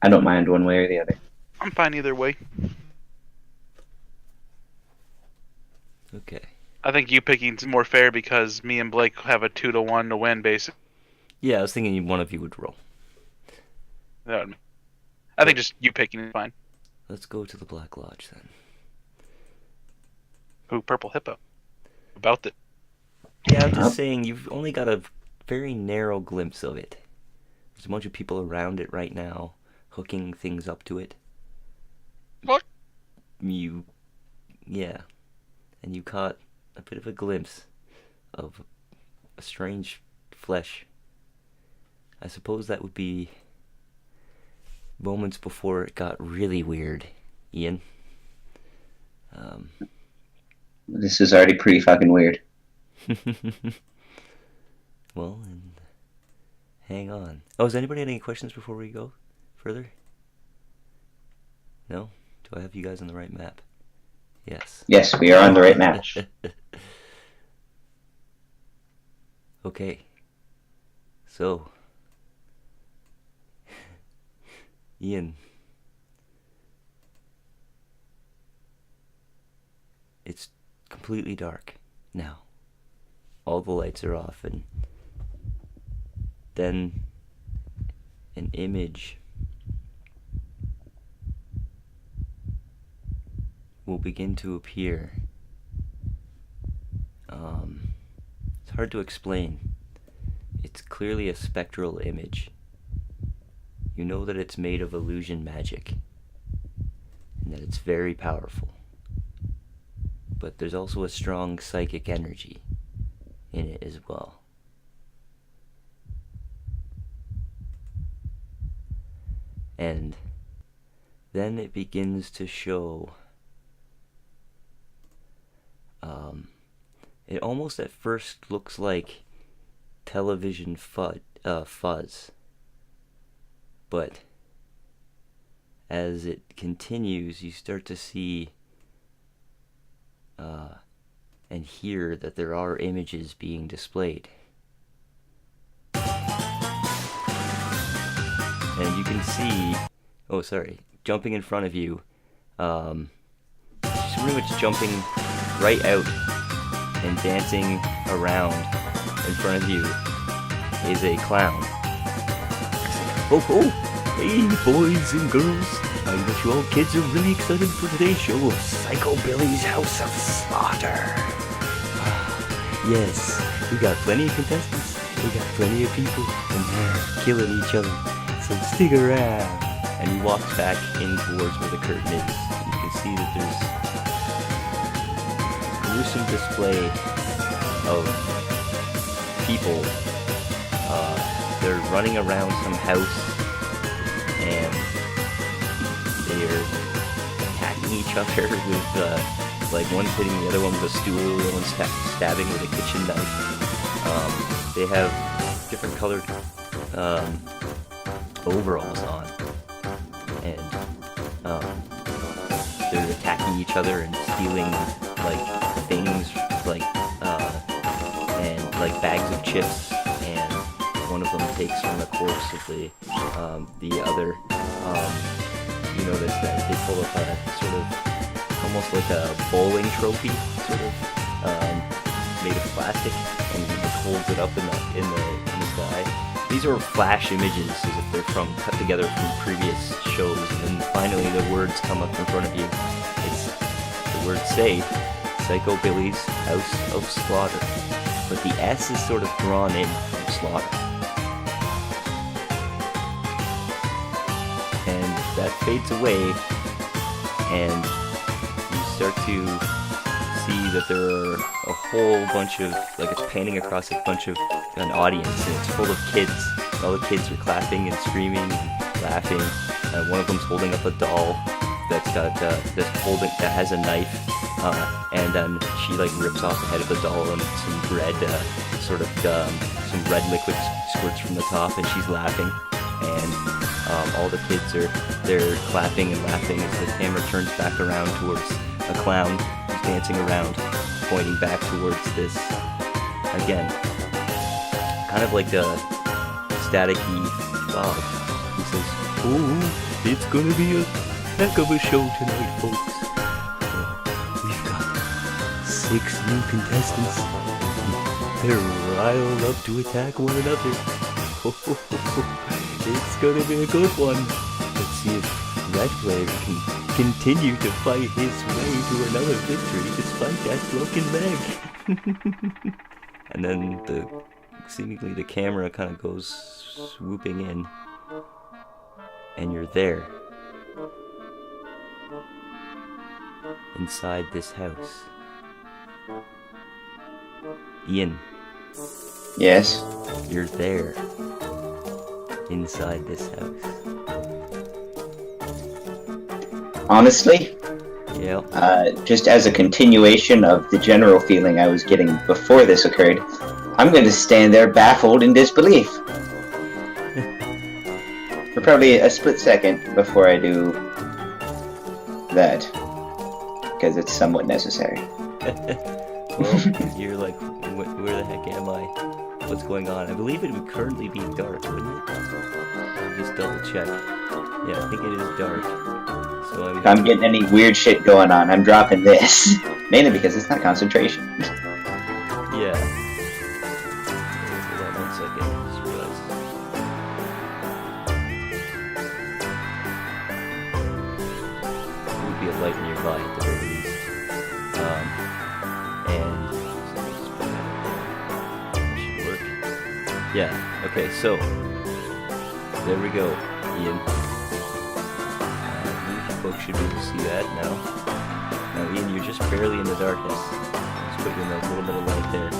Speaker 4: I don't mind one way or the other.
Speaker 1: I'm fine either way.
Speaker 3: Okay.
Speaker 1: I think you picking's more fair because me and Blake have a 2-to-1 to win, basically.
Speaker 3: Yeah, I was thinking one of you would roll.
Speaker 1: I think just you picking is fine.
Speaker 3: Let's go to the Black Lodge then.
Speaker 1: Ooh, Purple Hippo. About it.
Speaker 3: Yeah, I'm just saying you've only got a very narrow glimpse of it. There's a bunch of people around it right now, hooking things up to it.
Speaker 1: What?
Speaker 3: Yeah. And you caught a bit of a glimpse of a strange flesh. I suppose that would be moments before it got really weird, Ian.
Speaker 4: This is already pretty fucking weird.
Speaker 3: Well, and hang on. Oh, does anybody have any questions before we go further? No? Do I have you guys on the right map? Yes.
Speaker 4: Yes, we are on the right map.
Speaker 3: Okay. So, Ian, it's completely dark now. All the lights are off, and then an image will begin to appear. It's hard to explain. It's clearly a spectral image. You know that it's made of illusion magic, and that it's very powerful. But there's also a strong psychic energy in it as well. And then it begins to show it almost at first looks like television fuzz, but as it continues you start to see and hear that there are images being displayed. And you can see, jumping in front of you, she's pretty much jumping right out and dancing around in front of you is a clown. Oh, Hey, boys and girls. I bet you all kids are really excited for today's show of Psycho Billy's House of Slaughter. Yes, we got plenty of contestants. We got plenty of people, and they're killing each other. So stick around. And he walks back in towards where the curtain is. And you can see that there's a gruesome display of people. They're running around some house, and they're attacking each other with, like, one's hitting the other one with a stool, the other one's stabbing with a kitchen knife. They have different colored overalls on, and they're attacking each other and stealing, like, things, like, and, like, bags of chips, and one of them takes from the corpse of the other. You notice that they pull up a sort of, almost like a bowling trophy, sort of, made of plastic, and holds it up in the sky. These are flash images, as if they're cut together from previous shows, and then finally the words come up in front of you. The words say, Psycho Billy's House of Slaughter, but the S is sort of drawn in from slaughter. And that fades away, and you start to see that there are a whole bunch of, like, it's panning across an audience, and it's full of kids. All the kids are clapping and screaming and laughing, and one of them's holding up a doll that has a knife, and then she, like, rips off the head of the doll, and some red some red liquid squirts from the top, and she's laughing, and all the kids they're clapping and laughing as the camera turns back around towards a clown who's dancing around, pointing back towards this, again, kind of like a staticky fog. He says, "Oh, it's gonna be a heck of a show tonight, folks. We've got 6 new contestants. They're riled up to attack one another. It's gonna be a good one. Let's see if Red Player can continue to fight his way to another victory despite that broken leg." And then seemingly the camera kind of goes swooping in, and you're there, inside this house. Ian.
Speaker 4: Yes?
Speaker 3: You're there, inside this house.
Speaker 4: Honestly?
Speaker 3: Yeah.
Speaker 4: Just as a continuation of the general feeling I was getting before this occurred, I'm going to stand there baffled in disbelief. For probably a split second before I do that. Because it's somewhat necessary.
Speaker 3: Well, you're like, where the heck am I? What's going on? I believe it would currently be dark, wouldn't it? I'll just double check. Yeah, I think it is dark. So
Speaker 4: If I'm getting any weird shit going on, I'm dropping this. Mainly because it's not concentration.
Speaker 3: Yeah. Hold on 1 second. I just realized. There would be a light nearby at the very least. And that should work. Yeah. Okay. So there we go, Ian. Folks should be able to see that now. Now, Ian, you're just barely in the darkness. Just put you in a little bit of light there.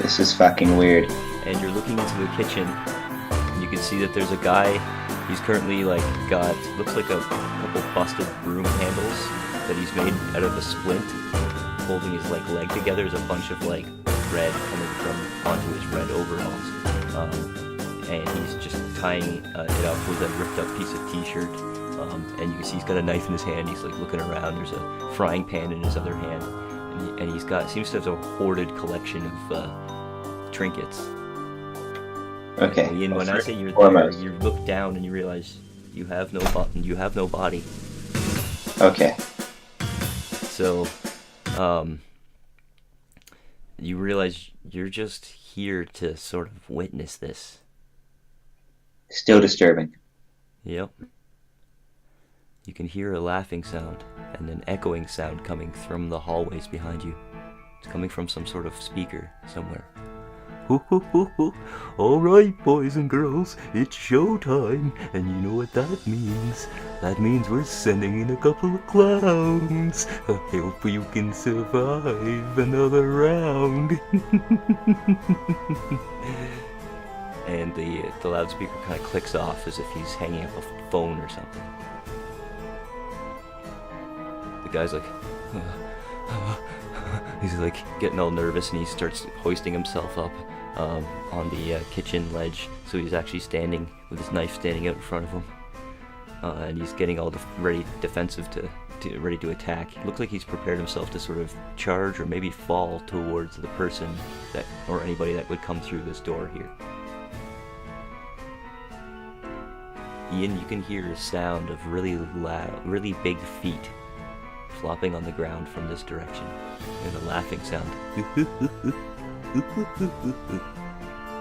Speaker 4: This is fucking weird.
Speaker 3: And you're looking into the kitchen, and you can see that there's a guy. He's currently, like, got, looks like a couple busted broom handles that he's made out of a splint. Holding his, like, leg together is a bunch of, like, red coming from onto his red overalls. And he's just tying it up with a ripped up piece of t-shirt, and you can see he's got a knife in his hand. He's like looking around. There's a frying pan in his other hand, and he's got, seems to have a hoarded collection of trinkets.
Speaker 4: Okay.
Speaker 3: And Ian, when I say you're there, you look down and you realize you have no body.
Speaker 4: Okay.
Speaker 3: So, you realize you're just here to sort of witness this.
Speaker 4: Still disturbing.
Speaker 3: Yep. You can hear a laughing sound and an echoing sound coming from the hallways behind you. It's coming from some sort of speaker somewhere. Alright, boys and girls, it's showtime, and you know what that means. That means we're sending in a couple of clowns. I hope you can survive another round. And the loudspeaker kind of clicks off as if he's hanging up a phone or something. The guy's like, he's like getting all nervous, and he starts hoisting himself up on the kitchen ledge, so he's actually standing with his knife standing out in front of him, and he's getting all ready defensive to ready to attack. It looks like he's prepared himself to sort of charge or maybe fall towards the person that or anybody that would come through this door here. Ian, you can hear a sound of really loud, really big feet flopping on the ground from this direction, and a laughing sound.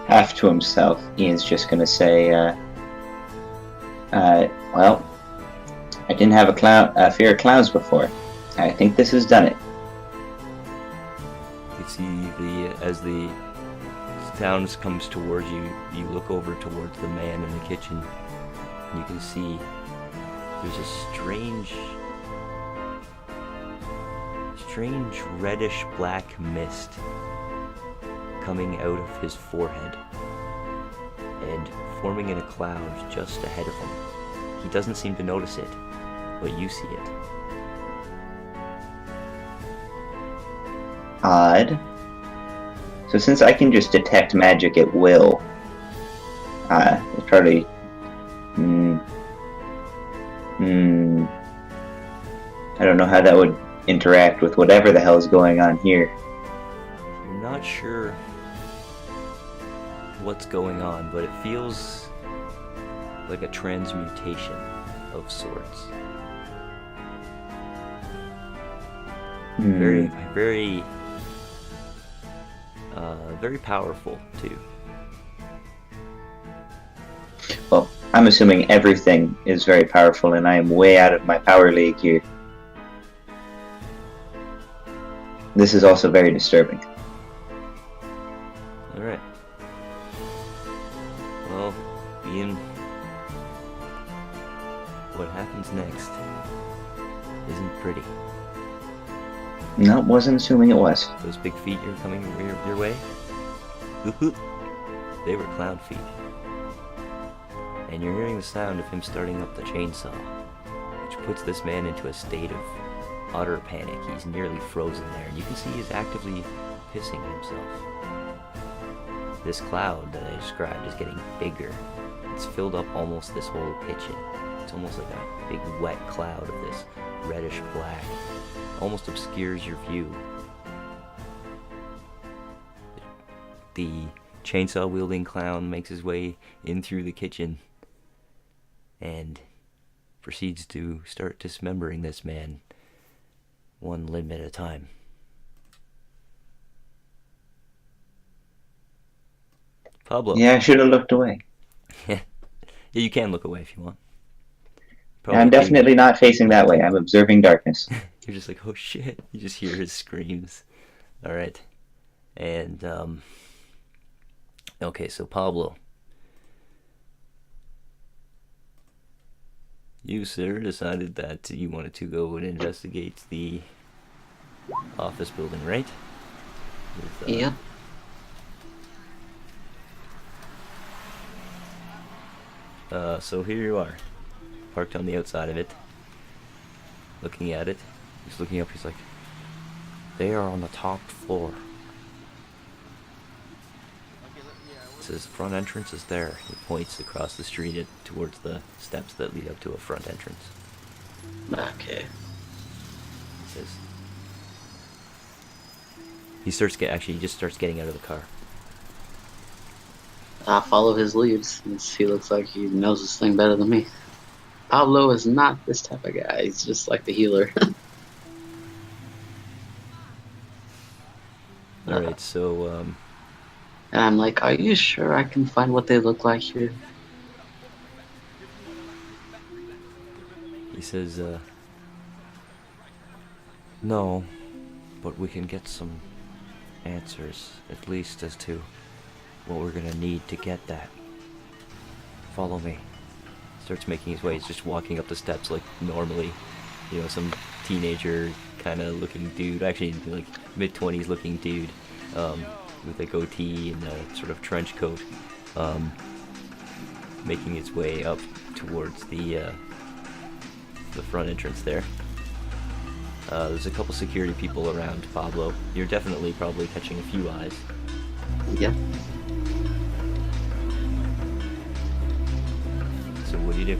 Speaker 4: Half to himself, Ian's just gonna say, well, I didn't have a fear of clowns before. I think this has done it.
Speaker 3: You see as the sound comes towards you, you look over towards the man in the kitchen, and you can see there's a strange reddish black mist coming out of his forehead and forming in a cloud just ahead of him. He doesn't seem to notice it, but you see it.
Speaker 4: Odd. So since I can just detect magic at will, it's probably... I don't know how that would interact with whatever the hell's going on here.
Speaker 3: You're not sure what's going on, but it feels like a transmutation of sorts. Very powerful too.
Speaker 4: Well, I'm assuming everything is very powerful, and I am way out of my power league here. This is also very disturbing.
Speaker 3: Alright. Well, Ian, what happens next isn't pretty.
Speaker 4: No, wasn't assuming it was.
Speaker 3: Those big feet you're coming your way? They were clown feet. And you're hearing the sound of him starting up the chainsaw, which puts this man into a state of utter panic. He's nearly frozen there, and you can see he's actively pissing himself. This cloud that I described is getting bigger. It's filled up almost this whole kitchen. It's almost like a big wet cloud of this reddish black. Almost obscures your view. The chainsaw wielding clown makes his way in through the kitchen and proceeds to start dismembering this man one limb at a time. Pablo.
Speaker 4: Yeah, I should have looked away.
Speaker 3: Yeah, you can look away if you want.
Speaker 4: I'm definitely not facing that way. I'm observing darkness.
Speaker 3: You're just like, oh shit. You just hear his screams. Alright. And, okay, so Pablo. You, sir, decided that you wanted to go and investigate the office building, right? With,
Speaker 2: Yep.
Speaker 3: So here you are, parked on the outside of it, looking at it. He's looking up, he's like, they are on the top floor. It says front entrance is there. He points across the street towards the steps that lead up to a front entrance.
Speaker 2: Okay.
Speaker 3: He says, he just starts getting out of the car.
Speaker 2: I'll follow his lead since he looks like he knows this thing better than me. Pablo is not this type of guy. He's just like the healer.
Speaker 3: Alright, so,
Speaker 2: And I'm like, are you sure I can find what they look like here?
Speaker 3: he says, no, but we can get some answers, at least as to what we're gonna need to get that. Follow me. Starts making his way. He's just walking up the steps like normally. You know, some teenager kind of looking dude, actually like mid-20s looking dude, with a goatee and a sort of trench coat, making his way up towards the front entrance there. There's a couple security people around, Pablo. You're definitely probably catching a few eyes.
Speaker 2: Yeah.
Speaker 3: So what do you do?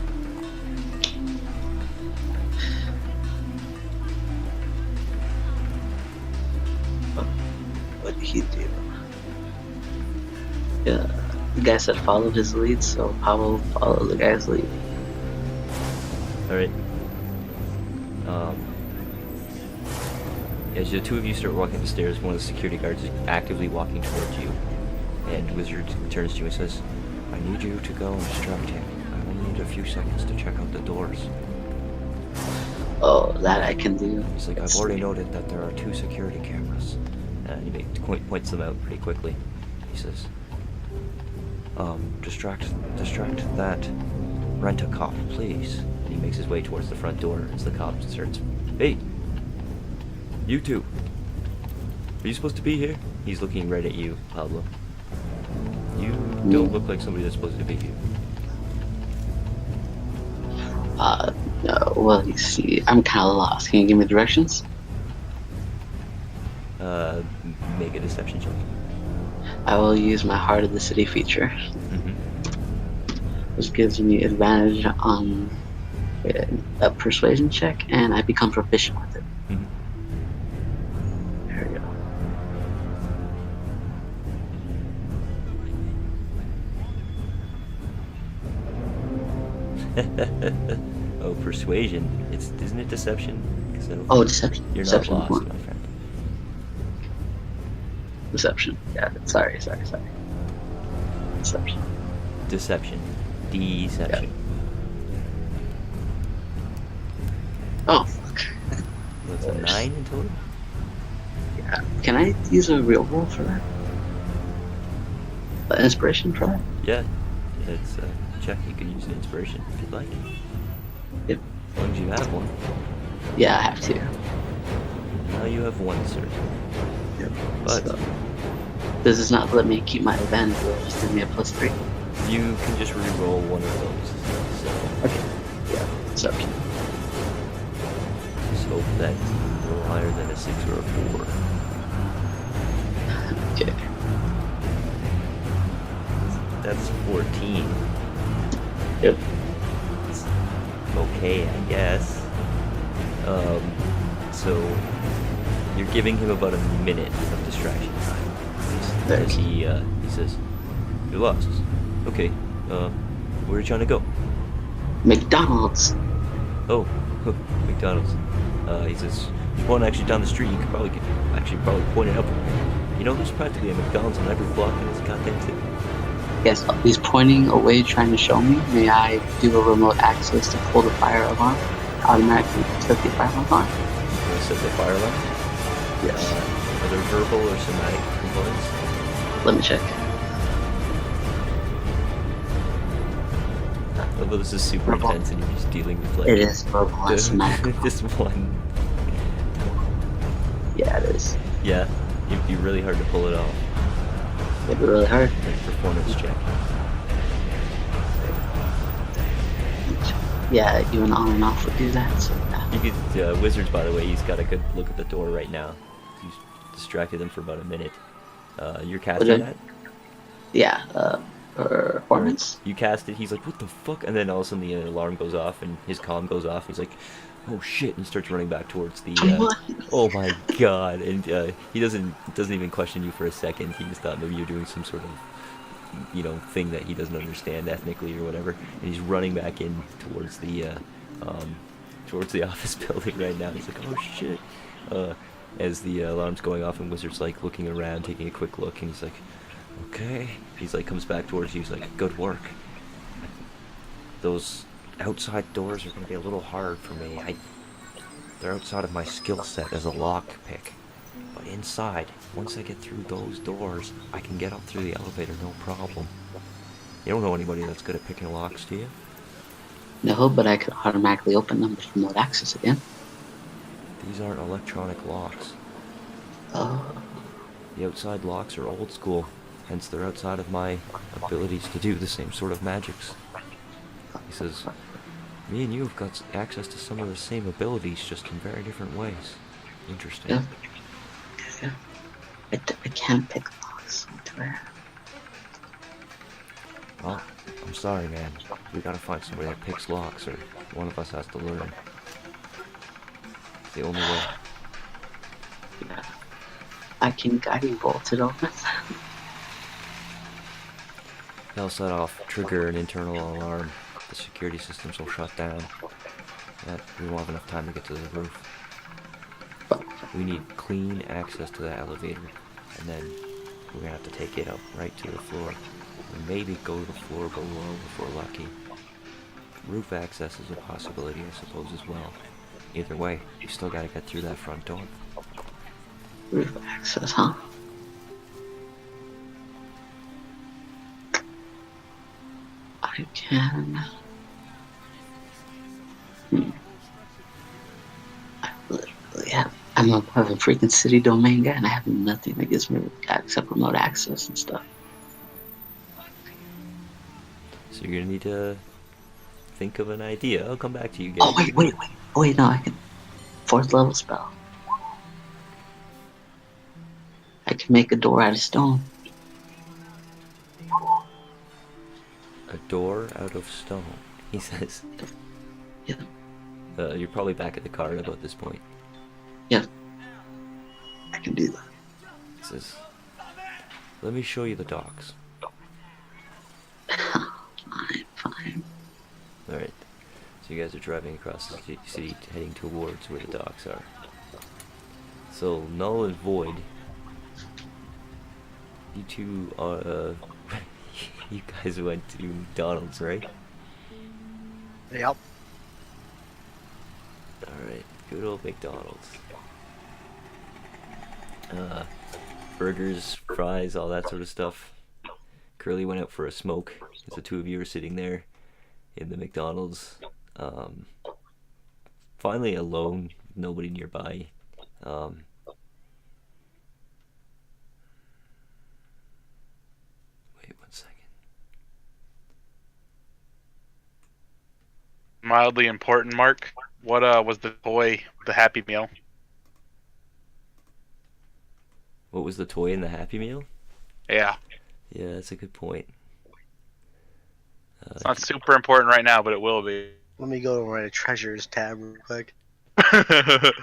Speaker 2: What did he do? Yeah, the guy said follow his lead, so Pablo followed the guy's lead.
Speaker 3: Alright. As the two of you start walking up the stairs, one of the security guards is actively walking towards you. And Wizard turns to you and says, I need you to go and distract him. I only need a few seconds to check out the doors.
Speaker 2: Oh, that I can do.
Speaker 3: He's like, I've already noted that there are 2 security cameras. And he points them out pretty quickly. He says, distract that rent-a-cop, please. And he makes his way towards the front door as the cop starts, hey, you two. Are you supposed to be here? He's looking right at you, Pablo. You don't look like somebody that's supposed to be here.
Speaker 2: No, well, you see, I'm kind of lost. Can you give me directions?
Speaker 3: Make a deception check.
Speaker 2: I will use my Heart of the City feature, which gives me advantage on a persuasion check, and I become proficient with it. There we go.
Speaker 3: Oh, persuasion. Isn't it deception? So
Speaker 2: Oh, deception.
Speaker 3: you're
Speaker 2: Deception.
Speaker 3: not lost, my friend.
Speaker 2: Deception. Yeah, sorry. Deception.
Speaker 3: Deception. Deception.
Speaker 2: Oh, fuck.
Speaker 3: What's a 9 in total?
Speaker 2: Yeah. Can I use a real roll for that? Inspiration for that?
Speaker 3: Yeah. It's a check. You can use an inspiration if you'd like.
Speaker 2: Yep.
Speaker 3: As long as you have one.
Speaker 2: Yeah, I have to.
Speaker 3: Now you have 1, sir.
Speaker 2: Yep.
Speaker 3: But
Speaker 2: So, does this not let me keep my advantage roll? Just give me a +3.
Speaker 3: you can just re-roll one of those. So
Speaker 2: Okay. Yeah. Deception.
Speaker 3: just hope that you're higher than a 6 or a 4.
Speaker 2: Okay.
Speaker 3: That's 14.
Speaker 2: Yep.
Speaker 3: It's okay, I guess. So you're giving him about a minute of distraction time.
Speaker 2: There.
Speaker 3: As he says, "You're lost." Okay. Where are you trying to go?
Speaker 2: McDonald's.
Speaker 3: Oh, McDonald's. He says, "There's one actually down the street. You could probably point it out. You know, there's practically a McDonald's on every block in this goddamn city."
Speaker 2: Yes, he's pointing away, trying to show me. May I do a remote access to pull the fire alarm? Automatically set the fire alarm.
Speaker 3: You want to set the fire alarm?
Speaker 2: Yes.
Speaker 3: Are there verbal or somatic components?
Speaker 2: Let me check.
Speaker 3: Although this is super
Speaker 2: Verbal.
Speaker 3: intense and you're just dealing with like
Speaker 2: It is verbal and somatic.
Speaker 3: this one.
Speaker 2: Yeah, it is.
Speaker 3: Yeah, it'd be really hard to pull it off.
Speaker 2: It'd be really hard.
Speaker 3: Like performance check.
Speaker 2: Yeah, even on and off would do that. So yeah.
Speaker 3: You could Wizards, by the way, he's got a good look at the door right now. He's distracted them for about a minute. You're casting
Speaker 2: Okay.
Speaker 3: that?
Speaker 2: Yeah. Performance.
Speaker 3: You cast it, he's like, what the fuck? And then all of a sudden the alarm goes off and his comm goes off. He's like, oh shit, and he starts running back towards the
Speaker 2: What?
Speaker 3: oh my god. And he doesn't even question you for a second. He just thought maybe you're doing some sort of, you know, thing that he doesn't understand ethnically or whatever. And he's running back in towards the office building right now. He's like, oh shit. as the alarm's going off, and Wizard's like looking around, taking a quick look, and he's like, okay. He's like, comes back towards you, he's like, good work. Those outside doors are gonna be a little hard for me. They're outside of my skill set as a lock pick. But inside, once I get through those doors, I can get up through the elevator, no problem. You don't know anybody that's good at picking locks, do you?
Speaker 2: No, but I could automatically open them with remote access again.
Speaker 3: These aren't electronic locks.
Speaker 2: Oh,
Speaker 3: The outside locks are old school, hence they're outside of my abilities to do the same sort of magics. He says, me and you have got access to some of the same abilities, just in very different ways. Interesting.
Speaker 2: yeah. Yeah. I can't pick locks.
Speaker 3: Well, I'm sorry, man. We gotta find somebody that picks locks, or one of us has to learn. It's the only way.
Speaker 2: Yeah. I can guiding bolt it open.
Speaker 3: They'll set off, trigger an internal alarm. The security systems will shut down. We won't have enough time to get to the roof. We need clean access to that elevator, and then we're gonna have to take it up right to the floor. And maybe go to the floor below if we're lucky. Roof access is a possibility, I suppose, as well. Either way, we still gotta get through that front door.
Speaker 2: Roof access, huh? I can. I literally have. I'm a freaking city domain guy, and I have nothing that gives me except remote access and stuff.
Speaker 3: So you're gonna need to think of an idea. I'll come back to you guys.
Speaker 2: Oh wait, no, I can. 4th level spell. I can make a door out of stone.
Speaker 3: A door out of stone, he says.
Speaker 2: Yeah.
Speaker 3: You're probably back at the car at about this point.
Speaker 2: Yeah. I can do that.
Speaker 3: He says, let me show you the docks.
Speaker 2: Fine.
Speaker 3: Alright. So you guys are driving across the city, heading towards where the docks are. So, Null and Void, you two are, you guys went to McDonald's, right?
Speaker 8: Yep.
Speaker 3: Alright, good old McDonald's. Burgers, fries, all that sort of stuff. Curly went out for a smoke as the two of you were sitting there in the McDonald's. Finally alone, nobody nearby. Wait 1 second.
Speaker 1: Mildly important, Mark. What was the toy, the Happy Meal?
Speaker 3: What was the toy in the Happy Meal?
Speaker 1: Yeah.
Speaker 3: Yeah, that's a good point.
Speaker 1: It's not super important right now, but it will be.
Speaker 5: Let me go to my treasures tab real quick.
Speaker 2: The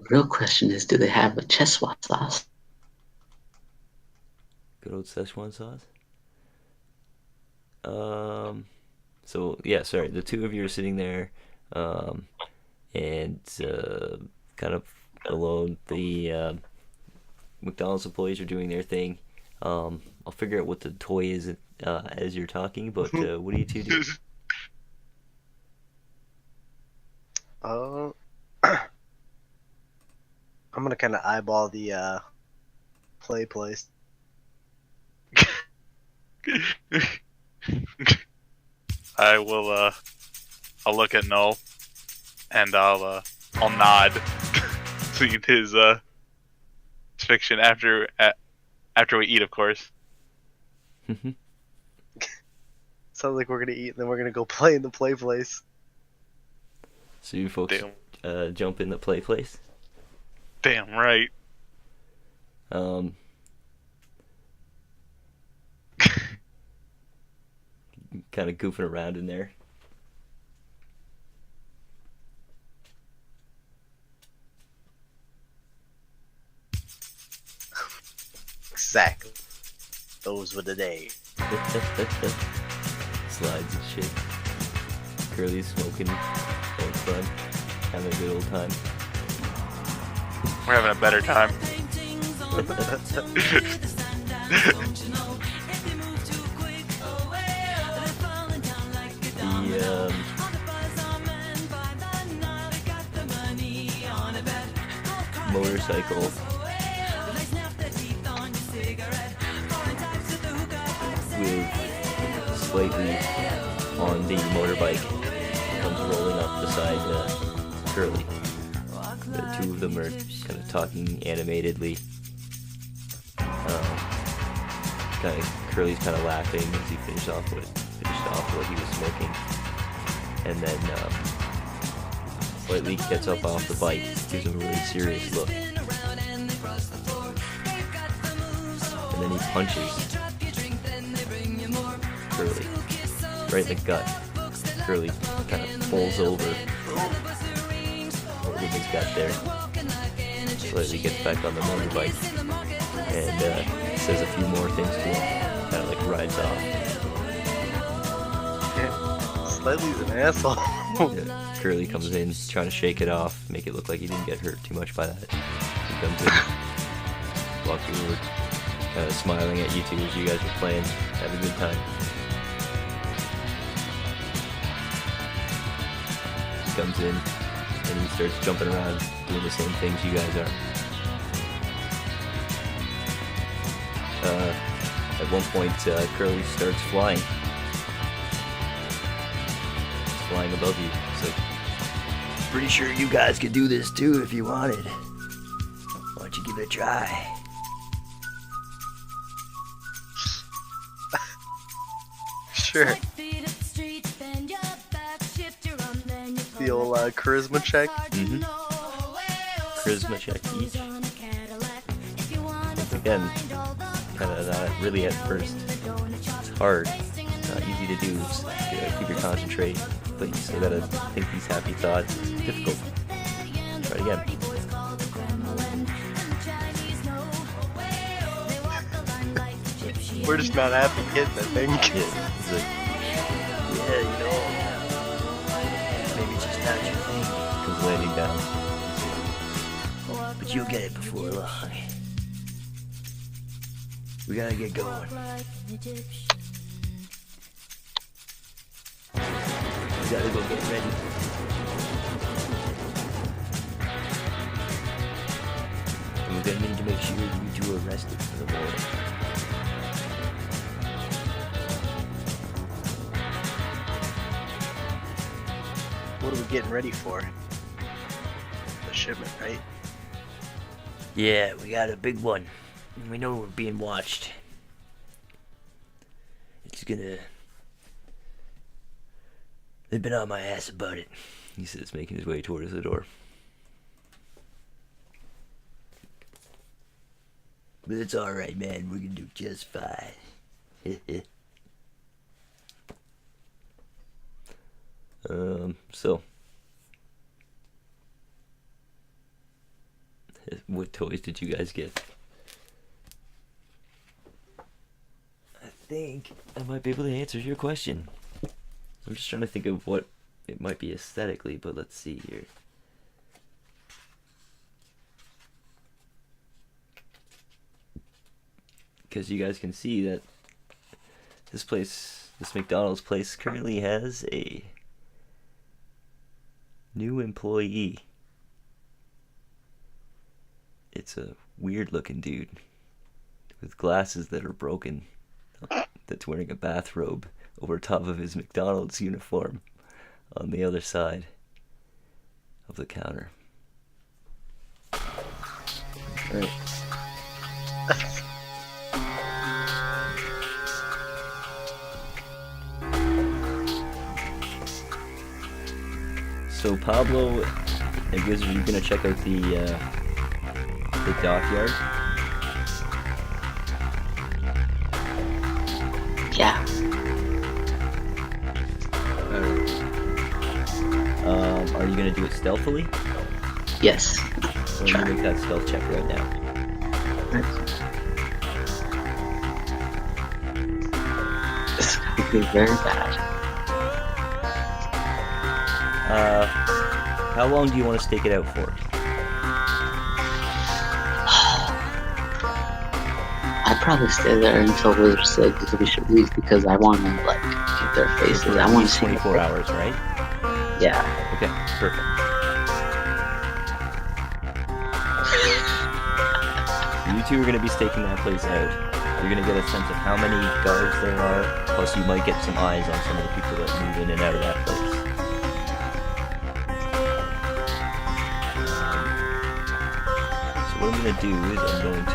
Speaker 2: real question is, do they have a Cheswa sauce?
Speaker 3: Good old Szechuan sauce. So yeah, sorry. The two of you are sitting there, and kind of alone. The McDonald's employees are doing their thing. I'll figure out what the toy is as you're talking. But what do you two do?
Speaker 5: I'm gonna kind of eyeball the play place.
Speaker 1: I will. I'll look at Null, and I'll nod to his fiction after we eat, of course.
Speaker 5: Sounds like we're gonna eat and then we're gonna go play in the play place.
Speaker 3: So you folks jump in the play place.
Speaker 1: Damn right.
Speaker 3: Kind of goofing around in there.
Speaker 5: Exactly. Those were the days.
Speaker 3: Slides and shit. Curly's smoking, having fun, having a good old time.
Speaker 1: We're having a better time.
Speaker 3: The motorcycle with slightly on the motorbike comes rolling up beside Curly. The two of them are kind of talking animatedly. Curly's kind of laughing as he finished off what he was smoking, and then slightly gets up off the bike, gives him a really serious look, and then he punches Curly right in the gut. Curly kind of falls over, holding his gut there. Slightly gets back on the motorbike and says a few more things to him. Kind of like rides off.
Speaker 8: Slightly's an asshole.
Speaker 3: Yeah, Curly comes in, trying to shake it off, make it look like he didn't get hurt too much by that. He comes in, walks over, kind of smiling at you two as you guys are playing, having a good time. He comes in, and he starts jumping around, doing the same things you guys are. At one point, Curly starts flying. He's flying above you. It's like, pretty sure you guys could do this too if you wanted. Why don't you give it a try?
Speaker 8: Sure. The old charisma check.
Speaker 3: Mm-hmm. Charisma check each. Once again, kind of not really at first. It's hard. It's not easy to do. Just, keep your concentrate, but you still gotta think these happy thoughts. It's difficult. Try it again.
Speaker 8: We're just not happy kids, I think.
Speaker 3: Yeah, it's like, yeah, you know, maybe it's just not your thing. Comes landing down. But you'll get it before long. We gotta get going. We gotta go get ready. And we're gonna need to make sure you two are rested for the morning.
Speaker 8: What are we getting ready for? The shipment, right?
Speaker 3: Yeah, we got a big one. And we know we're being watched. It's gonna... They've been on my ass about it. He says, making his way towards the door. But it's alright, man. We're gonna do just fine. So... What toys did you guys get? I think I might be able to answer your question. I'm just trying to think of what it might be aesthetically, but let's see here. Because you guys can see that this McDonald's place currently has a new employee. It's a weird looking dude with glasses that are broken that's wearing a bathrobe over top of his McDonald's uniform on the other side of the counter. Right. So Pablo and Wizard, are you gonna check out the dockyard?
Speaker 2: Yeah.
Speaker 3: Are you gonna do it stealthily?
Speaker 2: Yes.
Speaker 3: So I'm gonna make that stealth check right now.
Speaker 2: This could be very bad.
Speaker 3: How long do you want to stake it out for?
Speaker 2: probably stay there until Wizard says that we should leave because I want to like keep their faces. I want to see
Speaker 3: 24 hours, right?
Speaker 2: Yeah.
Speaker 3: Okay, perfect. You two are going to be staking that place out. You're going to get a sense of how many guards there are, plus you might get some eyes on some of the people that move in and out of that place. So what I'm going to do is I'm going to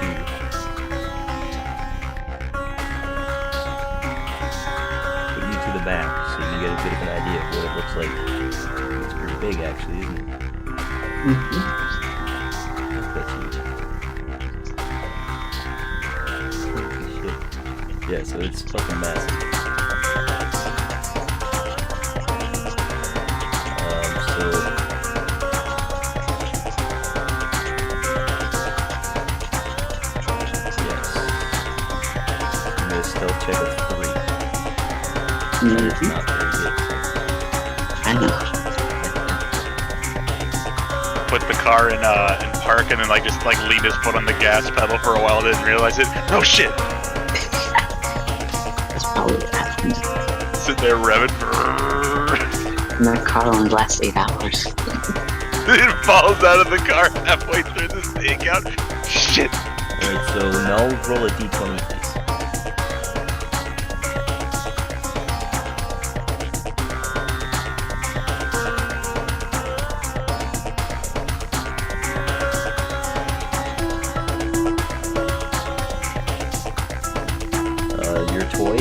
Speaker 3: put you to the back so you get a bit of an idea of what it looks like. It's pretty big actually, isn't it?
Speaker 2: Mm-hmm.
Speaker 3: That's huge. Holy shit. Yeah, so it's fucking massive. So yes. I'm gonna stealth check of 3. That's not very good.
Speaker 2: I know.
Speaker 1: Put the car in park and then like just like lean his foot on the gas pedal for a while. Didn't realize it. Oh shit!
Speaker 2: That's probably what happened.
Speaker 1: Sit there revving.
Speaker 2: And that car only lasts 8 hours.
Speaker 1: It falls out of the car halfway through the stakeout. Shit!
Speaker 3: Alright, so now roll a d20 please. Your toy.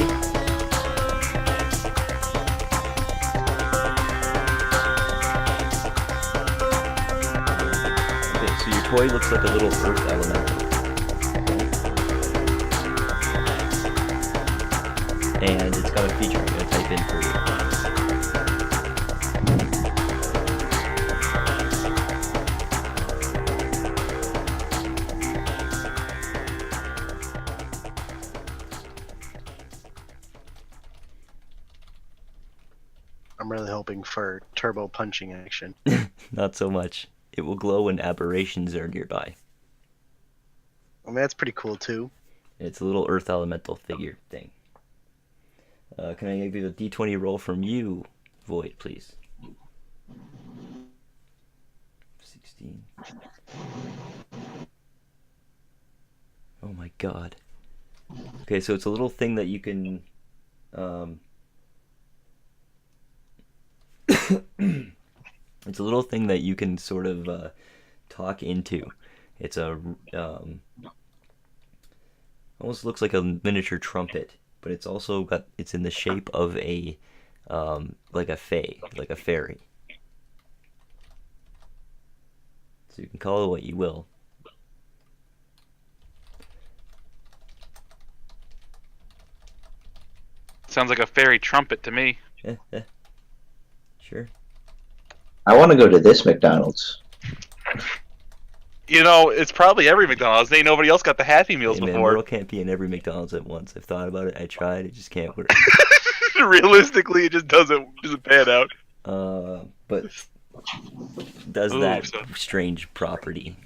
Speaker 3: Okay, so your toy looks like a little earth elemental. And it's got a feature I'm going to type in for you.
Speaker 5: I'm really hoping for turbo punching action.
Speaker 3: Not so much. It will glow when aberrations are nearby.
Speaker 5: I mean, that's pretty cool too.
Speaker 3: It's a little earth elemental figure thing. Can I give you the d20 roll from you, Void, please? 16. Oh my god. Okay, so it's a little thing that you can... it's a little thing that you can sort of talk into. It's a... almost looks like a miniature trumpet, but it's also got... It's in the shape of a... like a fae, like a fairy. So you can call it what you will.
Speaker 1: Sounds like a fairy trumpet to me.
Speaker 3: Sure.
Speaker 4: I want to go to this McDonald's.
Speaker 1: You know, it's probably every McDonald's. Ain't nobody else got the Happy Meals
Speaker 3: Hey, man,
Speaker 1: before.
Speaker 3: Merle can't be in every McDonald's at once. I've thought about it. I tried. It just can't work.
Speaker 1: Realistically, it just doesn't pan out.
Speaker 3: But does
Speaker 1: Ooh,
Speaker 3: that
Speaker 1: so-
Speaker 3: strange property.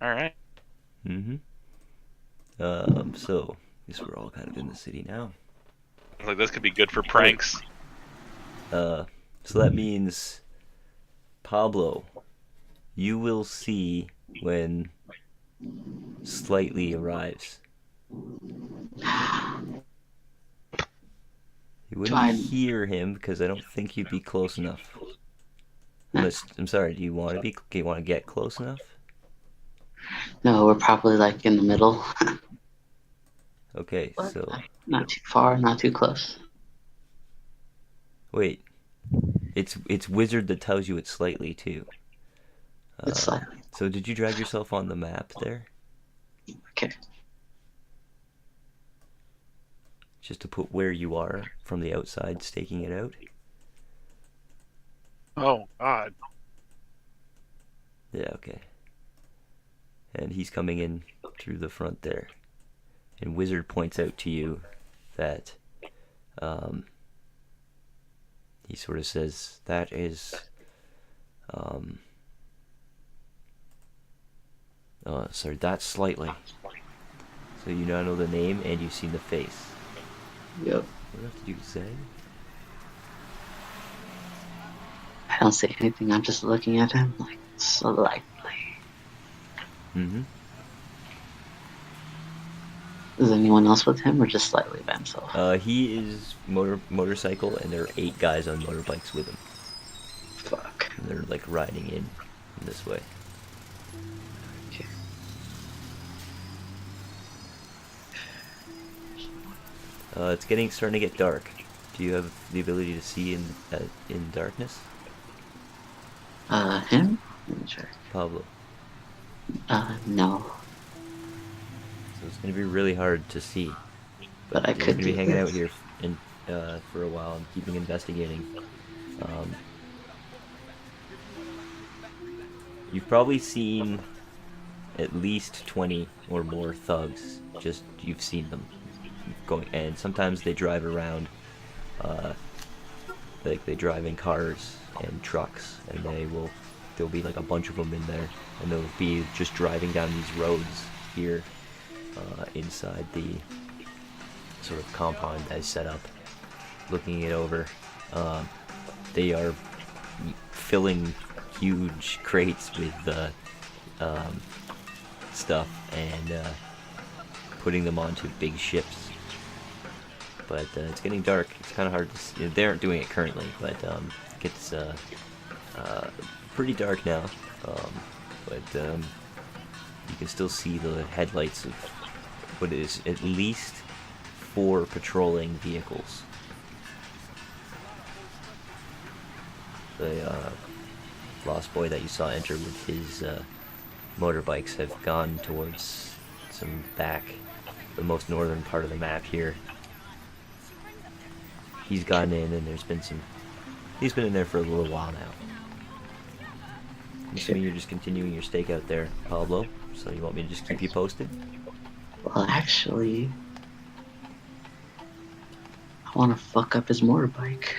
Speaker 1: All right.
Speaker 3: Mm-hmm. So, I guess we're all kind of in the city now.
Speaker 1: Like this could be good for pranks.
Speaker 3: So that means, Pablo, you will see when Slightly arrives. You wouldn't hear him because I don't think you'd be close enough. I'm sorry. Do you want to get close enough?
Speaker 2: No, we're probably like in the middle.
Speaker 3: Okay, so
Speaker 2: Not too far, not too close.
Speaker 3: wait. It's Wizard that tells you it's Slightly too.
Speaker 2: It's Slightly.
Speaker 3: So did you drag yourself on the map there?
Speaker 2: Okay.
Speaker 3: Just to put where you are from the outside, staking it out?
Speaker 1: Oh God.
Speaker 3: Yeah, okay. And he's coming in through the front there. And Wizard points out to you that He sort of says, that is, sorry, that's slightly. So you now know the name and you've seen the face.
Speaker 2: Yep.
Speaker 3: What else did you say?
Speaker 2: I don't say anything. I'm just looking at him like slightly.
Speaker 3: Mm-hmm.
Speaker 2: Is anyone else with him or just slightly by himself?
Speaker 3: He is motorcycle, and there are 8 guys on motorbikes with him.
Speaker 2: Fuck.
Speaker 3: And they're like riding in this way.
Speaker 2: Okay.
Speaker 3: It's starting to get dark. Do you have the ability to see in darkness?
Speaker 2: Him? Let me check.
Speaker 3: Pablo.
Speaker 2: No.
Speaker 3: So it's gonna be really hard to see.
Speaker 2: But I
Speaker 3: You're
Speaker 2: could
Speaker 3: gonna be
Speaker 2: do
Speaker 3: hanging out
Speaker 2: this.
Speaker 3: here for a while and keeping investigating. You've probably seen at least 20 or more thugs. Just you've seen them going, and sometimes they drive around. Like they drive in cars and trucks, and there'll be like a bunch of them in there, and they'll be just driving down these roads here inside the sort of compound that is set up, looking it over. They are filling huge crates with stuff and putting them onto big ships. But it's getting dark. It's kind of hard to see. They aren't doing it currently, but it gets pretty dark now. But you can still see the headlights of what is at least 4 patrolling vehicles. The lost boy that you saw enter with his motorbikes have gone towards the most northern part of the map here. He's gotten in, and he's been in there for a little while now. I'm assuming you're just continuing your stakeout there, Pablo, so you want me to just keep you posted?
Speaker 2: Well, actually, I want to fuck up his motorbike.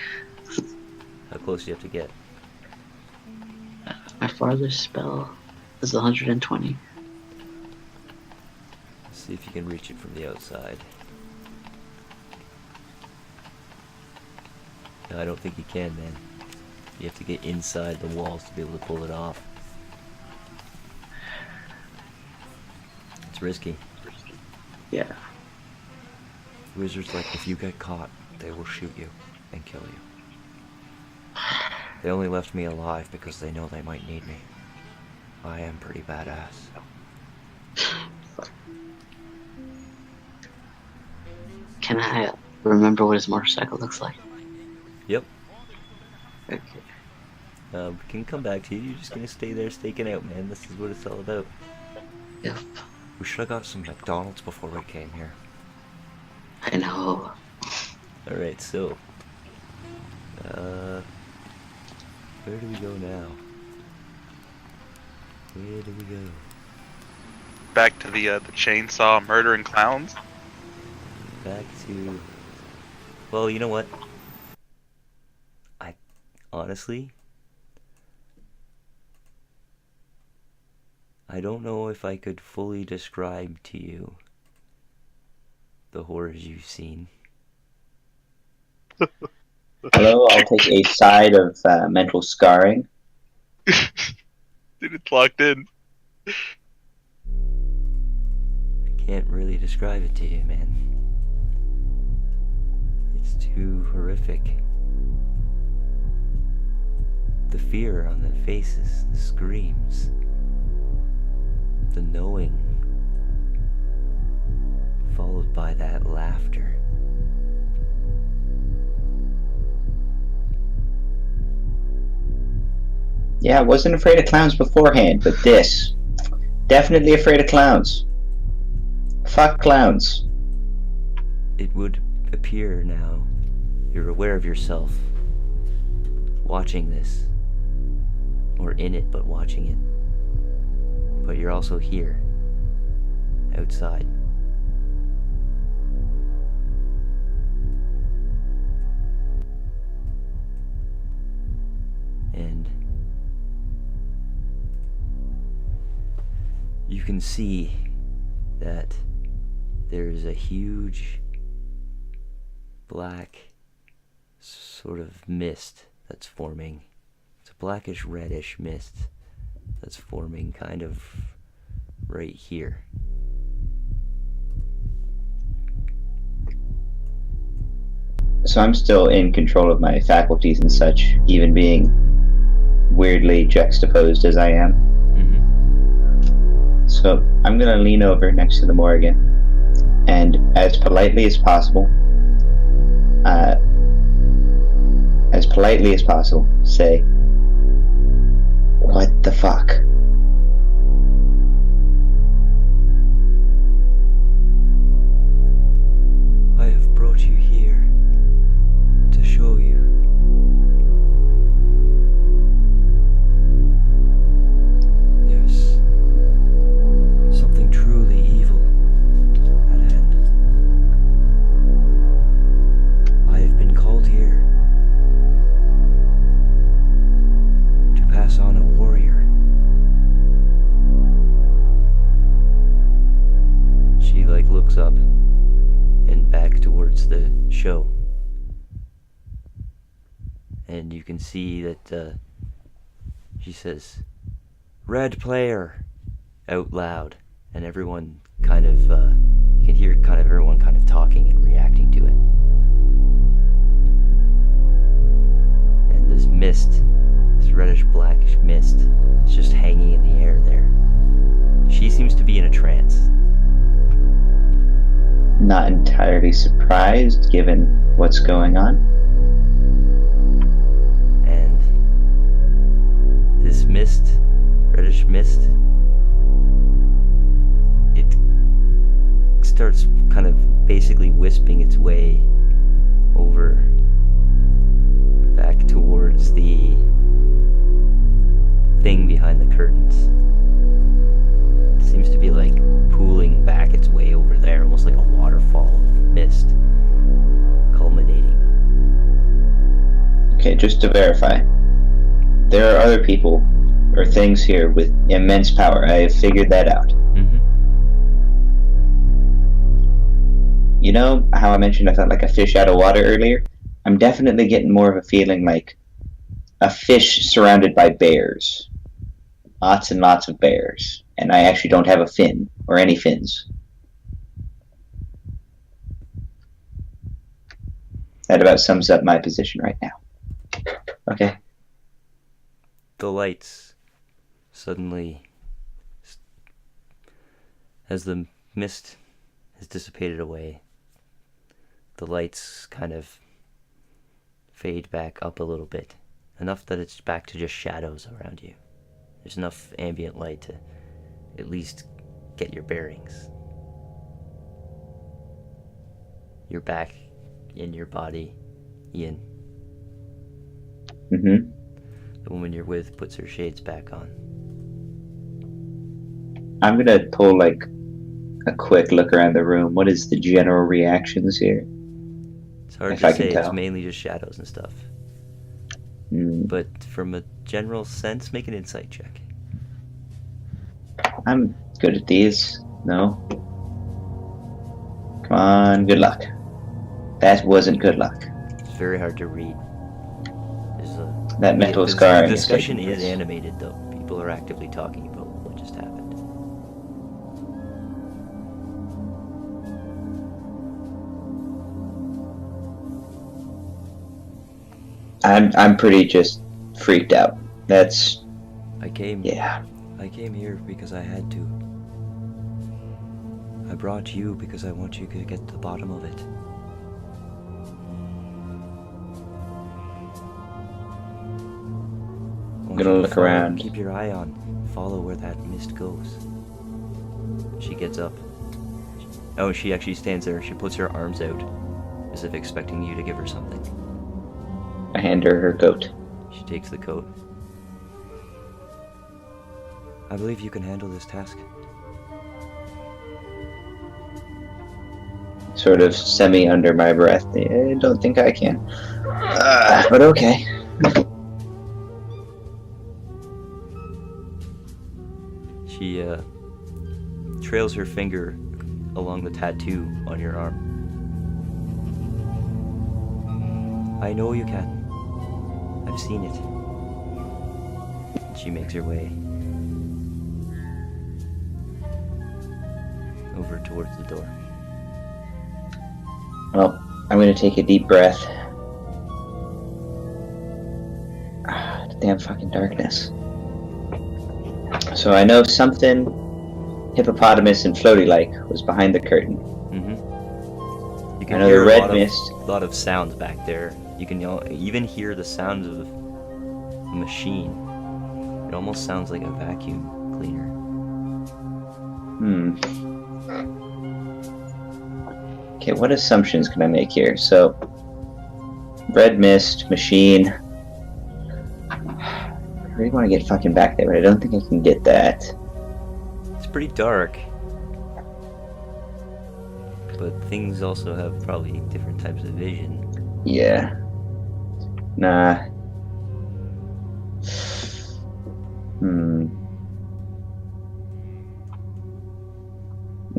Speaker 3: How close do you have to get?
Speaker 2: My farthest spell is 120.
Speaker 3: See if you can reach it from the outside. No, I don't think you can, man. You have to get inside the walls to be able to pull it off. It's risky.
Speaker 2: Yeah.
Speaker 3: Wizards like, if you get caught, they will shoot you and kill you. They only left me alive because they know they might need me. I am pretty badass.
Speaker 2: Can I remember what his motorcycle looks like?
Speaker 3: Yep.
Speaker 2: Okay.
Speaker 3: We can come back to you. You're just gonna stay there staking out, man. This is what it's all about.
Speaker 2: Yep.
Speaker 3: We should have got some McDonald's before we came here.
Speaker 2: I know.
Speaker 3: Alright, so... where do we go now? Where do we go?
Speaker 1: Back to the chainsaw murdering clowns.
Speaker 3: Back to... Well, you know what? Honestly, I don't know if I could fully describe to you the horrors you've seen.
Speaker 4: Hello, I'll take a side of mental scarring.
Speaker 1: Dude, it's locked in.
Speaker 3: I can't really describe it to you, man. It's too horrific. The fear on the faces, the screams, the knowing, followed by that laughter.
Speaker 4: Yeah, I wasn't afraid of clowns beforehand, but this. Definitely afraid of clowns. Fuck clowns.
Speaker 3: It would appear now you're aware of yourself watching this, or in it but watching it, but you're also here, outside. And you can see that there's a huge black sort of mist that's forming. It's a blackish reddish mist that's forming kind of right here.
Speaker 4: So I'm still in control of my faculties and such, even being weirdly juxtaposed as I am.
Speaker 3: Mm-hmm.
Speaker 4: So I'm gonna lean over next to the Morrigan, and as politely as possible, say, "What the fuck?"
Speaker 3: I have brought you here to show you. There's something truly evil at hand. I have been called here to pass on a warrior. She looks up and back towards the show. And you can see that she says, "Red player," out loud. And everyone kind of, you can hear kind of everyone kind of talking and reacting to it. And this mist, this reddish blackish mist, is just hanging in the air there. She seems to be in a trance.
Speaker 4: Not entirely surprised, given what's going on.
Speaker 3: And this mist, reddish mist, it starts kind of basically wisping its way over back towards the thing behind the curtains. It seems to be pooling back its way over there, almost like a waterfall of mist culminating.
Speaker 4: Okay, just to verify, there are other people or things here with immense power. I have figured that out.
Speaker 3: Mm-hmm.
Speaker 4: You know how I mentioned I felt like a fish out of water earlier? I'm definitely getting more of a feeling like a fish surrounded by bears. Lots and lots of bears. And I actually don't have a fin, or any fins. That about sums up my position right now. Okay.
Speaker 3: The lights suddenly, as the mist has dissipated away, the lights kind of fade back up a little bit, enough that it's back to just shadows around you. There's enough ambient light to at least get your bearings. You're back in your body, Ian.
Speaker 4: Mm-hmm.
Speaker 3: The woman you're with puts her shades back on.
Speaker 4: I'm gonna pull a quick look around the room. What is the general reactions here?
Speaker 3: It's hard
Speaker 4: If
Speaker 3: to
Speaker 4: I can
Speaker 3: say, it's
Speaker 4: tell.
Speaker 3: mainly just shadows and stuff.
Speaker 4: Mm,
Speaker 3: But from a general sense, make an insight check.
Speaker 4: I'm good at these. No. Come on, good luck. That wasn't good luck.
Speaker 3: It's very hard to read. There's
Speaker 4: That mental
Speaker 3: the
Speaker 4: scarring is
Speaker 3: discussion
Speaker 4: taking
Speaker 3: is
Speaker 4: place.
Speaker 3: animated, though. People are actively talking about what just happened.
Speaker 4: I'm pretty just freaked out. That's
Speaker 3: I came here because I had to. I brought you because I want you to get to the bottom of it.
Speaker 4: I'm gonna look around.
Speaker 3: Keep your eye on. Follow where that mist goes. She gets up. Oh, she actually stands there. She puts her arms out, as if expecting you to give her something.
Speaker 4: I hand her coat.
Speaker 3: She takes the coat. I believe you can handle this task.
Speaker 4: Sort of semi under my breath. I don't think I can. But okay.
Speaker 3: She trails her finger along the tattoo on your arm. I know you can. I've seen it. She makes her way over towards the door.
Speaker 4: Well, I'm gonna take a deep breath. Damn fucking darkness. So I know something hippopotamus and floaty-like was behind the curtain.
Speaker 3: Mm-hmm. You
Speaker 4: I
Speaker 3: can
Speaker 4: know
Speaker 3: hear
Speaker 4: the
Speaker 3: a
Speaker 4: red
Speaker 3: lot
Speaker 4: mist.
Speaker 3: of, lot of sounds back there. You can even hear the sounds of a machine. It almost sounds like a vacuum cleaner.
Speaker 4: Okay, what assumptions can I make here? So, red mist, machine. I really want to get fucking back there, but I don't think I can get that.
Speaker 3: It's pretty dark. But things also have probably different types of vision.
Speaker 4: Yeah. Nah.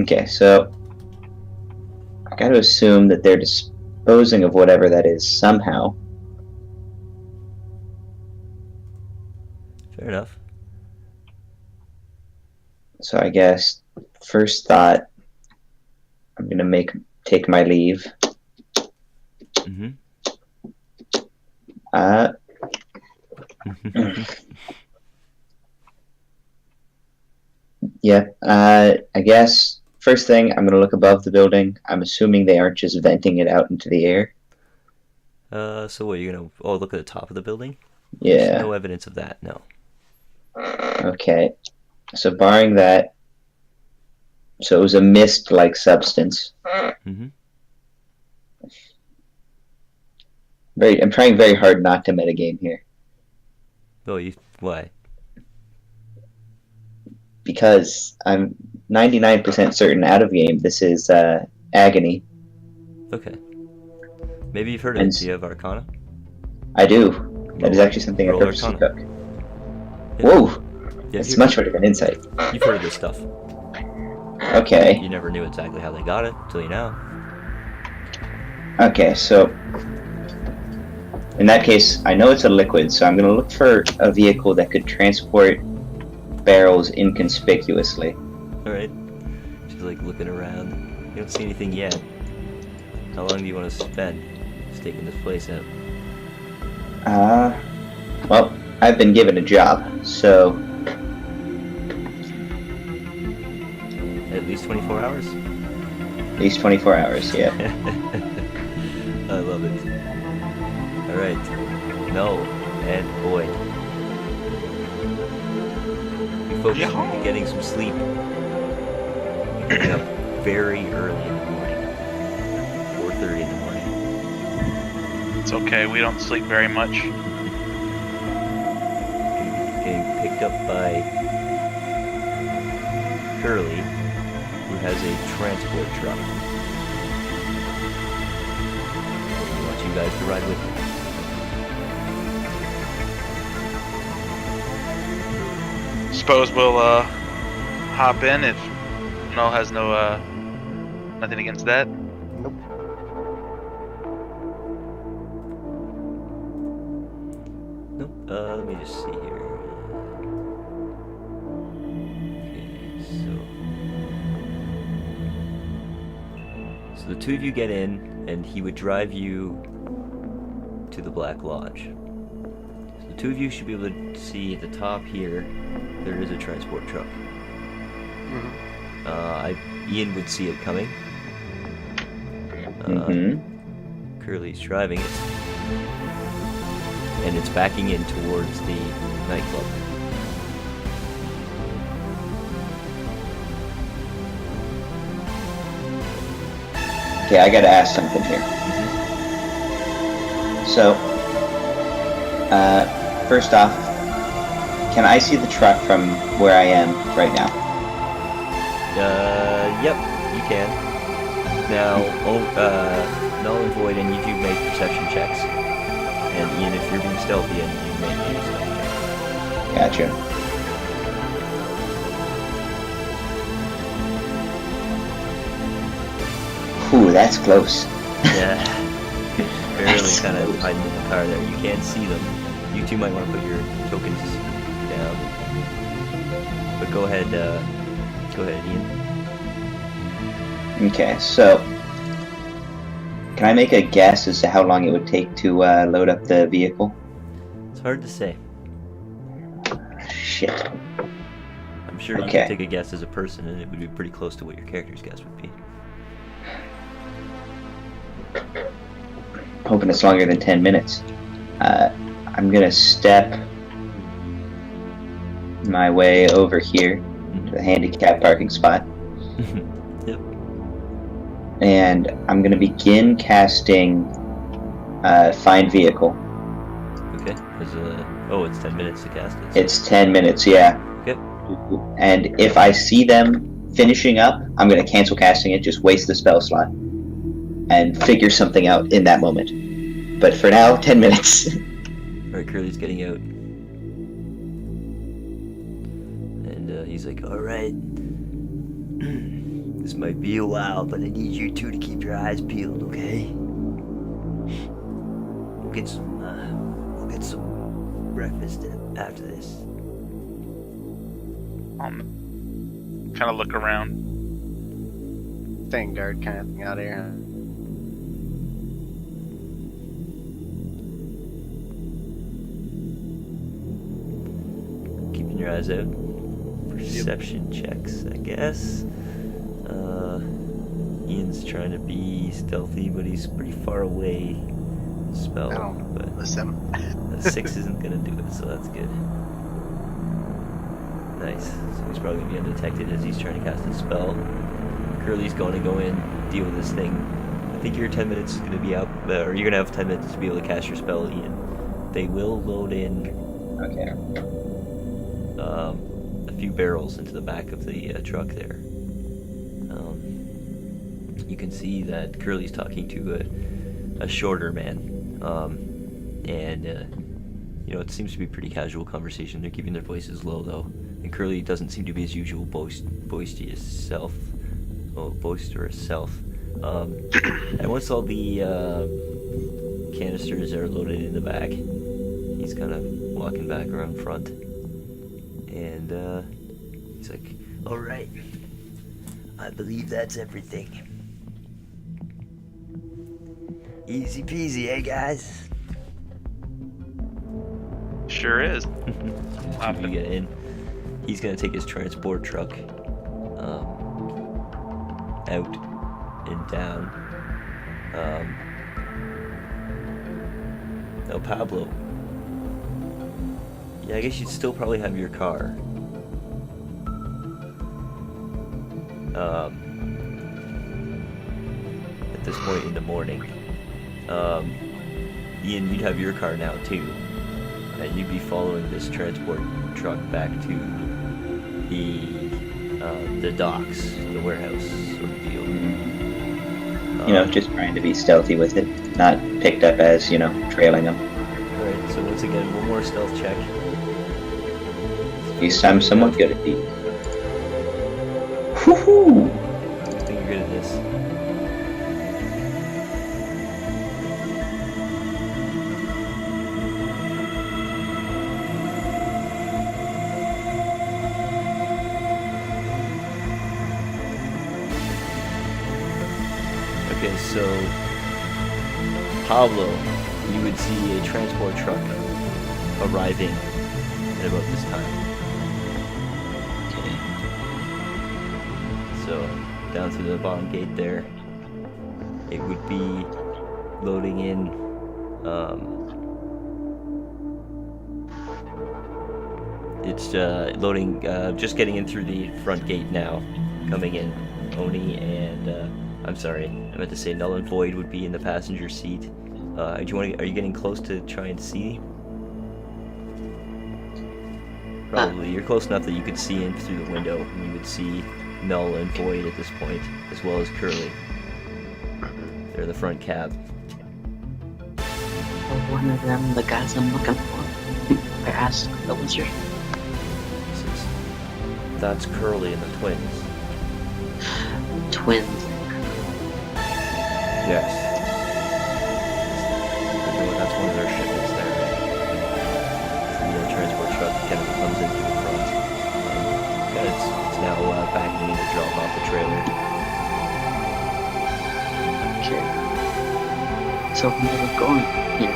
Speaker 4: Okay, so I gotta assume that they're disposing of whatever that is somehow.
Speaker 3: Fair enough.
Speaker 4: So I guess first thought, I'm gonna take my leave.
Speaker 3: Mm-hmm.
Speaker 4: Yeah. I guess first thing, I'm gonna look above the building. I'm assuming they aren't just venting it out into the air.
Speaker 3: So what, you're gonna look at the top of the building?
Speaker 4: Yeah.
Speaker 3: There's no evidence of that, no.
Speaker 4: Okay. So barring that, so it was a mist-like substance.
Speaker 3: Mm-hmm.
Speaker 4: I'm trying very hard not to metagame here.
Speaker 3: Oh, why?
Speaker 4: Because I'm 99% certain out of game this is Agony.
Speaker 3: Okay. Maybe you've heard of it. Do you have Arcana?
Speaker 4: I do. That is actually something I
Speaker 3: Roll
Speaker 4: purposely
Speaker 3: Arcana.
Speaker 4: took.
Speaker 3: Yeah.
Speaker 4: Whoa!
Speaker 3: Yeah,
Speaker 4: It's much better than Insight.
Speaker 3: You've heard of this stuff.
Speaker 4: Okay.
Speaker 3: You never knew exactly how they got it till you now.
Speaker 4: Okay, so in that case, I know it's a liquid, so I'm gonna look for a vehicle that could transport barrels inconspicuously.
Speaker 3: Alright. She's like looking around. You don't see anything yet. How long do you want to spend staking this place out?
Speaker 4: Well, I've been given a job, so
Speaker 3: At least 24 hours?
Speaker 4: at least 24 hours, yeah.
Speaker 3: I love it. Alright. Mel and Boyd. You focus on getting some sleep. You're getting up very early in the morning. 4:30 in the morning.
Speaker 1: It's okay, we don't sleep very much.
Speaker 3: Getting picked up by Curly, who has a transport truck. I want you guys to ride with me.
Speaker 1: Suppose we'll hop in if Mel has nothing against that.
Speaker 5: Nope.
Speaker 3: Nope. Let me just see here. Okay, so the two of you get in, and he would drive you to the Black Lodge. So the two of you should be able to see at the top here, there is a transport truck. Ian would see it coming. Curly's driving it. And it's backing in towards the nightclub.
Speaker 4: Okay, I gotta ask something here. So, first off, can I see the truck from where I am right now?
Speaker 3: Yep, you can. Now, Null and Void, and you do make perception checks. And Ian, if you're being stealthy, and you make a stealth check.
Speaker 4: Gotcha. Ooh, that's close.
Speaker 3: Yeah. Barely
Speaker 4: That's
Speaker 3: kind of
Speaker 4: close.
Speaker 3: hiding in the car there. You can't see them. You two might want to put your tokens down. But go ahead, Ian.
Speaker 4: Okay, so can I make a guess as to how long it would take to load up the vehicle?
Speaker 3: It's hard to say.
Speaker 4: Shit.
Speaker 3: I'm sure you
Speaker 4: Okay.
Speaker 3: could take a guess as a person, and it would be pretty close to what your character's guess would be.
Speaker 4: Hoping it's longer than 10 minutes. I'm gonna step my way over here to the handicap parking spot,
Speaker 3: Yep.
Speaker 4: and I'm gonna begin casting Find Vehicle.
Speaker 3: Okay. It's 10 minutes to cast it.
Speaker 4: It's 10 minutes, yeah.
Speaker 3: Okay.
Speaker 4: And if I see them finishing up, I'm gonna cancel casting it, just waste the spell slot, and figure something out in that moment. But for now, 10 minutes.
Speaker 3: Alright, Curly's getting out. And he's like, alright. This might be a while, but I need you two to keep your eyes peeled, okay? We'll get some breakfast after this.
Speaker 1: Kind of look around.
Speaker 8: Vanguard kind of thing out here.
Speaker 3: Keeping your eyes out. Perception checks, I guess. Ian's trying to be stealthy, but he's pretty far away. Spell,
Speaker 8: I don't
Speaker 3: but
Speaker 8: listen.
Speaker 3: a 6 isn't gonna do it, so that's good. Nice. So he's probably gonna be undetected as he's trying to cast a spell. Curly's going to go in, deal with this thing. I think your 10 minutes is gonna be out, or you're gonna have 10 minutes to be able to cast your spell, Ian. They will load in
Speaker 4: Okay.
Speaker 3: a few barrels into the back of the truck there. You can see that Curly's talking to a shorter man, and it seems to be pretty casual conversation. They're keeping their voices low though, and Curly doesn't seem to be his usual boisterous self. And once all the canisters are loaded in the back, he's kind of walking back around front, and he's like, "All right, I believe that's everything. Easy peasy, eh, guys?"
Speaker 1: Sure is.
Speaker 3: After you get in, he's gonna take his transport truck out and down. Now, Pablo. Yeah, I guess you'd still probably have your car. At this point in the morning. Ian, you'd have your car now too. And you'd be following this transport truck back to the docks, the warehouse sort of deal.
Speaker 4: Just trying to be stealthy with it, not picked up as, trailing them.
Speaker 3: Alright, so once again, one more stealth check.
Speaker 4: At least I'm somewhat good at these. Woohoo!
Speaker 3: I think you're good at this. Okay, so Pablo, you would see a transport truck arriving at about this time.
Speaker 2: Okay.
Speaker 3: So down through the bottom gate there, it would be loading in. It's loading, just getting in through the front gate now, coming in. Oni and I'm sorry, I meant to say Null and Void would be in the passenger seat. Are you getting close to try and see? Probably. You're close enough that you could see in through the window, and you would see Null and Void at this point, as well as Curly. They're in the front cab.
Speaker 2: One of them, the guys I'm looking for. I asked the wizard.
Speaker 3: That's Curly and the twins.
Speaker 2: Twins.
Speaker 3: Yes. That's one of their shipments there. The transport truck kind of comes into the front. And it's now backing in to drop off the trailer.
Speaker 2: Okay. So where we're going here?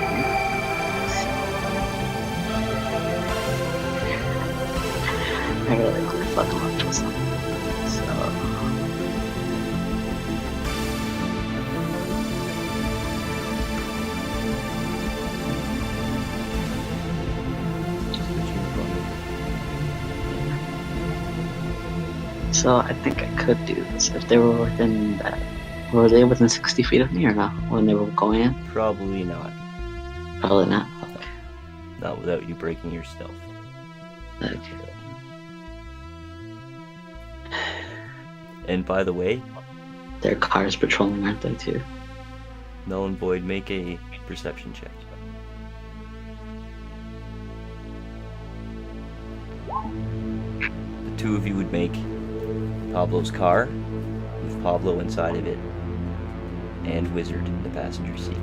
Speaker 2: I really like fucking up or something. So. So I think I could do this if they were within that. Were they within 60 feet of me or not when they were going in?
Speaker 3: Probably not.
Speaker 2: Probably not. Okay.
Speaker 3: Not without you breaking your stealth.
Speaker 2: Okay.
Speaker 3: And by the way,
Speaker 2: Their cars patrolling, aren't they too?
Speaker 3: Null and Void, make a perception check. The two of you would make Pablo's car, with Pablo inside of it, and Wizard in the passenger seat.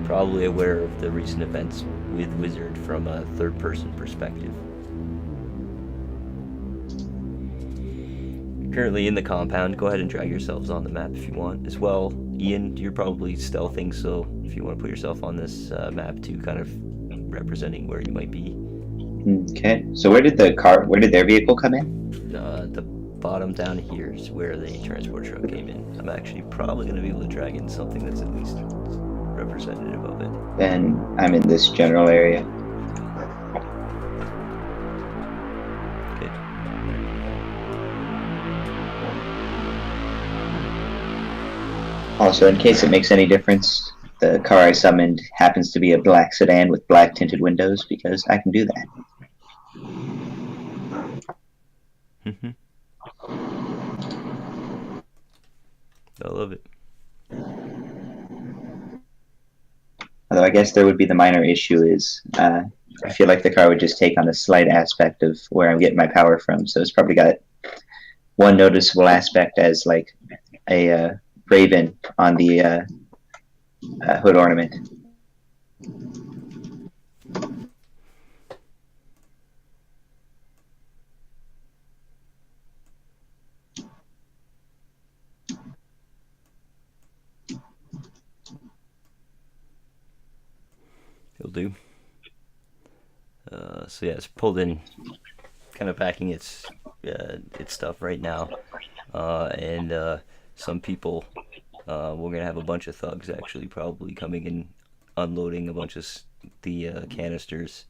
Speaker 3: Probably aware of the recent events with Wizard from a third-person perspective. Currently in the compound. Go ahead and drag yourselves on the map if you want. As well, Ian, you're probably stealthing, so if you want to put yourself on this map too, kind of representing where you might be.
Speaker 4: Okay. So where did their vehicle come in?
Speaker 3: The bottom down here is where the transport truck came in. I'm actually probably going to be able to drag in something that's at least representative of it.
Speaker 4: Then I'm in this general area.
Speaker 3: Okay.
Speaker 4: Also, in case it makes any difference, the car I summoned happens to be a black sedan with black tinted windows because I can do that.
Speaker 3: I love it.
Speaker 4: Although I guess there would be the minor issue is I feel like the car would just take on a slight aspect of where I'm getting my power from. So it's probably got one noticeable aspect as like a raven on the hood ornament.
Speaker 3: It'll do. So yeah, it's pulled in, kind of packing its stuff right now, and some people. We're gonna have a bunch of thugs actually probably coming in, unloading a bunch of the canisters,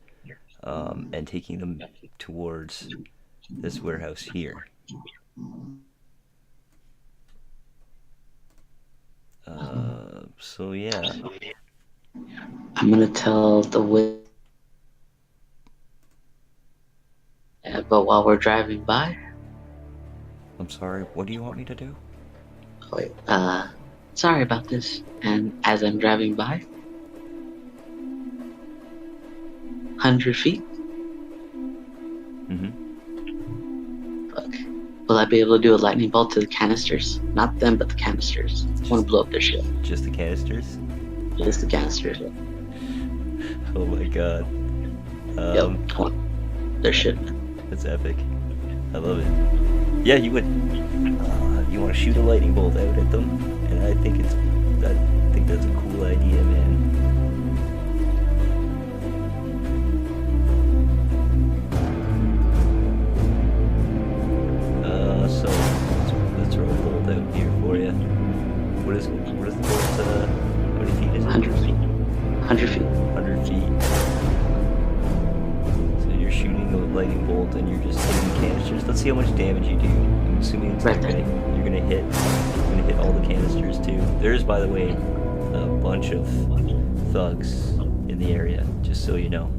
Speaker 3: and taking them towards this warehouse here. So yeah.
Speaker 2: I'm gonna tell the witch. But while we're driving by,
Speaker 3: I'm sorry, what do you want me to do?
Speaker 2: wait, sorry about this. And as I'm driving by, 100 feet.
Speaker 3: Mm-hmm.
Speaker 2: Fuck. Will I be able to do a lightning bolt to the canisters? Not them, but the canisters. I want to blow up their ship.
Speaker 3: Just the canisters?
Speaker 2: Just the canisters.
Speaker 3: Oh my god.
Speaker 2: Yep. I want their ship.
Speaker 3: That's epic. I love it. Yeah, you would. You want to shoot a lightning bolt out at them, and I think that's a cool idea, man. So let's throw a bolt out here for you. What is the bolt? How many feet is it?
Speaker 2: 100 feet. 100 feet.
Speaker 3: 100 feet. So you're shooting a lightning bolt and you're just hitting canisters. Let's see how much damage you do. I'm assuming it's
Speaker 2: Right.
Speaker 3: you're gonna hit all the canisters too. There's, by the way, a bunch of thugs in the area, just so you know.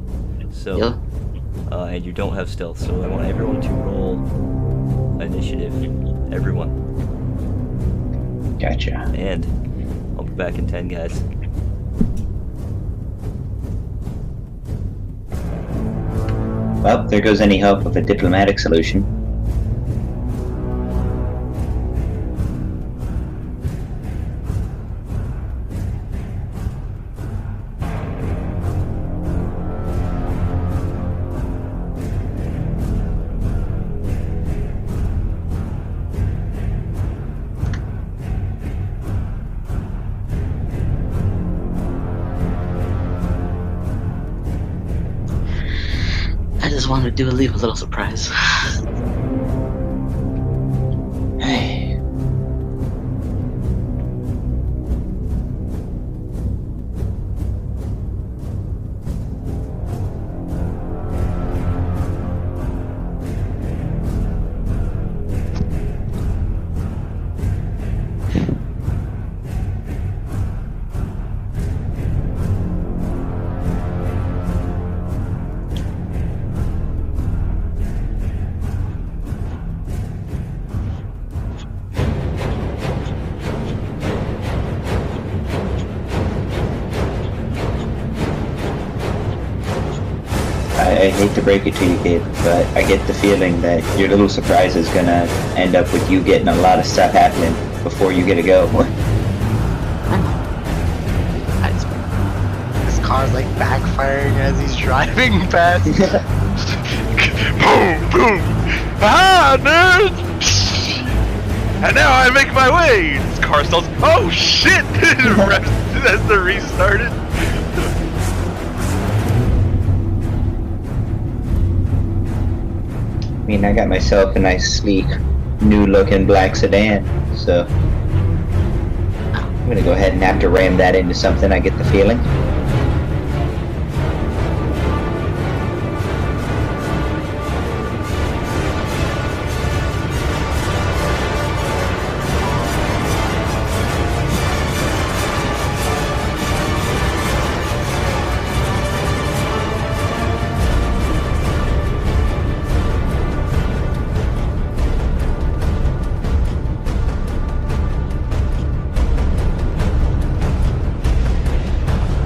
Speaker 3: So,
Speaker 2: Yep.
Speaker 3: And you don't have stealth, so I want everyone to roll initiative. Everyone.
Speaker 4: Gotcha.
Speaker 3: And I'll be back in 10, guys.
Speaker 4: Well, there goes any hope of a diplomatic solution.
Speaker 2: just wanted to leave a little surprise.
Speaker 4: Hey. I hate to break it to you, kid, but I get the feeling that your little surprise is gonna end up with you getting a lot of stuff happening before you get to go.
Speaker 5: His car's like backfiring as he's driving past.
Speaker 1: Boom, boom. Ah, nerd! And now I make my way. This car stalls. Oh shit! That's the restarted.
Speaker 4: I mean, I got myself a nice, sleek, new-looking black sedan, so I'm gonna go ahead and have to ram that into something, I get the feeling.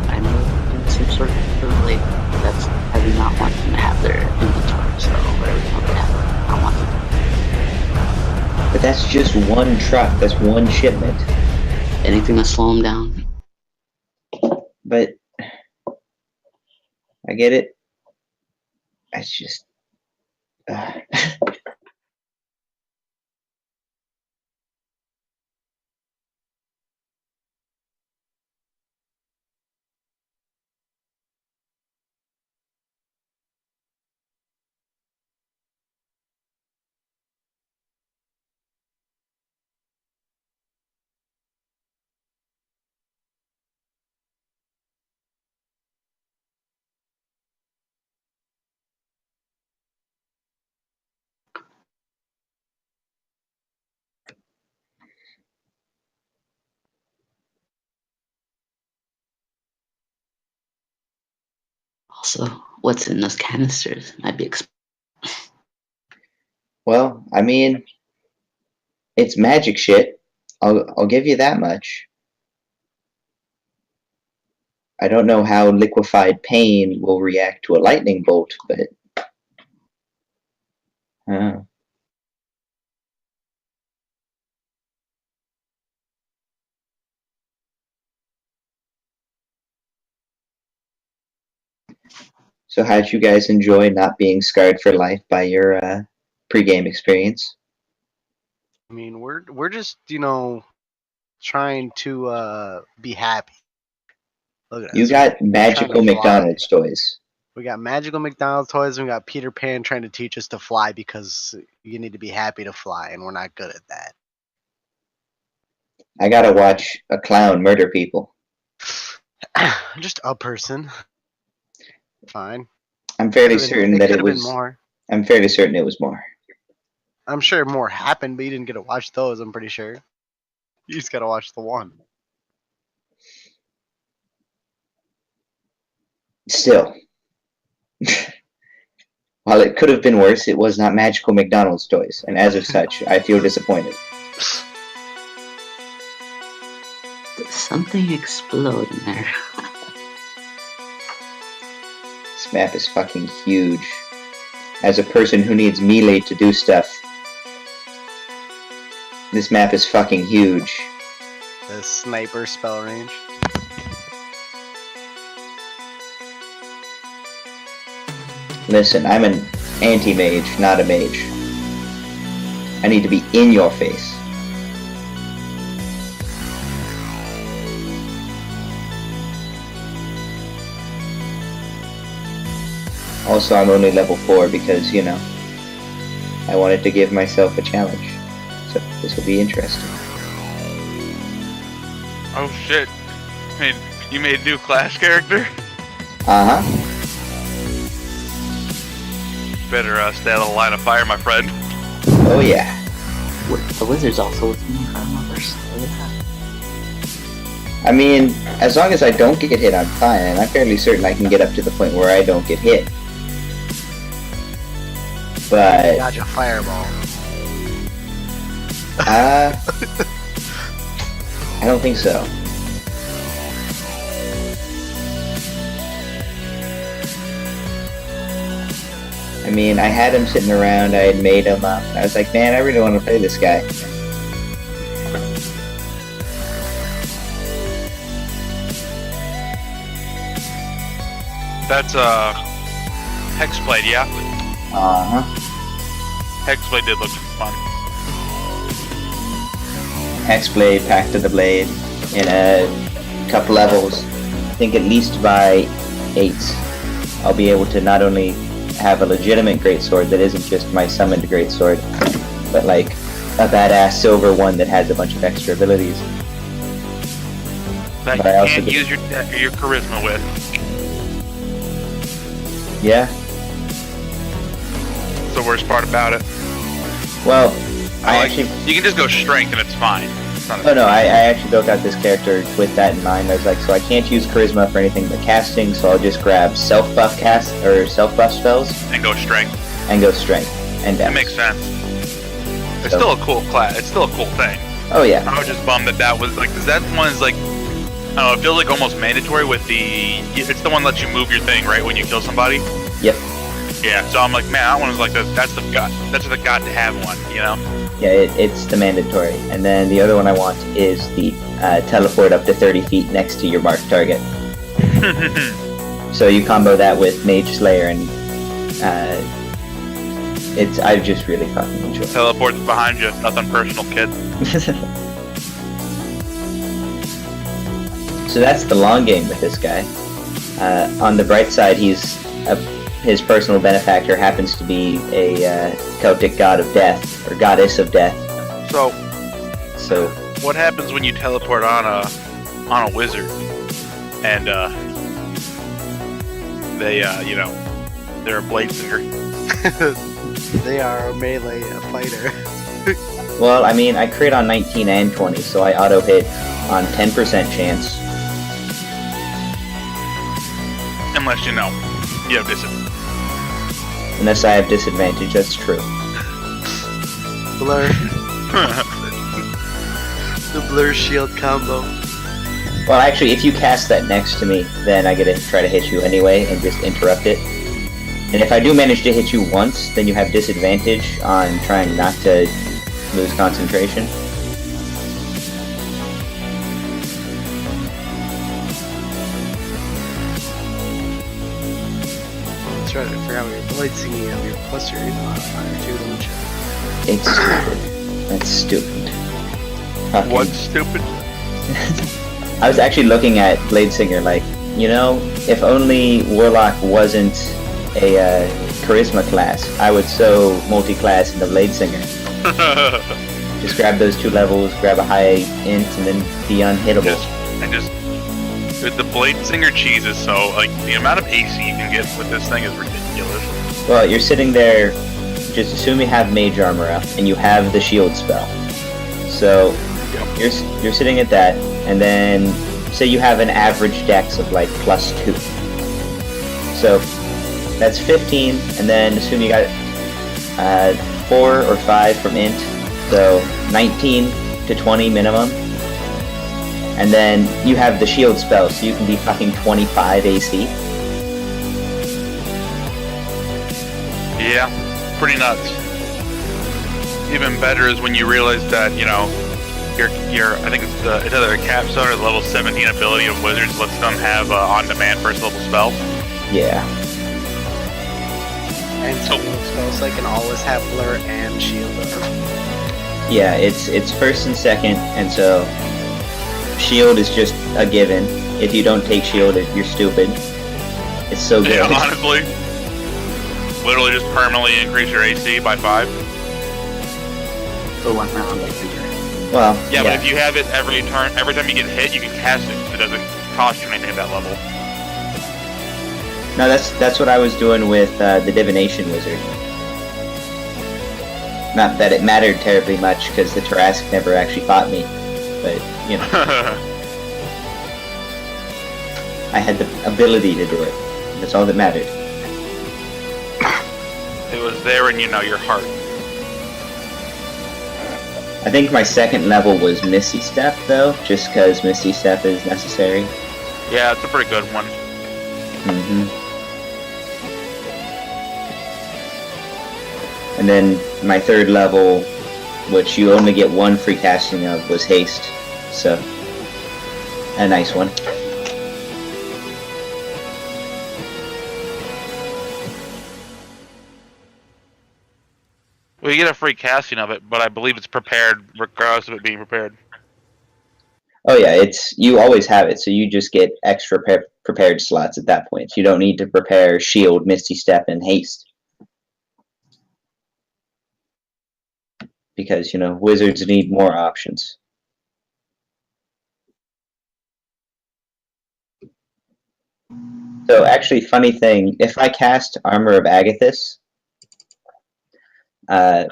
Speaker 2: I know in some sort of like that's I do not want them to have their inventory, so whatever they have, I want them.
Speaker 4: But that's just one truck, that's one shipment.
Speaker 2: Anything to slow them down.
Speaker 4: But I get it. It's just
Speaker 2: Also, what's in those canisters might be
Speaker 4: well, I mean, it's magic shit. I'll give you that much. I don't know how liquefied pain will react to a lightning bolt, but so how'd you guys enjoy not being scarred for life by your pre-game experience?
Speaker 5: I mean, we're just trying to be happy. Look at us.
Speaker 4: You got
Speaker 5: We're
Speaker 4: magical
Speaker 5: trying to fly.
Speaker 4: McDonald's toys.
Speaker 5: We got magical McDonald's toys, and we got Peter Pan trying to teach us to fly because you need to be happy to fly, and we're not good at that.
Speaker 4: I gotta watch a clown murder people.
Speaker 5: Just a person. Fine.
Speaker 4: I'm fairly
Speaker 5: Could've been-
Speaker 4: certain that it
Speaker 5: could've been
Speaker 4: was.
Speaker 5: more.
Speaker 4: I'm fairly certain it was more.
Speaker 5: I'm sure more happened, but you didn't get to watch those. I'm pretty sure. You just gotta watch the one.
Speaker 4: Still, while it could have been worse, it was not magical McDonald's toys, and as of such, I feel disappointed.
Speaker 2: something explode in there.
Speaker 4: This map is fucking huge. As a person who needs melee to do stuff, this map is fucking huge.
Speaker 5: The sniper spell range.
Speaker 4: Listen, I'm an anti-mage, not a mage. I need to be in your face. Also, I'm only level 4 because, you know, I wanted to give myself a challenge. So this will be interesting.
Speaker 1: Oh shit! You made a new class character?
Speaker 4: Uh-huh.
Speaker 1: Better stay out of the line of fire, my friend.
Speaker 4: Oh yeah.
Speaker 2: The wizard's also with me. Look at that.
Speaker 4: I mean, as long as I don't get hit, I'm fine, and I'm fairly certain I can get up to the point where I don't get hit. But,
Speaker 8: Dodge a fireball.
Speaker 4: I don't think so. I mean, I had him sitting around, I had made him up, and I was like, man, I really want to play this guy.
Speaker 1: That's Hexblade, yeah.
Speaker 4: Uh-huh.
Speaker 1: Hexblade did look fun.
Speaker 4: Hexblade, Pact of the Blade, in a couple levels. I think at least by 8, I'll be able to not only have a legitimate greatsword that isn't just my summoned greatsword, but like a badass silver one that has a bunch of extra abilities.
Speaker 1: That
Speaker 4: But I
Speaker 1: you
Speaker 4: also
Speaker 1: can't
Speaker 4: did-
Speaker 1: use your charisma with.
Speaker 4: Yeah.
Speaker 1: That's the worst part about it.
Speaker 4: Well, I
Speaker 1: Like,
Speaker 4: actually.
Speaker 1: you can just go strength and it's fine. It's not
Speaker 4: Oh no, I actually built out this character with that in mind. I was like, so I can't use charisma for anything but casting, so I'll just grab self-buff self-buff spells
Speaker 1: and go strength.
Speaker 4: and go strength and
Speaker 1: That
Speaker 4: dex.
Speaker 1: makes sense. It's
Speaker 4: So-
Speaker 1: still a cool class. It's still a cool thing.
Speaker 4: Oh yeah.
Speaker 1: I was just bummed that was like, cause that one is like, I don't know, it feels like almost mandatory with the. It's the one that lets you move your thing right when you kill somebody.
Speaker 4: Yep.
Speaker 1: Yeah. So I'm like, man, that one is like that's the god. That's the god to have one. You know.
Speaker 4: Yeah, it's the mandatory. And then the other one I want is the teleport up to 30 feet next to your marked target. So you combo that with Mage Slayer, and I just really fucking enjoy it.
Speaker 1: Teleports behind you. Nothing personal, kid.
Speaker 4: So that's the long game with this guy. On the bright side, his personal benefactor happens to be a Celtic god of death, or goddess of death.
Speaker 1: So
Speaker 4: So
Speaker 1: what happens when you teleport on a wizard, and they you know, they're a blade singer.
Speaker 5: They are a melee fighter.
Speaker 4: well, I mean, I crit on 19 and 20, so I auto hit on 10% chance.
Speaker 1: Unless you know you have disadvantage.
Speaker 4: Unless I have disadvantage, that's true.
Speaker 8: Blur. The blur shield combo.
Speaker 4: Well, actually, if you cast that next to me, then I get to try to hit you anyway and just interrupt it. And if I do manage to hit you once, then you have disadvantage on trying not to lose concentration.
Speaker 8: That's right, I forgot we were blade singing of your plus your modifier too, don't you?
Speaker 4: It's stupid. That's stupid. Fucking-
Speaker 1: What's stupid?
Speaker 4: I was actually looking at Blade Singer like, you know, if only Warlock wasn't a charisma class, I would so multi-class in the Blade Singer. Just grab those 2 levels, grab a high int, and then be unhittable.
Speaker 1: Dude, the blade singer cheeses. So like the amount of AC you can get with this thing is ridiculous.
Speaker 4: Well, you're sitting there, just assume you have mage armor up, and you have the shield spell. So, you're sitting at that, and then, say you have an average dex of like +2. So, that's 15, and then assume you got 4 or 5 from int, so 19 to 20 minimum. And then you have the shield spell, so you can be fucking 25 AC.
Speaker 1: Yeah, pretty nuts. Even better is when you realize that, you know, your I think it's either a capstone or the level 17 ability of wizards lets them have on-demand first level spell.
Speaker 4: Yeah.
Speaker 5: And some of those spells they can always have blur and shield up.
Speaker 4: Yeah, it's first and second, and so shield is just a given. If you don't take shield, you're stupid. It's so good.
Speaker 1: Yeah, honestly. literally just permanently increase your AC by 5.
Speaker 2: For 1 round, I think.
Speaker 4: Well,
Speaker 1: Yeah, but if you have it every turn, every time you get hit, you can cast it. It doesn't cost you anything at that level.
Speaker 4: No, that's what I was doing with the Divination Wizard. Not that it mattered terribly much, because the Tarrasque never actually fought me. But, you know, I had the ability to do it. That's all that mattered.
Speaker 1: It was there in, your heart.
Speaker 4: I think my second level was Misty Step, though, just because Misty Step is necessary.
Speaker 1: Yeah, it's a pretty good one.
Speaker 4: Mm-hmm. And then my third level, which you only get 1 free casting of, was Haste. So, a nice one.
Speaker 1: Well, you get a free casting of it, but I believe it's prepared regardless of it being prepared.
Speaker 4: Oh yeah, you always have it, so you just get extra prepared slots at that point. You don't need to prepare Shield, Misty Step, and Haste. Because, wizards need more options. So actually, funny thing, if I cast Armor of Agathis, I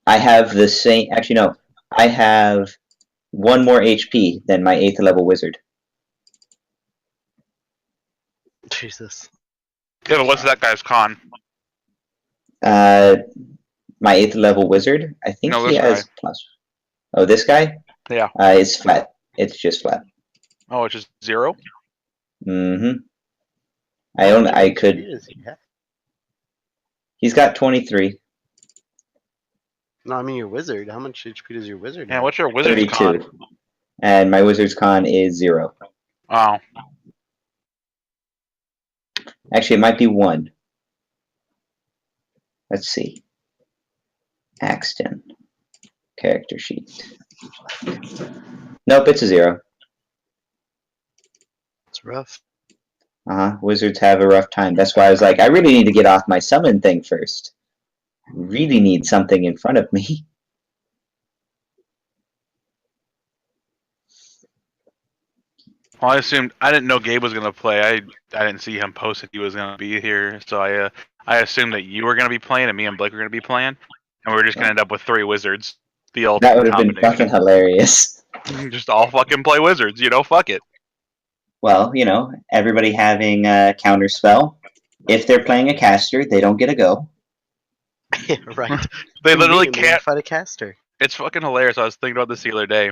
Speaker 4: have the same, actually no, I have 1 more HP than my 8th level wizard.
Speaker 5: Jesus.
Speaker 1: Yeah, but what's that guy's con?
Speaker 4: My 8th level wizard, I think
Speaker 1: No,
Speaker 4: he
Speaker 1: this
Speaker 4: has
Speaker 1: guy.
Speaker 4: plus. Oh, this guy?
Speaker 1: Yeah.
Speaker 4: It's flat. It's just flat.
Speaker 1: Oh, it's just 0?
Speaker 4: Mm-hmm.
Speaker 5: How much
Speaker 4: I
Speaker 5: HP
Speaker 4: could.
Speaker 5: does he have?
Speaker 4: He's got 23.
Speaker 5: No, I mean your wizard. How much HP does your wizard
Speaker 1: Yeah,
Speaker 5: have?
Speaker 1: what's your wizard's
Speaker 4: 32.
Speaker 1: con?
Speaker 4: And my wizard's con is 0.
Speaker 1: Oh.
Speaker 4: Actually, it might be 1. Let's see. Axton. Character sheet. Nope, it's a 0.
Speaker 5: It's rough.
Speaker 4: Wizards have a rough time. That's why I was like, I really need to get off my summon thing first. Really need something in front of me.
Speaker 1: Well, I didn't know Gabe was gonna play. I didn't see him post that he was gonna be here, so I assumed that you were gonna be playing and me and Blake were gonna be playing, and we were just gonna end up with 3 wizards. The ultimate
Speaker 4: That would have been
Speaker 1: combination.
Speaker 4: fucking hilarious.
Speaker 1: Just all fucking play wizards, fuck it.
Speaker 4: Well, everybody having a counter spell. If they're playing a caster, they don't get a go.
Speaker 5: Yeah, right.
Speaker 1: They literally
Speaker 5: We
Speaker 1: can't.
Speaker 5: fight a caster.
Speaker 1: It's fucking hilarious. I was thinking about this the other day.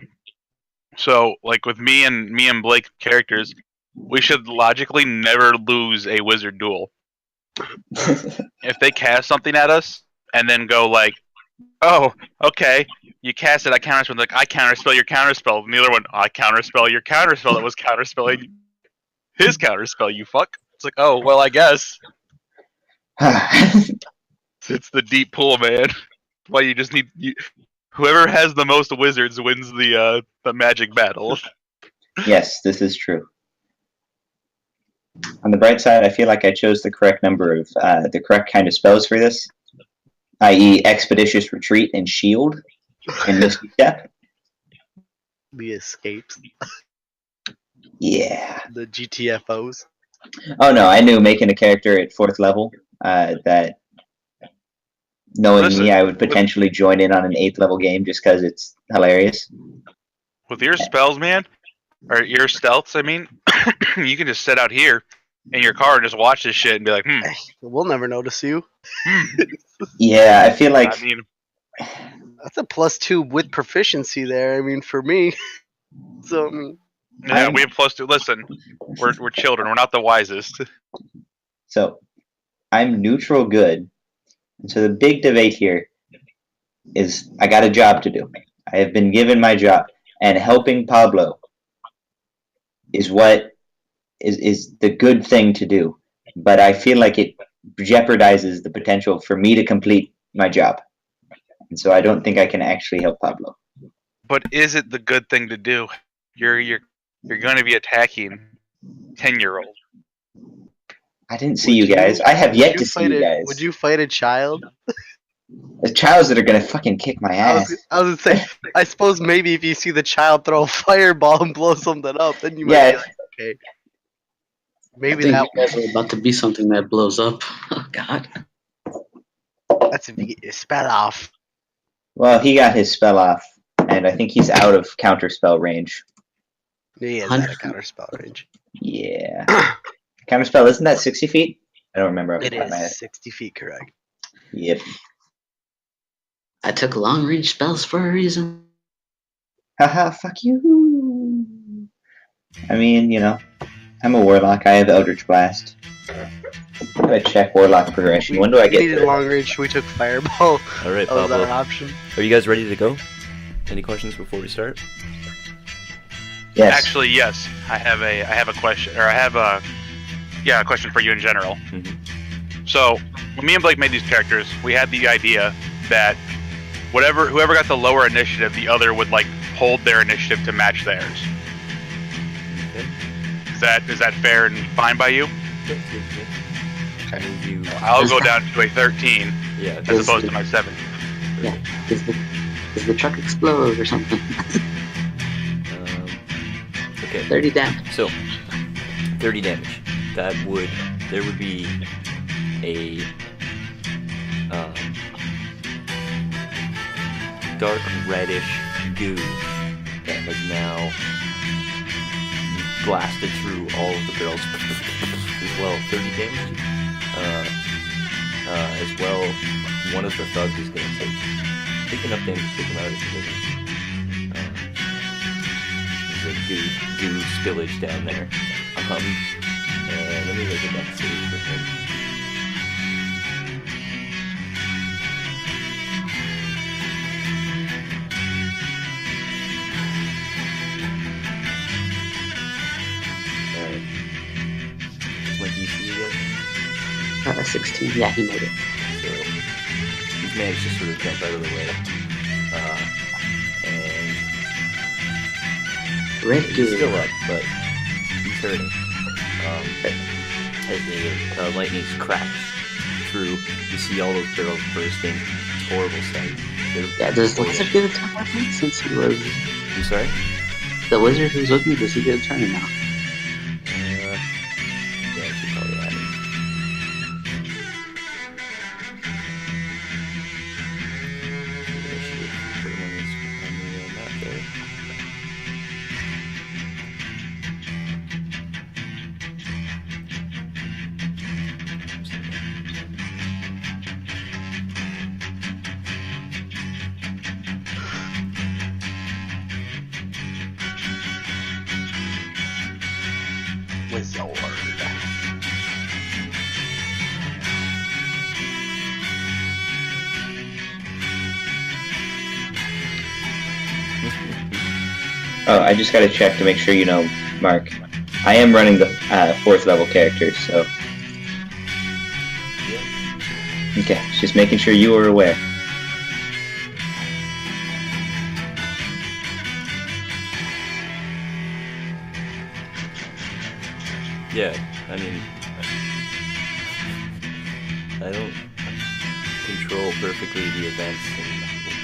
Speaker 1: So, like with me and Blake characters, we should logically never lose a wizard duel. If they cast something at us and then go like, "Oh, okay, you cast it, I counterspell." Like, I counterspell your counterspell. And the other one, I counterspell your counterspell. That was counterspelling his counterspell. You fuck. It's like, oh well, I guess it's the deep pool, man. Why you just need whoever has the most wizards wins the magic battle.
Speaker 4: Yes, this is true. On the bright side, I feel like I chose the correct number of the correct kind of spells for this, i.e., Expeditious Retreat and Shield and Misty Step.
Speaker 5: The escapes.
Speaker 4: Yeah.
Speaker 5: The GTFOs.
Speaker 4: Oh no, I knew making a character at 4th level that knowing
Speaker 1: Listen,
Speaker 4: me, I would potentially join in on an 8th level game just because it's hilarious.
Speaker 1: With your spells, man, or your stealths, I mean, you can just sit out here in your car and just watch this shit and be like,
Speaker 5: We'll never notice you.
Speaker 4: Yeah, I feel like
Speaker 1: I mean,
Speaker 5: That's a +2 with proficiency there. I mean, for me. So, I mean,
Speaker 1: yeah, we have +2. Listen, we're children. We're not the wisest.
Speaker 4: so. I'm neutral good, and so the big debate here is I got a job to do. I have been given my job, and helping Pablo is what is the good thing to do. But I feel like it jeopardizes the potential for me to complete my job, and so I don't think I can actually help Pablo.
Speaker 1: But is it the good thing to do? You're going to be attacking 10-year-olds.
Speaker 4: I didn't see you guys. I have yet to see you guys.
Speaker 5: Would you fight a child?
Speaker 4: The childs that are gonna fucking kick my
Speaker 5: I
Speaker 4: ass.
Speaker 5: was gonna say, I suppose maybe if you see the child throw a fireball and blow something up, then you might
Speaker 4: Yeah.
Speaker 5: be like, okay.
Speaker 2: I
Speaker 5: Maybe
Speaker 2: think
Speaker 5: that
Speaker 2: you guys are about to be something that blows up. Oh God.
Speaker 5: that's if you get your spell off.
Speaker 4: Well, he got his spell off, and I think he's out of counterspell range.
Speaker 5: He is out of counter spell range.
Speaker 4: Yeah. Counterspell, isn't that 60 feet? I don't remember off the
Speaker 5: It
Speaker 4: top of my head.
Speaker 5: is 60 feet, correct.
Speaker 4: Yep.
Speaker 2: I took long range spells for a reason.
Speaker 4: Haha, fuck you. I mean, you know, I'm a warlock. I have Eldritch Blast. I'm gonna check warlock progression. When do I
Speaker 5: We
Speaker 4: get
Speaker 5: needed
Speaker 4: to
Speaker 5: long range, we took fireball.
Speaker 3: All right,
Speaker 5: That was our
Speaker 3: Pablo.
Speaker 5: option.
Speaker 3: Are you guys ready to go? Any questions before we start?
Speaker 4: Yes.
Speaker 1: Actually, yes. I have a question, or I have a question for you in general.
Speaker 3: Mhm.
Speaker 1: So when me and Blake made these characters, we had the idea that whoever got the lower initiative, the other would like hold their initiative to match theirs.
Speaker 3: Okay.
Speaker 1: Is that fair and fine by you?
Speaker 3: Good.
Speaker 1: Okay.
Speaker 3: Move you.
Speaker 1: I'll go down to a 13
Speaker 3: Yeah.
Speaker 1: as opposed to my 7.
Speaker 2: Yeah. Does the truck explode or something?
Speaker 3: Okay.
Speaker 2: 30 damage.
Speaker 3: So, 30 damage. There would be a dark reddish goo that has now blasted through all of the barrels as well. 30 damage. As well, one of the thugs is going to take enough damage to take him out of the building. There's a goo spillage down there. And let me make a death save for him. Alright. What's my DC again?
Speaker 2: 16. Yeah, he made it.
Speaker 3: So he's managed to sort of jump out of the way. And
Speaker 2: Red
Speaker 3: he's
Speaker 2: goo.
Speaker 3: still up, but he's hurting. As the lightning cracks through, you see all those barrels bursting. It's a horrible sight.
Speaker 2: Yeah, does the wizard get a turn with me since he was...
Speaker 3: I'm sorry?
Speaker 2: The wizard who's with me, does he get a turn now?
Speaker 3: Yeah, I should probably add him. Initiative, put him on the map there.
Speaker 5: Wizard.
Speaker 4: Oh, I just gotta check to make sure you know, Mark. I am running the 4th level characters, so. Okay, just making sure you are aware.
Speaker 3: Yeah, I mean, I don't control perfectly the events and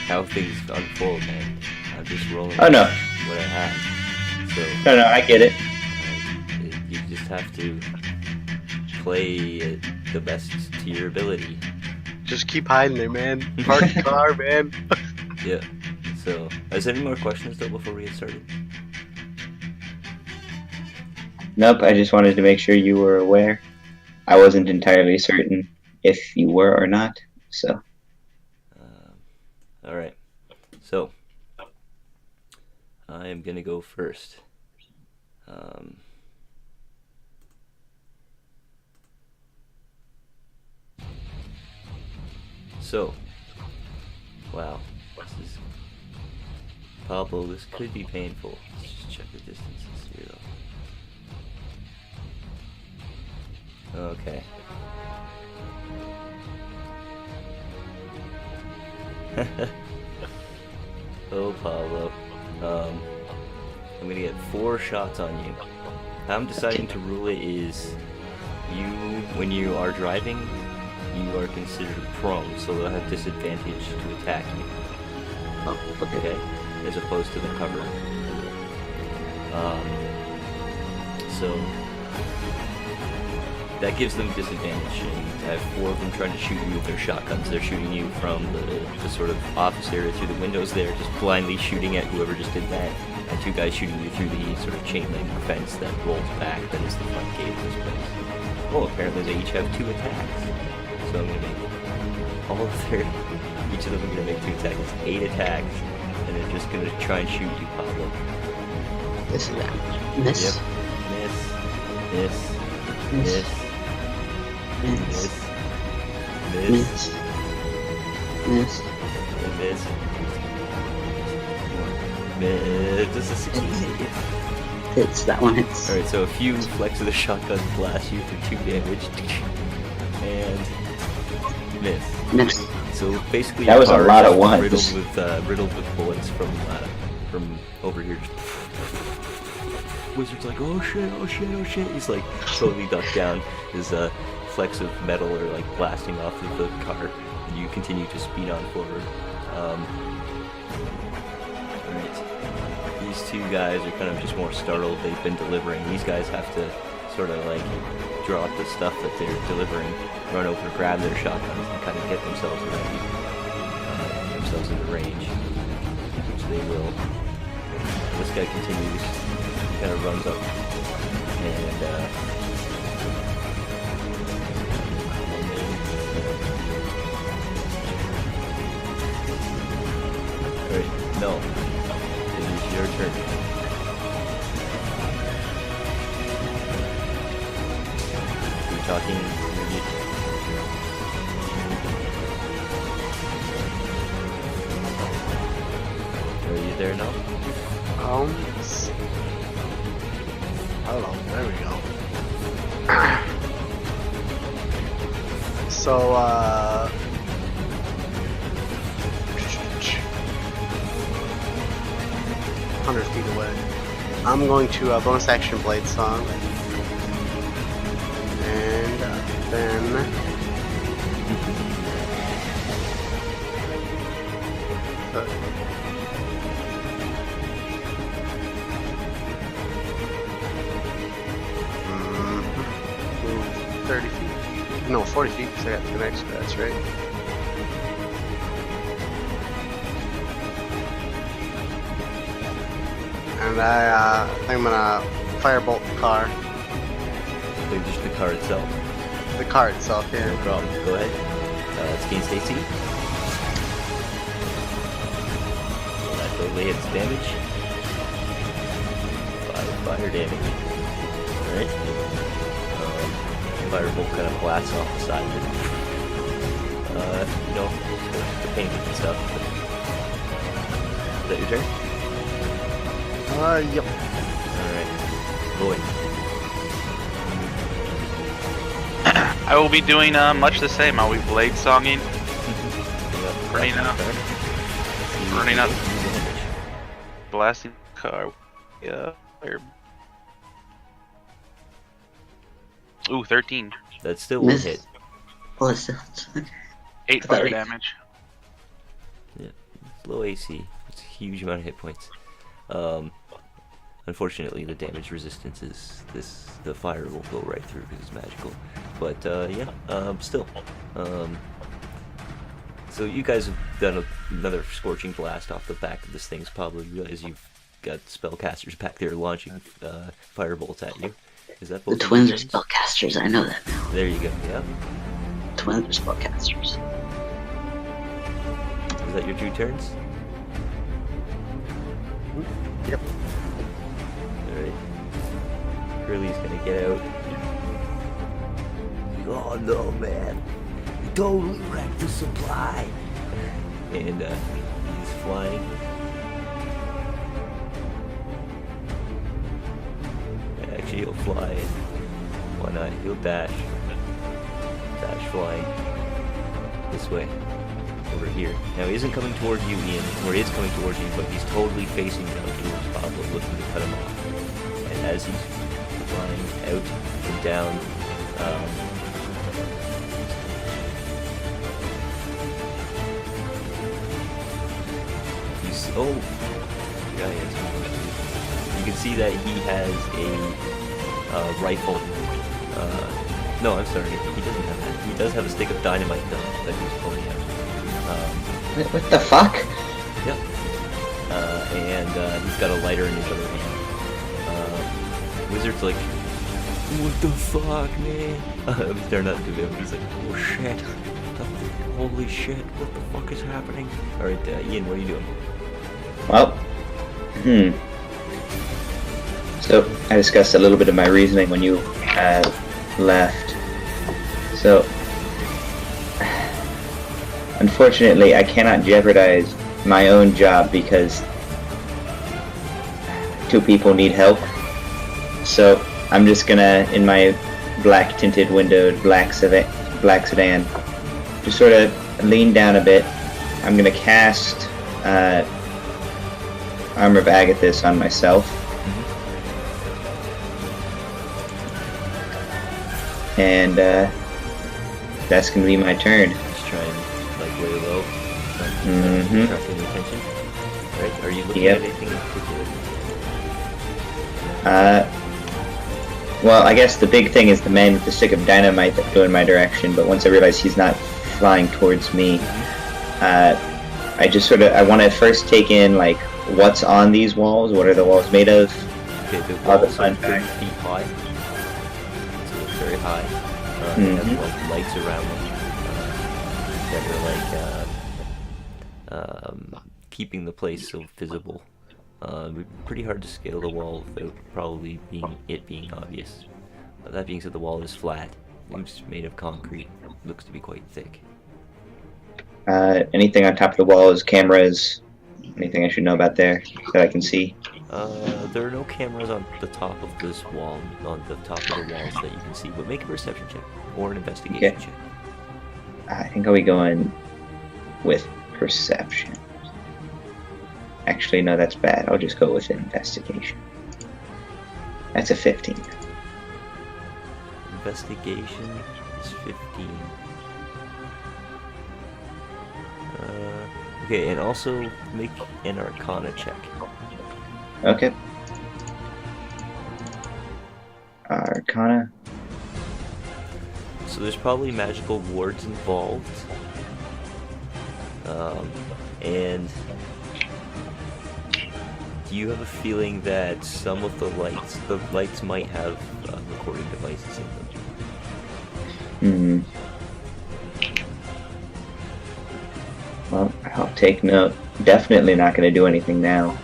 Speaker 3: how things unfold, man. I'm just rolling
Speaker 4: Oh, no.
Speaker 3: what I have. So,
Speaker 4: No, I get it.
Speaker 3: you just have to play it the best to your ability.
Speaker 5: Just keep hiding there, man. Park the car, man.
Speaker 3: Yeah. So, is there any more questions though before we get started?
Speaker 4: Nope, I just wanted to make sure you were aware. I wasn't entirely certain if you were or not, so.
Speaker 3: Alright. So, I am gonna go first. So, wow. This is... Pablo, this could be painful. Let's just check the distances here though. Okay. Oh, Pablo. I'm gonna get 4 shots on you. How I'm deciding to rule it is when you are driving, you are considered prone, so they'll have disadvantage to attack you.
Speaker 2: Oh, okay.
Speaker 3: Okay, as opposed to the cover. So that gives them disadvantage, and you have 4 of them trying to shoot you with their shotguns. They're shooting you from the sort of office area through the windows there, just blindly shooting at whoever just did that, and 2 guys shooting you through the sort of chain link fence that rolls back, that is the front gate of this place. Oh, apparently they each have 2 attacks. So I'm gonna make each of them are gonna make 2 attacks. It's 8 attacks, and they're just gonna try and shoot you, Pablo.
Speaker 2: This is that. Miss.
Speaker 3: Yep. Miss.
Speaker 2: Miss.
Speaker 3: Miss.
Speaker 2: Miss.
Speaker 3: Miss. Miss.
Speaker 2: Miss.
Speaker 3: Miss. Miss. Does a 16 hit you?
Speaker 2: Hits. That one hits.
Speaker 3: Alright, so a few flecks of the shotgun blast you for 2 damage. And miss.
Speaker 2: Miss.
Speaker 3: So basically,
Speaker 4: That
Speaker 3: your
Speaker 4: was a
Speaker 3: car
Speaker 4: lot
Speaker 3: is
Speaker 4: of ones.
Speaker 3: riddled with bullets from over here. Wizard's like, oh shit, oh shit, oh shit. He's like totally ducked down. His flecks of metal are like blasting off of the car, and you continue to speed on forward. Alright. These 2 guys are kind of just more startled. They've been delivering. These guys have to sort of like drop the stuff that they're delivering, run over, grab their shotguns, and kind of get themselves ready, themselves into range, which they will. This guy continues, he kind of runs up, and alright, no, it is your turn. Talking. Are you there now?
Speaker 5: Hello, there we go. So, 100 feet away. I'm going to bonus action Blade Song. And then move 30 feet. No, 40 feet because I got 2 extra. That's right. And I think I'm gonna firebolt the car.
Speaker 3: Just the car itself.
Speaker 5: The car itself, yeah.
Speaker 3: No problem. Go ahead. It's against AC. That totally hits damage. 5 fire damage. Alright. Firebolt kind of blasts off the side of it. You know, the paint and stuff. Is that your turn?
Speaker 5: Yep.
Speaker 3: Alright. Lloyd.
Speaker 1: I will be doing much the same. I'll be blade songing, running up, blasting the car. Yeah. Ooh, 13.
Speaker 3: That still will
Speaker 2: Miss.
Speaker 3: hit.
Speaker 2: Oh, it's
Speaker 1: 8 fire damage.
Speaker 3: Yeah, it's low AC. It's a huge amount of hit points. Unfortunately, the damage resistance is the fire will go right through because it's magical. But yeah, still. So you guys have done another scorching blast off the back of this thing. So probably you realize you've got spellcasters back there launching firebolts at you. Is that
Speaker 2: The
Speaker 3: both of
Speaker 2: twins
Speaker 3: your
Speaker 2: are
Speaker 3: turns?
Speaker 2: spellcasters. I know that now.
Speaker 3: There you go. Yeah.
Speaker 2: Twins are spellcasters.
Speaker 3: Is that your 2 turns?
Speaker 5: Yep.
Speaker 3: Alright. Curly's gonna get out. Oh no, man. You totally wrecked the supply. And he's flying. Actually, he'll fly. Why not? He'll dash. Dash flying. This way. Over here. Now, he isn't coming towards you, Ian, or he is coming towards you, but he's totally facing down towards Pablo, looking to cut him off. And as he's flying out and down, Oh, yeah, yes. You can see that he has a rifle. No, I'm sorry, he doesn't have that. He does have a stick of dynamite though that he's pulling out.
Speaker 4: What the fuck?
Speaker 3: Yep. And he's got a lighter in his other hand. Wizard's like, what the fuck, man? They're not doing it. He's like, oh shit. Holy shit, what the fuck is happening? Alright, Ian, what are you doing?
Speaker 4: Well, so I discussed a little bit of my reasoning when you left. So, unfortunately, I cannot jeopardize my own job because 2 people need help. So I'm just gonna, in my black tinted windowed black sedan, just sort of lean down a bit. I'm gonna cast Armor of Agathis on myself. And that's gonna be my turn.
Speaker 3: Just try and like lay low. Attracting attention. Right? Are you looking at anything in particular?
Speaker 4: Well, I guess the big thing is the man with the stick of dynamite that flew in my direction, but once I realize he's not flying towards me, I just sort of, I want to first take in, like, what's on these walls, what are the walls made of?
Speaker 3: Okay, the walls are 30 feet high, so it's very high. They have, like, lights around them that are, like, keeping the place so visible. It'd be pretty hard to scale the wall without probably being obvious. That being said, the wall is flat. It's made of concrete. Looks to be quite thick.
Speaker 4: Anything on top of the walls, cameras, anything I should know about there that I can see?
Speaker 3: There are no cameras on the top of this wall, on the top of the walls that you can see, but make a perception check or an investigation check.
Speaker 4: I think I'll be going with perception. Actually, no, that's bad. I'll just go with investigation. That's a 15.
Speaker 3: Investigation is 15. Okay, and also make an Arcana check.
Speaker 4: Okay. Arcana.
Speaker 3: So there's probably magical wards involved. And do you have a feeling that some of the lights might have recording devices in them?
Speaker 4: Well, I'll take note. Definitely not going to do anything now.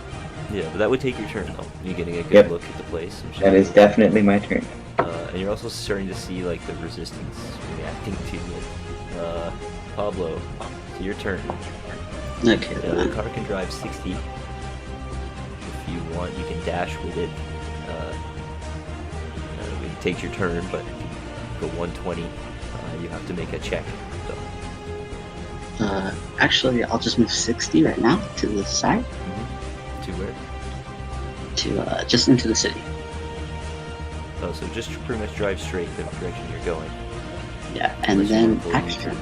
Speaker 3: Yeah, but that would take your turn, though. You're getting a good look at the place.
Speaker 4: That is definitely my turn.
Speaker 3: And you're also starting to see, like, the resistance reacting to it. Pablo, it's your turn.
Speaker 2: Okay.
Speaker 3: The car can drive 60. If you want, you can dash with it. It takes your turn, but for 120, you have to make a check. So.
Speaker 2: Actually, I'll just move 60 right now to the side.
Speaker 3: To where?
Speaker 2: To just into the city.
Speaker 3: Oh, so just pretty much drive straight the direction you're going.
Speaker 2: Yeah, and then actually,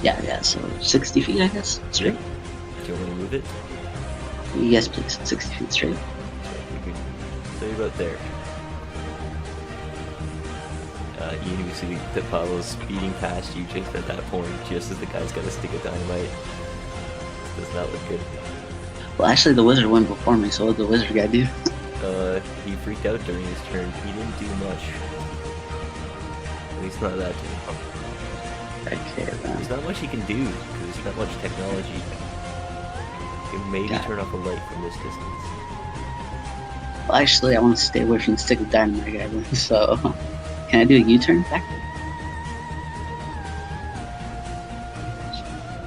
Speaker 2: yeah. So 60 feet, I guess, straight.
Speaker 3: Do you want me to move it?
Speaker 2: Yes, please. 60 feet straight.
Speaker 3: So you're about there. You see that Pablo's speeding past you just at that point, just as the guy's got a stick of dynamite. This does not look good.
Speaker 2: Well, actually, the wizard went before me, so what did the wizard guy do?
Speaker 3: He freaked out during his turn. He didn't do much. At least not that turn.
Speaker 2: Okay, then.
Speaker 3: There's not much he can do, because there's not much technology. He can maybe turn off a light from this distance.
Speaker 2: Well, actually, I want to stay away from the stick of dynamite guy, then, so... Can I do a U-turn back?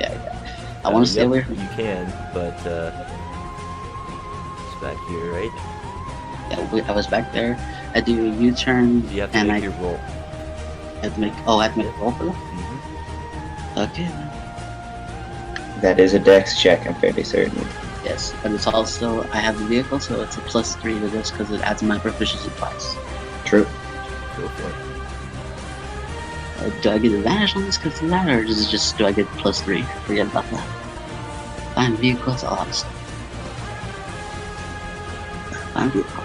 Speaker 2: Yeah. I want to stay away from...
Speaker 3: You can, but, it's back here, right?
Speaker 2: Yeah, I was back there. I do a U-turn,
Speaker 3: You have to make your roll.
Speaker 2: I have to make... Oh, I have to make a roll for that? Okay, then.
Speaker 4: That is a dex check, I'm fairly certain.
Speaker 2: Yes, but it's also... I have the vehicle, so it's a +3 to this, because it adds my proficiency twice.
Speaker 4: True.
Speaker 3: Go for it.
Speaker 2: Do I get advantage on this because of that, or is it just do I get +3? Forget about that. Find vehicles, all that stuff. Find vehicle.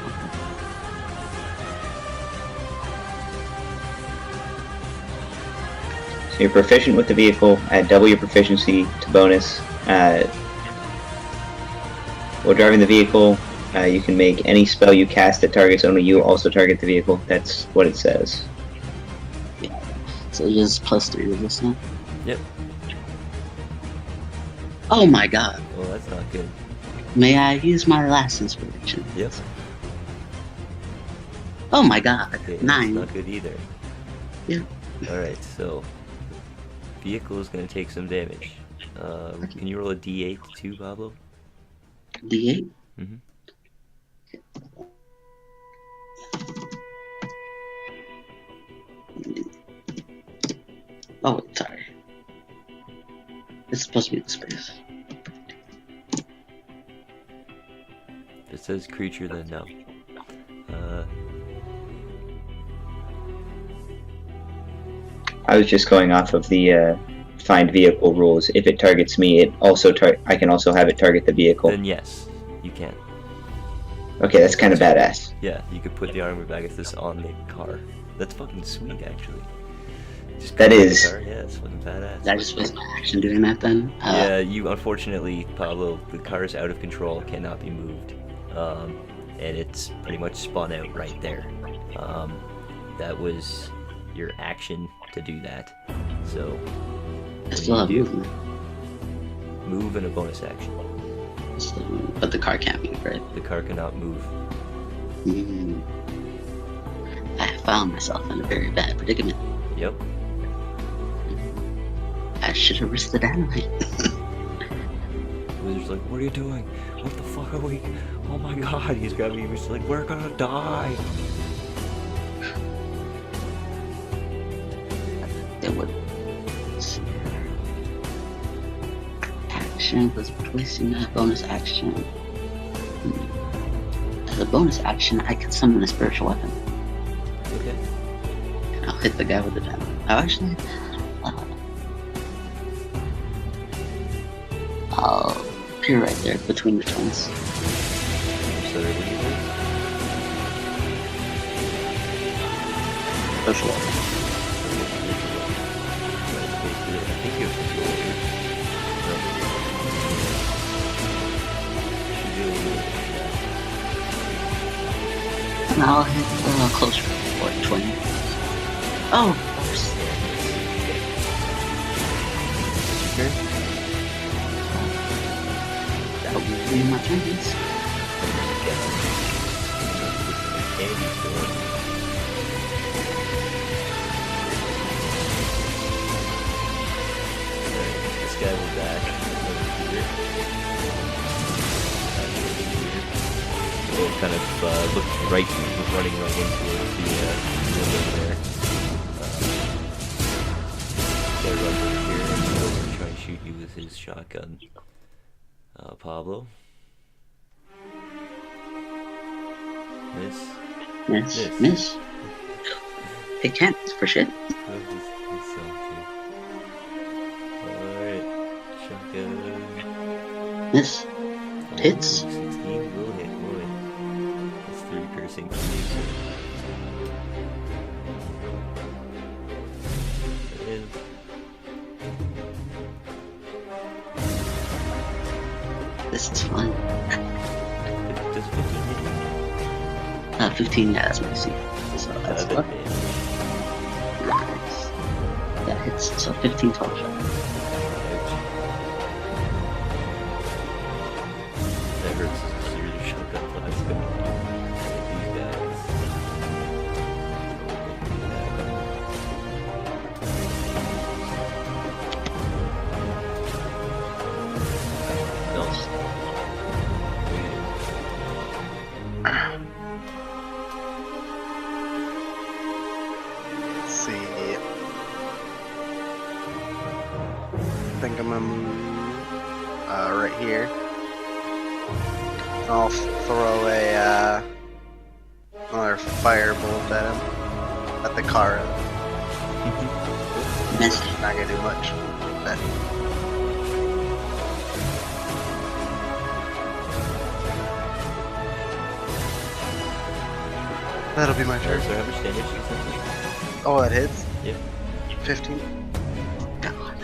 Speaker 4: So you're proficient with the vehicle, add double your proficiency to bonus. While driving the vehicle, you can make any spell you cast that targets only you also target the vehicle. That's what it says.
Speaker 2: So it is +3 resistant.
Speaker 3: Yep.
Speaker 2: Oh my god.
Speaker 3: Well, that's not good.
Speaker 2: May I use my last inspiration?
Speaker 3: Yep.
Speaker 2: Oh my god.
Speaker 3: Okay,
Speaker 2: 9.
Speaker 3: That's not good either.
Speaker 2: Yeah.
Speaker 3: Alright, so vehicle is gonna take some damage. Can you roll a D8 too, Pablo?
Speaker 2: D8?
Speaker 3: Mm-hmm.
Speaker 2: Oh, sorry. It's supposed to be the space.
Speaker 3: If it says creature, then no.
Speaker 4: I was just going off of the find vehicle rules. If it targets me, it also I can also have it target the vehicle.
Speaker 3: Then yes, you can.
Speaker 4: Okay, that's kind of badass.
Speaker 3: Yeah, you could put the armor baguettes on the car. That's fucking sweet, actually. Just
Speaker 4: That
Speaker 3: put it on the
Speaker 4: is.
Speaker 3: car, yeah, it's fucking badass.
Speaker 2: Did I just waste my action doing that then?
Speaker 3: Yeah, you unfortunately, Pablo, the car is out of control, cannot be moved, and it's pretty much spun out right there. That was your action to do that. So,
Speaker 2: I
Speaker 3: what
Speaker 2: still have
Speaker 3: do you do?
Speaker 2: movement.
Speaker 3: Move and a bonus action.
Speaker 2: But the car can't move, right?
Speaker 3: The car cannot move.
Speaker 2: Mm. I found myself in a very bad predicament.
Speaker 3: Yep.
Speaker 2: I should have risked the dynamite.
Speaker 3: Wizard's like, what are you doing? What the fuck are we? Oh my god, he's grabbing me. He's like, we're gonna die.
Speaker 2: It would. Let's see. Action was placing a bonus action. As a bonus action, I can summon a spiritual weapon.
Speaker 3: Okay.
Speaker 2: And I'll hit the guy with the dynamite. I'll appear right there between the twins.
Speaker 3: So what do you do?
Speaker 2: Spiritual weapon.
Speaker 3: I think you have control over it.
Speaker 2: And I'll hit closer for 20. Oh, of course. That would be my turns.
Speaker 3: Candy store. This guy will dash over here. We'll kind of look running right into the window there. Guy runs over here and he'll try and shoot you with his shotgun. Pablo. Miss.
Speaker 2: Miss. Miss. It can't, for shit.
Speaker 3: Alright, shotgun.
Speaker 2: Miss. Hits.
Speaker 3: 16 will hit, boy. It's 3 piercing for me. And
Speaker 2: This is fun.
Speaker 3: does 15 hit you?
Speaker 2: 15, yeah, that's my C. So that's
Speaker 3: That
Speaker 2: what?
Speaker 3: hit.
Speaker 2: Nice. That hits. So 15 total shot.
Speaker 3: That hurts a series of shotgun blasts going on. These guys. No.
Speaker 5: Let's see. I think I'm right here. I'll throw a another firebolt at him, at the car.
Speaker 2: Misty.
Speaker 5: Not gonna do much. But that'll be my
Speaker 3: So
Speaker 5: turn.
Speaker 3: how much damage do you think?
Speaker 5: Oh, that hits?
Speaker 3: Yep.
Speaker 5: 15.
Speaker 2: God.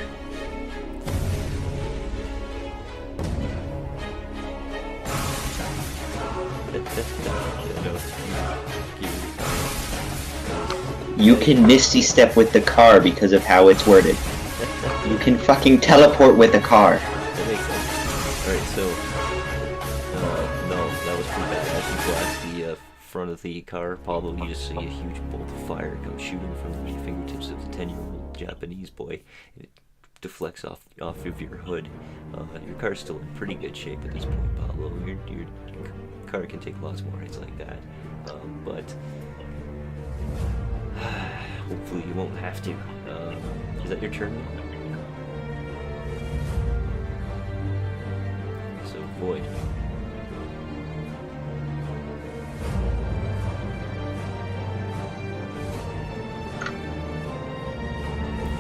Speaker 4: You can Misty Step with the car because of how it's worded. You can fucking teleport with a car.
Speaker 3: That makes sense. Alright, so... no, that was pretty bad. As you blast the front of the car, Pablo, you just see a huge bolt of fire come shooting from the fingertips of the 10-year-old Japanese boy. It deflects off of your hood. Your car's still in pretty good shape at this point, Pablo. Your car can take lots more hits like that. But... hopefully you won't have to. Is that your turn now? So, Void.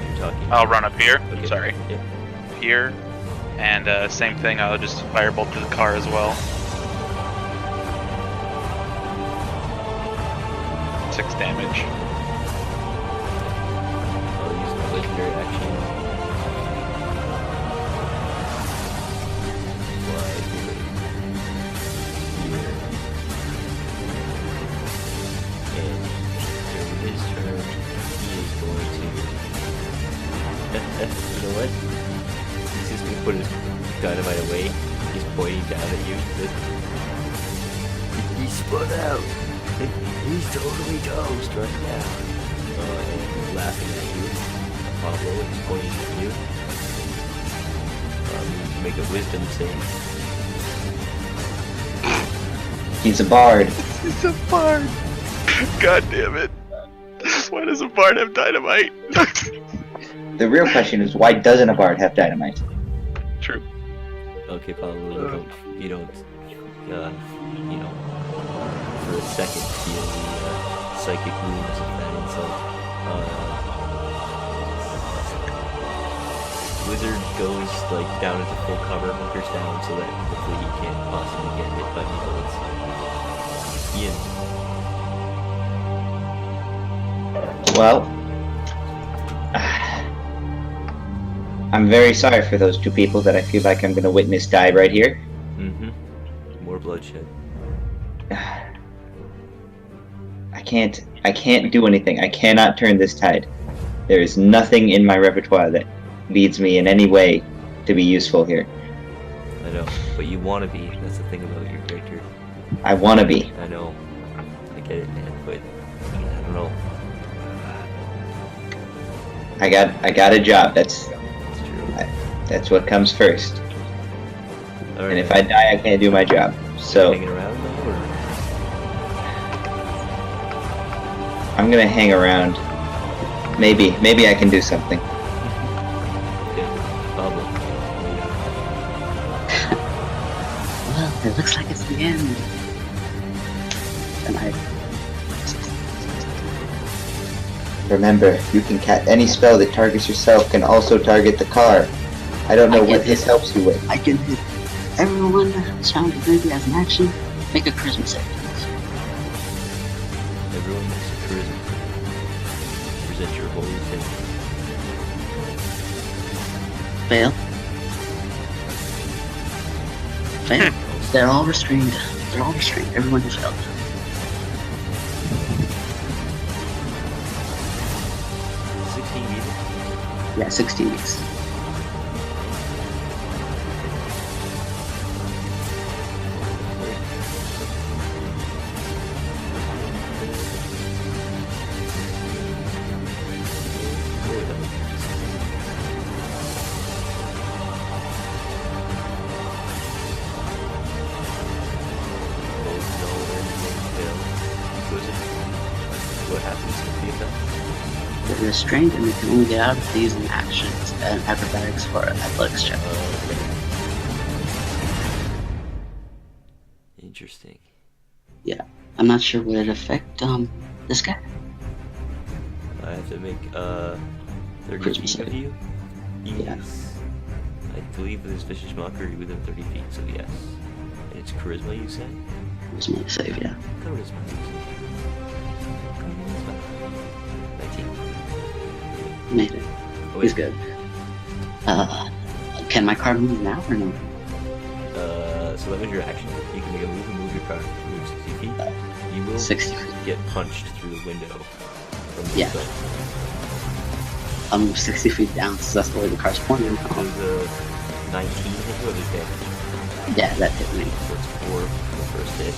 Speaker 3: You're talking.
Speaker 1: I'll run up here.
Speaker 3: Okay.
Speaker 1: Sorry.
Speaker 3: Yep.
Speaker 1: Here. And same thing, I'll just firebolt through the car as well. 6 damage.
Speaker 3: I'll use my legendary action. Fly here. And during his turn, he is going to... you know what? He's just going to put his dynamite away. He's pointing down at you. He spun out. He's totally toast right now. And he's laughing at you. Pablo is pointing at you. You can make a wisdom save.
Speaker 4: He's a bard.
Speaker 1: It's a bard. God damn it. Why does a bard have dynamite?
Speaker 4: The real question is, why doesn't a bard have dynamite?
Speaker 1: True.
Speaker 3: Okay, Pablo, you don't, you know, for a second feel the psychic wounds of that insult. Wizard goes like down into full cover, hunkers down so that hopefully he can't possibly get hit by the bullets. Ian.
Speaker 4: Well, I'm very sorry for those two people that I feel like I'm going to witness die right here.
Speaker 3: More bloodshed.
Speaker 4: I can't do anything. I cannot turn this tide. There is nothing in my repertoire that leads me in any way to be useful here.
Speaker 3: I know, but you want to be. That's the thing about your character.
Speaker 4: I want to be.
Speaker 3: I know. I get it, man, but I don't know.
Speaker 4: I got a job. That's
Speaker 3: It's true.
Speaker 4: that's what comes first.
Speaker 3: All right.
Speaker 4: And if I die, I can't do my job. So
Speaker 3: hanging around though, or?
Speaker 4: I'm gonna hang around. Maybe I can do something.
Speaker 3: Okay, Pablo.
Speaker 2: Well, it looks like it's the end. And
Speaker 4: Remember, you can cast any spell that targets yourself can also target the car. I don't know
Speaker 2: I
Speaker 4: what
Speaker 2: get
Speaker 4: this
Speaker 2: it.
Speaker 4: helps you with.
Speaker 2: I can hit everyone who's found ability as an action. Make a charisma save.
Speaker 3: Everyone makes a charisma. Present your holy thing.
Speaker 2: Fail. Fail. They're all restrained. They're all restrained. Everyone who failed.
Speaker 3: 16 meters.
Speaker 2: Yeah, 16 weeks.
Speaker 3: What happens to the effect?
Speaker 2: They're restrained and they can only get out of these in actions and acrobatics for athletics check.
Speaker 3: Interesting.
Speaker 2: I'm not sure would it affect this guy.
Speaker 3: I have to make 30
Speaker 2: Charisma
Speaker 3: feet
Speaker 2: save.
Speaker 3: of you?
Speaker 2: Yeah.
Speaker 3: Yes. I believe this vicious mockery within 30 feet, so yes. And it's charisma, you said?
Speaker 2: Charisma save, yeah.
Speaker 3: Charisma. 19.
Speaker 2: Made it.
Speaker 3: Oh,
Speaker 2: He's
Speaker 3: wait.
Speaker 2: good. Can my card move now or no?
Speaker 3: So that was your action. You can make a move and move your car. Move 60 feet. You will
Speaker 2: 60 feet.
Speaker 3: get punched through the window. From the
Speaker 2: Yeah.
Speaker 3: side.
Speaker 2: I'll move 60 feet down, so that's the way the car's pointing now.
Speaker 3: Does a 19 hit you or the damage?
Speaker 2: Yeah, that hit me.
Speaker 3: So it's 4 for the first hit.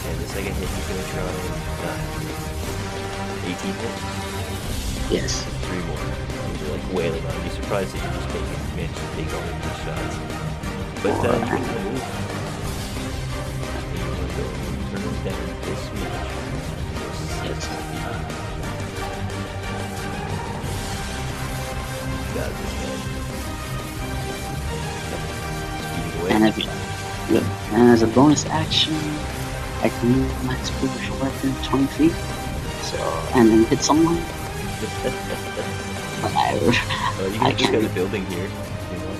Speaker 3: And the second hit you're gonna try 18 hit.
Speaker 2: Yes.
Speaker 3: 3 more. You're like wailing on it. You'd be surprised that you just managed to take all of these shots. But you can move. And you want to go turn down this much.
Speaker 2: Yes.
Speaker 3: Got this man. Speeding away.
Speaker 2: And, and as a bonus action, I can move my spiritual weapon 20 feet. So, and then hit someone. But
Speaker 3: You
Speaker 2: I
Speaker 3: can just
Speaker 2: can't.
Speaker 3: got a building here. You know?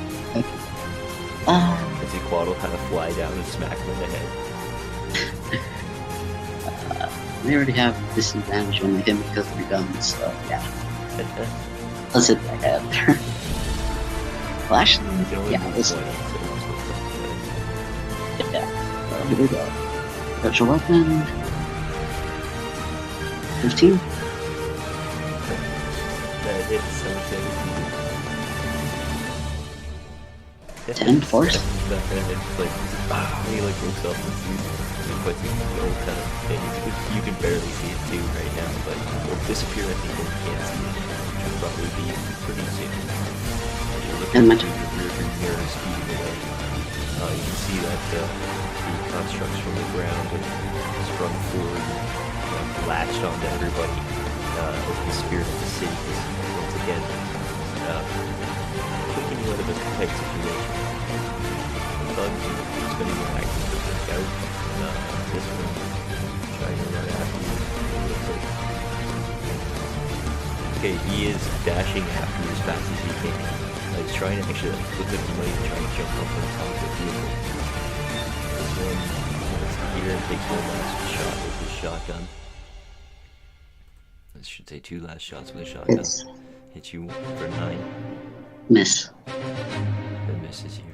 Speaker 3: As the quad will kind of fly down and smack him in the head.
Speaker 2: They already have disadvantage when they hit me because of their guns, so yeah. Let's hit that guy up there. Well, actually,
Speaker 3: You can only
Speaker 2: yeah,
Speaker 3: move
Speaker 2: let's,
Speaker 3: one, so just
Speaker 2: yeah. Here we go. Virtual weapon. 15?
Speaker 3: that hits so much
Speaker 2: 10 force?
Speaker 3: He like looks up and sees he puts his gold kind of thing. You can barely see it too right now, but it will disappear at the end. You can't see it. Which will probably be pretty soon. As you're looking
Speaker 2: And my-
Speaker 3: to your rear view mirror speeding away. You can see that the constructs from the ground have sprung forward and latched onto everybody. As the spirit of the city is once again taking you out of a tight situation. Thugs are spinning your action to break out. This one trying to run after you. Okay, he is dashing after you as fast as he can. He's trying to actually look like he might even try to jump up on top of the vehicle. This one is here and takes one last shot with his shotgun. I should say 2 last shots with a shotgun.
Speaker 2: It's
Speaker 3: Hits you for 9.
Speaker 2: miss.
Speaker 3: That misses you.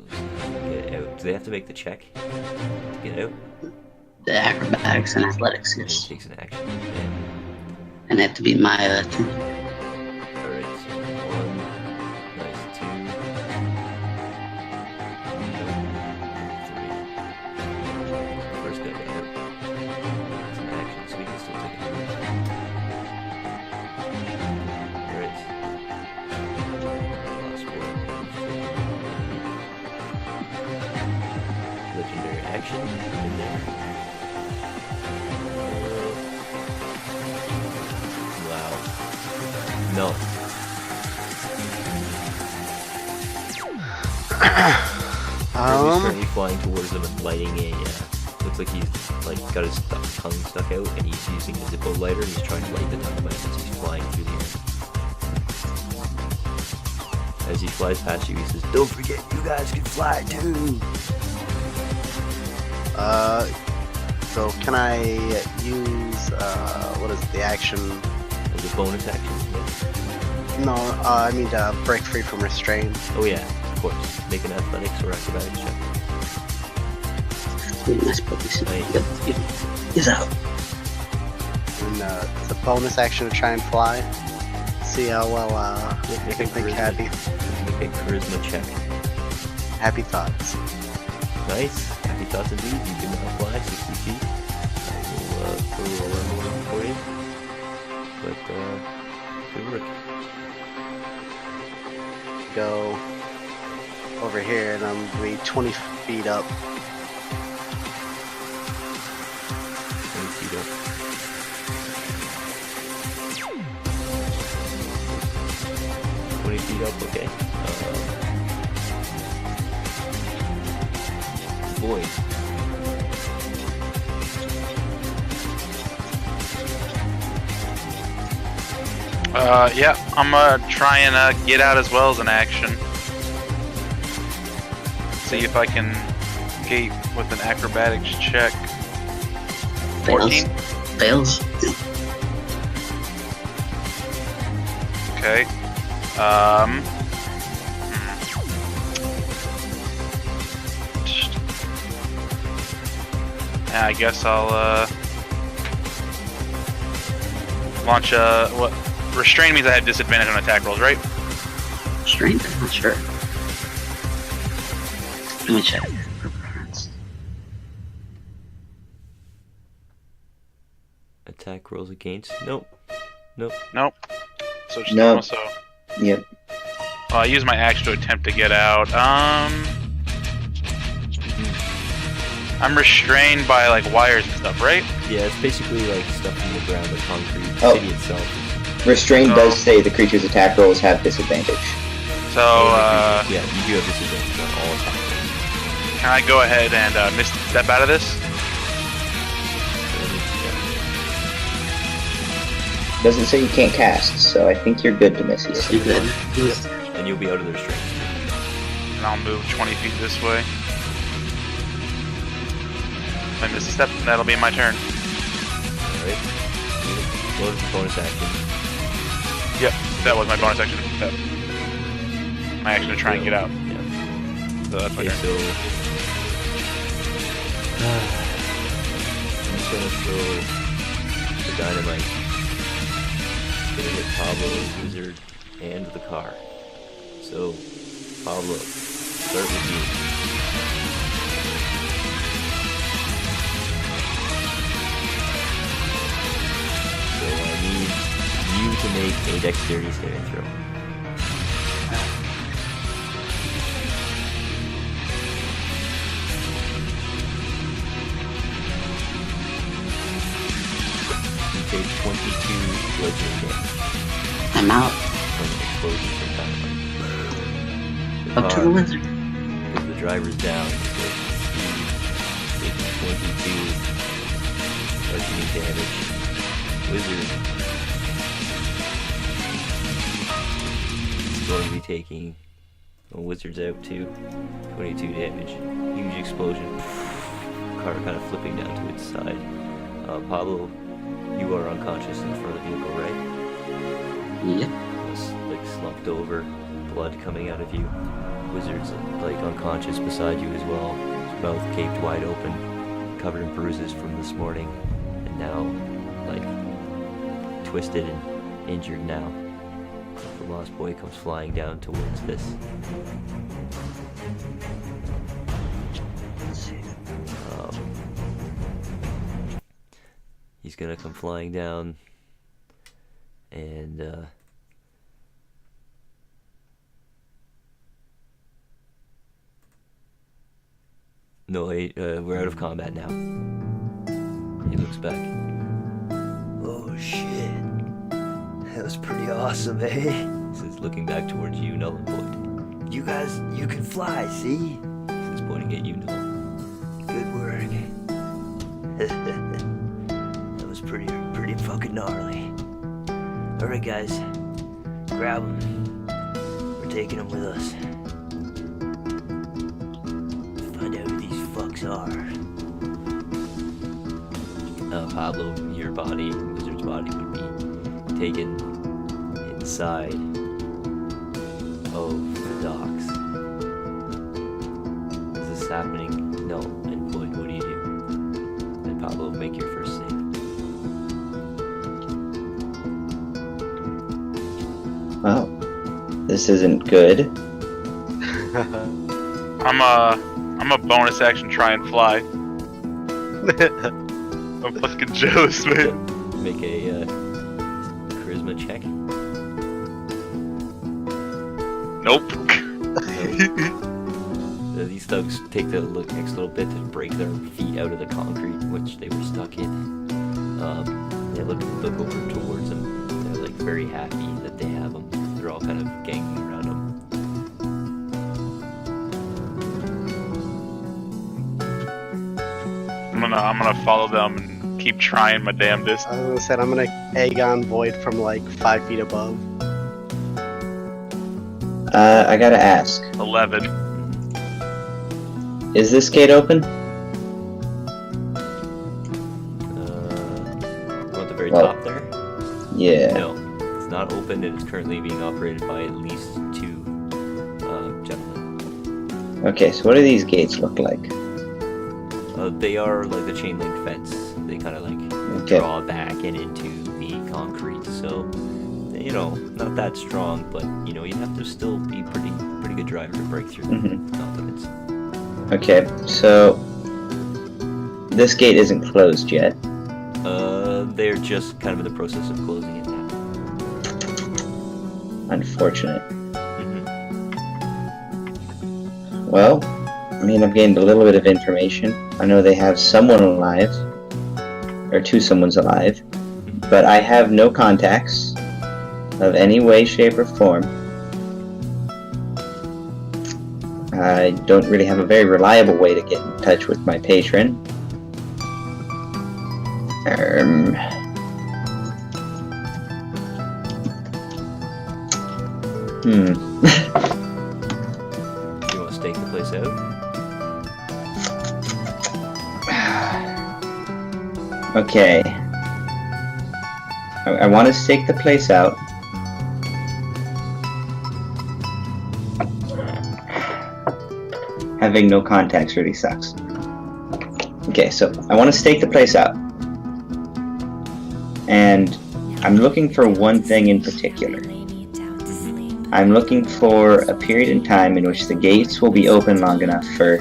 Speaker 3: Get out. Do they have to make the check to get out?
Speaker 2: The acrobatics and athletics,
Speaker 3: And it
Speaker 2: yes.
Speaker 3: takes an action.
Speaker 2: And they have to beat my turn.
Speaker 3: Alright, so 1, nice 2, nope, 3. First guy got out. It's an action, so we can still take it. Alright. Last one. Legendary action in there. Wow. No. He's currently flying towards them and lighting a, looks like he's like got his tongue stuck out and he's using a Zippo lighter and he's trying to light the dynamite as he's flying through the air. As he flies past you, he says, "Don't forget, you guys can fly too!"
Speaker 5: So can I use, what is it, the action?
Speaker 3: As a bonus action, yeah.
Speaker 5: No, I mean to break free from restraint.
Speaker 3: Oh yeah, of course. Make an athletics or acrobatics check.
Speaker 2: Nice police.
Speaker 3: Nice.
Speaker 2: He's out.
Speaker 5: And it's a bonus action to try and fly. See how well
Speaker 3: Yeah,
Speaker 5: I can think happy.
Speaker 3: Make a charisma check.
Speaker 5: Happy thoughts.
Speaker 3: Nice. Happy thoughts indeed. You can now fly 60 feet. I will put a roll for you. But, good work.
Speaker 5: Go over here and I'm gonna be 20 feet up.
Speaker 3: 20 feet up. 20 feet up, okay. Void.
Speaker 1: Yeah, I'm gonna try and get out as well as an action. See if I can escape with an acrobatics check. 14.
Speaker 2: Fails.
Speaker 1: Okay. Yeah, I guess I'll launch a what? Restrain means I have disadvantage on attack rolls, right?
Speaker 2: Strength? I'm not sure. Let me check.
Speaker 3: Attack rolls against. Nope. Nope.
Speaker 1: Nope. So just
Speaker 4: No.
Speaker 1: normal, so.
Speaker 4: Yep.
Speaker 1: Well, I use my action to attempt to get out. I'm restrained by like wires and stuff, right?
Speaker 3: Yeah, it's basically like stuff in the ground, the concrete. The
Speaker 4: Oh.
Speaker 3: city itself.
Speaker 4: Restrain
Speaker 1: So-
Speaker 4: does say the creature's attack rolls have disadvantage.
Speaker 1: So
Speaker 3: yeah, you do have disadvantage on all attack rolls.
Speaker 1: can I go ahead and misstep out of this?
Speaker 3: So
Speaker 4: Doesn't say you can't cast, so I think you're good to miss these.
Speaker 2: You good?
Speaker 3: yeah. And you'll be out of the restraint.
Speaker 1: And I'll move 20 feet this way. If I miss a step, that'll be my turn.
Speaker 3: Alright. Bonus action.
Speaker 1: Yep, that was my bonus action. Step. My action to try and get out.
Speaker 3: Yeah.
Speaker 1: So that's my
Speaker 3: Okay,
Speaker 1: turn.
Speaker 3: so I'm just gonna throw the dynamite. It's gonna hit Pablo, Wizard, and the car. So, Pablo, start with you. So I need you to make a dexterity saving throw. You take 22 bludgeoning damage
Speaker 2: I'm out.
Speaker 3: from explosions from dynamite. The
Speaker 2: Up to
Speaker 3: car,
Speaker 2: the wizard.
Speaker 3: because the driver's down, taking 22 bludgeoning damage. Wizard is going to be taking. Well, Wizard's out too. 22 damage. Huge explosion. Car kind of flipping down to its side. Pablo, you are unconscious in the front of the vehicle, right?
Speaker 2: Yep.
Speaker 3: Just, like slumped over, blood coming out of you. Wizard's like unconscious beside you as well. His mouth gaped wide open, covered in bruises from this morning, and now like twisted and injured now. The lost boy comes flying down towards this. He's gonna come flying down and no, we're out of combat now. He looks back. Oh shit. That was pretty awesome, eh? He's looking back towards you, Null and Void. You guys, you can fly, see? He's pointing at you, Null. Good work. That was pretty fucking gnarly. Alright guys, grab him. We're taking him with us. Find out who these fucks are. Pablo, your body, Wizard's body would be taken inside of the docks. Is this happening? No. And Void, what do you do? And Pablo, make your first save.
Speaker 4: Wow. This isn't good.
Speaker 1: I'm a bonus action try and fly. I'm fucking jealous, man.
Speaker 3: Make a charisma check.
Speaker 1: Nope.
Speaker 3: These thugs take the next little bit to break their feet out of the concrete, which they were stuck in. They look over towards them. They're like very happy that they have them. They're all kind of ganging around them.
Speaker 1: I'm gonna follow them and keep trying my damnedest.
Speaker 5: I was gonna say I'm gonna egg on Void from like 5 feet above.
Speaker 4: I gotta ask,
Speaker 1: 11.
Speaker 4: is this gate open?
Speaker 3: At the very
Speaker 4: Well,
Speaker 3: top there?
Speaker 4: Yeah.
Speaker 3: No, it's not open and it's currently being operated by at least 2 gentlemen.
Speaker 4: Okay, so what do these gates look like?
Speaker 3: They are like a chain link fence. They kind of like
Speaker 4: Okay.
Speaker 3: draw back and into the concrete. So, you know, not that strong, but you know, you have to still be pretty good driver to break through
Speaker 4: Mhm.
Speaker 3: off limits.
Speaker 4: Okay, so this gate isn't closed yet.
Speaker 3: They're just kind of in the process of closing it now.
Speaker 4: Unfortunate.
Speaker 3: Mhm.
Speaker 4: Well, I mean, I've gained a little bit of information. I know they have someone alive, or 2 someone's alive, but I have no contacts of any way, shape, or form. I don't really have a very reliable way to get in touch with my patron. Hmm.
Speaker 3: You want to stake the place out?
Speaker 4: Okay. I want to stake the place out. Having no contacts really sucks. Okay, so I want to stake the place out. And I'm looking for one thing in particular. I'm looking for a period in time in which the gates will be open long enough for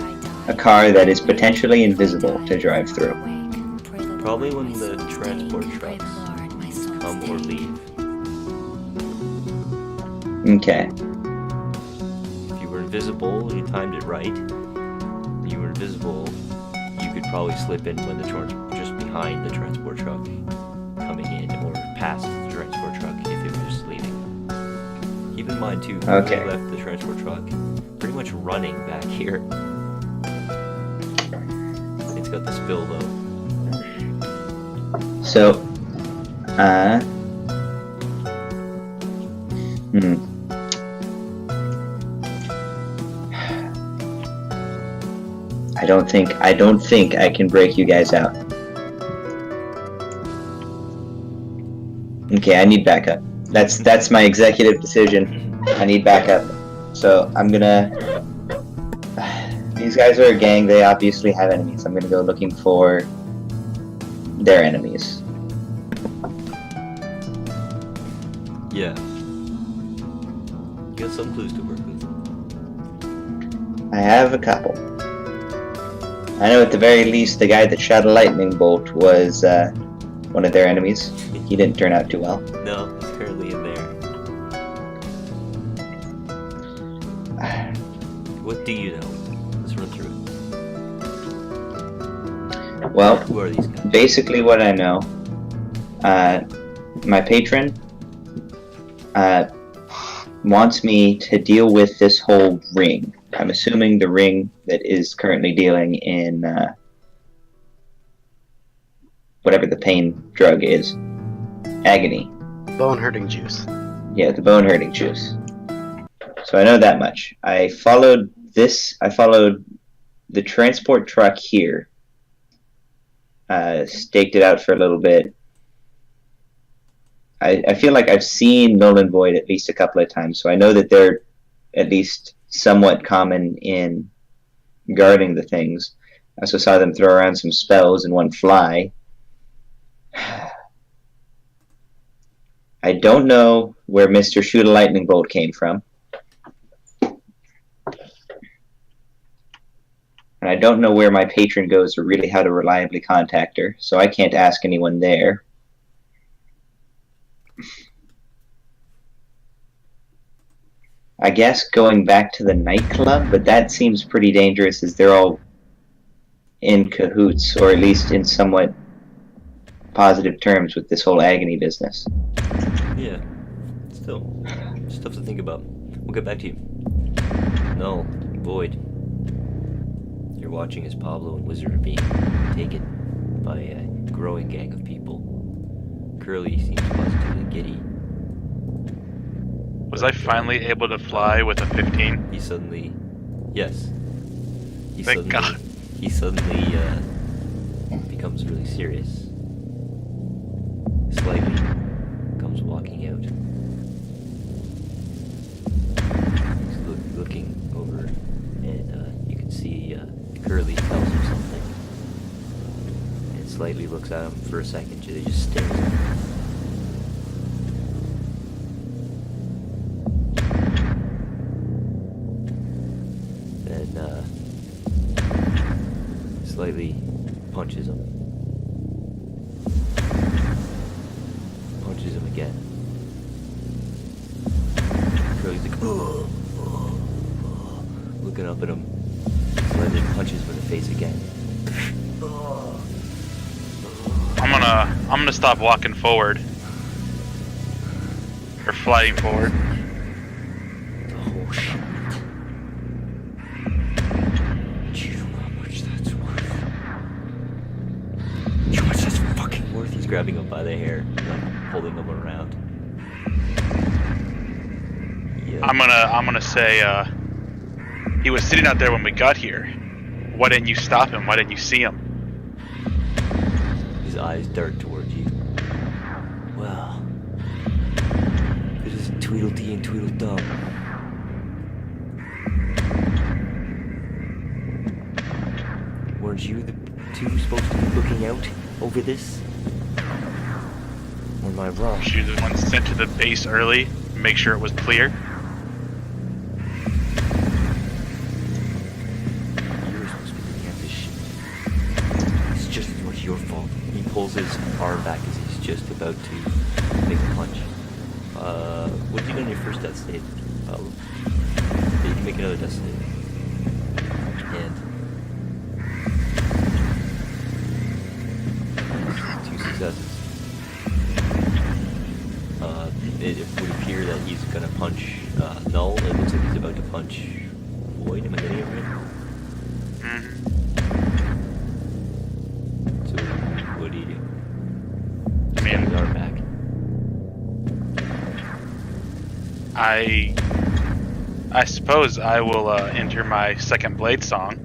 Speaker 4: a car that is potentially invisible to drive through.
Speaker 3: Probably when the transport trucks come or leave.
Speaker 4: Okay.
Speaker 3: If you were invisible, you timed it right. You were invisible, you could probably slip in when the just behind the transport truck coming in, or past the transport truck if it was leaving. Keep in mind too,
Speaker 4: Okay.
Speaker 3: we left the transport truck pretty much running back here. It's got the spill though.
Speaker 4: So, I don't think I can break you guys out. Okay, I need backup. That's my executive decision. I need backup. So I'm gonna. These guys are a gang. They obviously have enemies. I'm gonna go looking for their enemies.
Speaker 3: Yeah. You got some clues to work with.
Speaker 4: I have a couple. I know at the very least the guy that shot a lightning bolt was one of their enemies. He didn't turn out too well.
Speaker 3: No, he's currently in there. What do you know? Let's run through it.
Speaker 4: Well,
Speaker 3: Who are these guys?
Speaker 4: basically what I know, my patron wants me to deal with this whole ring. I'm assuming the ring that is currently dealing in whatever the pain drug is. Agony.
Speaker 5: Bone hurting juice.
Speaker 4: Yeah, the bone hurting juice. So I know that much. I followed the transport truck here. Staked it out for a little bit. I feel like I've seen Nolan Void at least a couple of times, so I know that they're at least somewhat common in guarding the things. I also saw them throw around some spells and one fly. I don't know where Mr. Shoot a Lightning Bolt came from. And I don't know where my patron goes or really how to reliably contact her, so I can't ask anyone there. I guess going back to the nightclub, but that seems pretty dangerous as they're all in cahoots, or at least in somewhat positive terms with this whole agony business.
Speaker 3: Yeah. Still, stuff to think about. We'll get back to you. No, Void. You're watching as Pablo and Wizard are being taken. by a growing gang of people. Curly seems positively giddy.
Speaker 1: Was I finally able to fly with a 15?
Speaker 3: He suddenly, yes. He
Speaker 1: Thank
Speaker 3: suddenly,
Speaker 1: God.
Speaker 3: He suddenly becomes really serious. Slightly comes walking out. He's looking over, and you can see Curly tells him something. And slightly looks at him for a second. They just stares at him. Then slightly punches him. Punches him again. Curly's like, oh, looking up at him. Slightly punches him in the face again.
Speaker 1: I'm gonna stop walking forward. Or flying forward.
Speaker 3: Oh shit. Do you know how much that's worth? Do you know how much that's fucking worth? He's grabbing him by the hair, like pulling him around. Yeah.
Speaker 1: I'm gonna say he was sitting out there when we got here. Why didn't you stop him? Why didn't you see him?
Speaker 3: His eyes dart towards you. Well, it is Tweedledee and Tweedledum. Weren't you the two supposed to be looking out over this? Or am I wrong?
Speaker 1: She was the one sent to the base early to make sure it was clear.
Speaker 3: You were supposed to be looking at this shit. It's just as much your fault. He pulls his arm back as he's just about to make a punch. What did you do on your first death save? You can make another death save. And 2 successes. It would appear that he's gonna punch Null. It looks like he's about to punch Void. Am I getting it right?
Speaker 1: Mm-hmm.
Speaker 3: So what do you do?
Speaker 1: I mean,
Speaker 3: His arm back.
Speaker 1: I suppose I will enter my second blade song.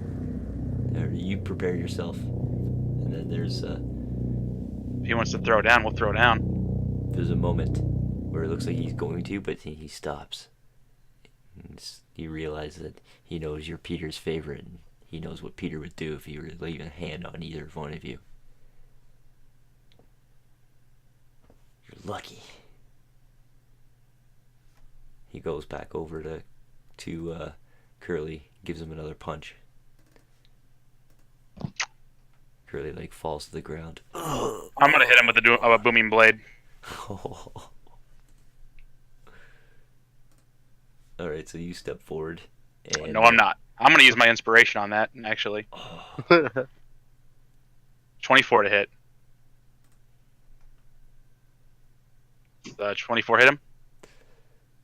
Speaker 3: There, you prepare yourself, and then there's
Speaker 1: If he wants to throw down, we'll throw down.
Speaker 3: a moment where it looks like he's going to, but he stops. You realize that he knows you're Peter's favorite, and he knows what Peter would do if he were to lay a hand on either one of you. You're lucky. He goes back over to Curly, gives him another punch. Curly like falls to the ground.
Speaker 1: I'm gonna hit him with a booming blade.
Speaker 3: Alright, so you step forward. And
Speaker 1: No, I'm not. I'm gonna use my inspiration on that, actually. 24 to hit. 24 hit him?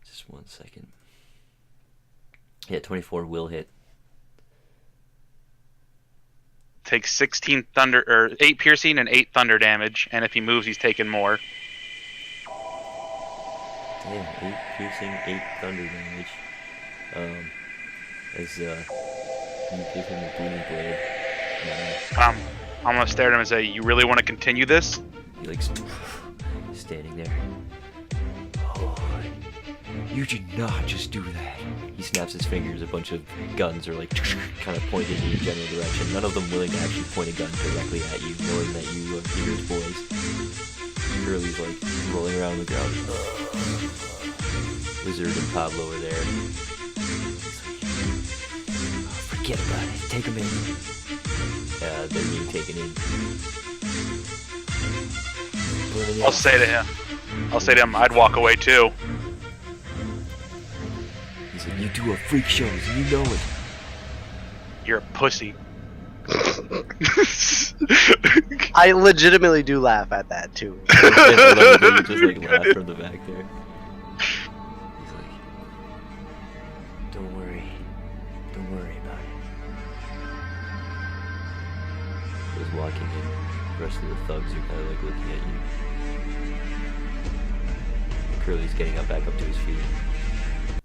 Speaker 3: Just 1 second. Yeah, 24 will hit.
Speaker 1: Takes 8 piercing and 8 thunder damage, and if he moves, he's taking more.
Speaker 3: Damn, 8 piercing, 8 thunder damage. As you give him a booming blade.
Speaker 1: I'm gonna stare at him and say, "You really want to continue this?"
Speaker 3: He like standing there. Oh, you did not just do that. He snaps his fingers. A bunch of guns are like kind of pointed in your general direction. None of them willing to actually point a gun directly at you, knowing that you are Peter's boys. Curly's like rolling around the ground. Wizard and Pablo are there. Forget about it. Take him in. They're being taken in.
Speaker 1: I'll say to him, I'd walk away too.
Speaker 3: He said, "You do a freak shows, and you know it."
Speaker 1: You're a pussy.
Speaker 5: I legitimately do laugh at that too.
Speaker 3: I love it that you just like laugh from the back there. He's like, don't worry about it. He was walking in. The rest of the thugs are kind of like looking at you. Curly's getting up back up to his feet.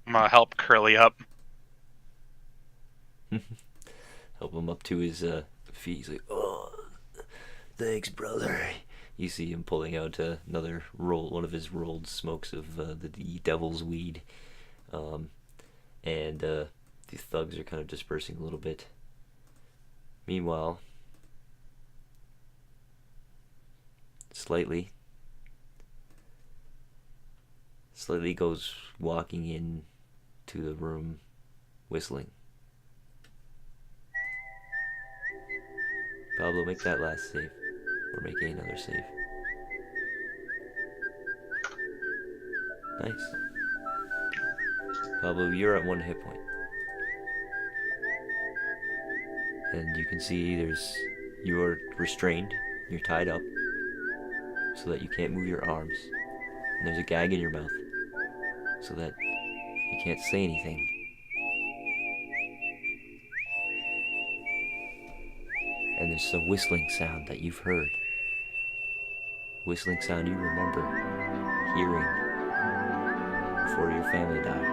Speaker 1: I'm gonna help Curly up.
Speaker 3: Help him up to his feet. He's like, oh, thanks, brother. You see him pulling out another roll, one of his rolled smokes of the devil's weed. And the thugs are kind of dispersing a little bit. Meanwhile, Slightly goes walking in to the room, whistling. Pablo, make that last save. Or make another save. Nice. Pablo, you're at 1 hit point. And you can see you are restrained. You're tied up so that you can't move your arms. And there's a gag in your mouth so that you can't say anything. And there's a whistling sound that you've heard. Whistling sound you remember hearing before your family died.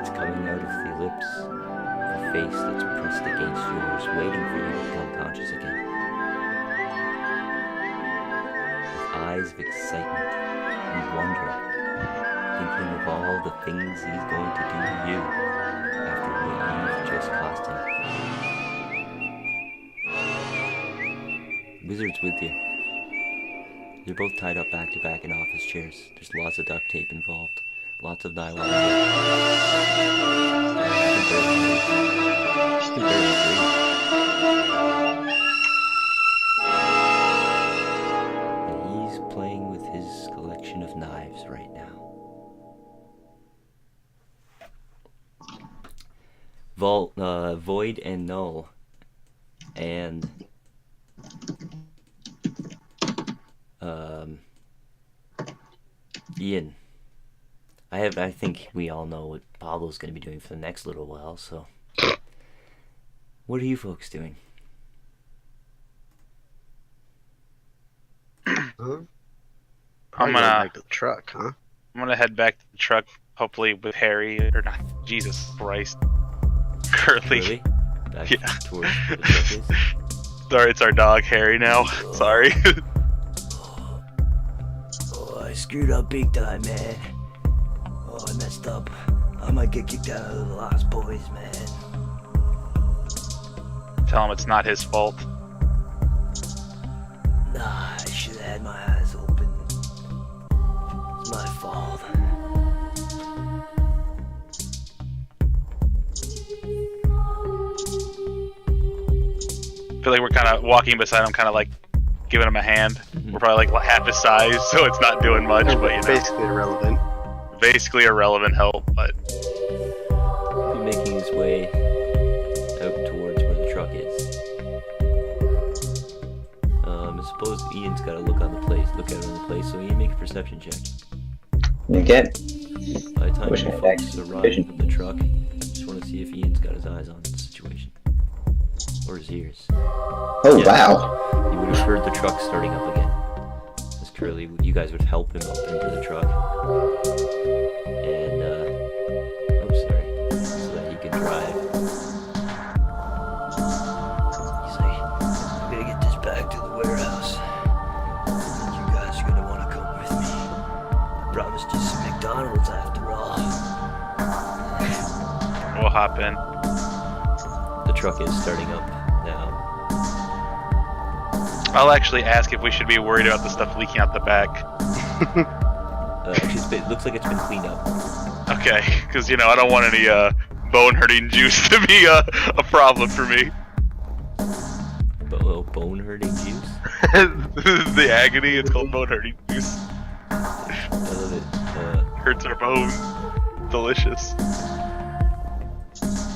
Speaker 3: It's coming out of the lips of a face that's pressed against yours, waiting for you to become conscious again. With eyes of excitement and wonder, thinking of all the things he's going to do to you after what you've just cost him. Wizard's with you. You're both tied up back to back in office chairs. There's lots of duct tape involved. Lots of nylon tape. You can barely breathe. And he's playing with his collection of knives right now. Void and Null. And Ian, I think we all know what Pablo's going to be doing for the next little while, so what are you folks doing?
Speaker 5: Probably
Speaker 1: I'm
Speaker 5: going
Speaker 1: gonna
Speaker 5: back to the truck, huh?
Speaker 1: I'm gonna head back to the truck, hopefully with Harry or not. Jesus Christ, Curly.
Speaker 3: Really? Back
Speaker 1: Yeah.
Speaker 3: towards the truck is?
Speaker 1: Sorry, it's our dog Harry now. Sorry.
Speaker 3: Oh, I screwed up big time, man. Oh, I messed up. I might get kicked out of the Lost Boys, man.
Speaker 1: Tell him it's not his fault.
Speaker 3: Nah, I should have had my eyes open. It's my fault.
Speaker 1: I feel like we're kind of walking beside him, kind of like giving him a hand. We're probably like half his size, so it's not doing much, but you know,
Speaker 5: Basically irrelevant.
Speaker 1: basically irrelevant help. But
Speaker 3: He'll be making his way out towards where the truck is. I suppose Ian's got to look out on the place, so Ian, make a perception check.
Speaker 4: Okay.
Speaker 3: By the time
Speaker 4: Wish
Speaker 3: you
Speaker 4: I had
Speaker 3: folks
Speaker 4: extra
Speaker 3: arrive
Speaker 4: vision.
Speaker 3: at the truck, just want to see if Ian's got his eyes on the situation. Or his ears.
Speaker 4: Oh,
Speaker 3: Yeah.
Speaker 4: wow.
Speaker 3: You would have heard the truck starting up again. As Curly, you guys would help him up into the truck. And, so that he can drive. He's like, I'm gonna get this back to the warehouse. And you guys are gonna wanna come with me. I promised you some McDonald's after all.
Speaker 1: we'll hop in.
Speaker 3: The truck is starting up now.
Speaker 1: I'll actually ask if we should be worried about the stuff leaking out the back.
Speaker 3: Actually, it looks like it's been cleaned up.
Speaker 1: Okay, because you know I don't want any bone-hurting juice to be a problem for me.
Speaker 3: Bone hurting juice?
Speaker 1: The agony, it's called bone-hurting juice.
Speaker 3: I love it.
Speaker 1: Hurts our bones. Delicious.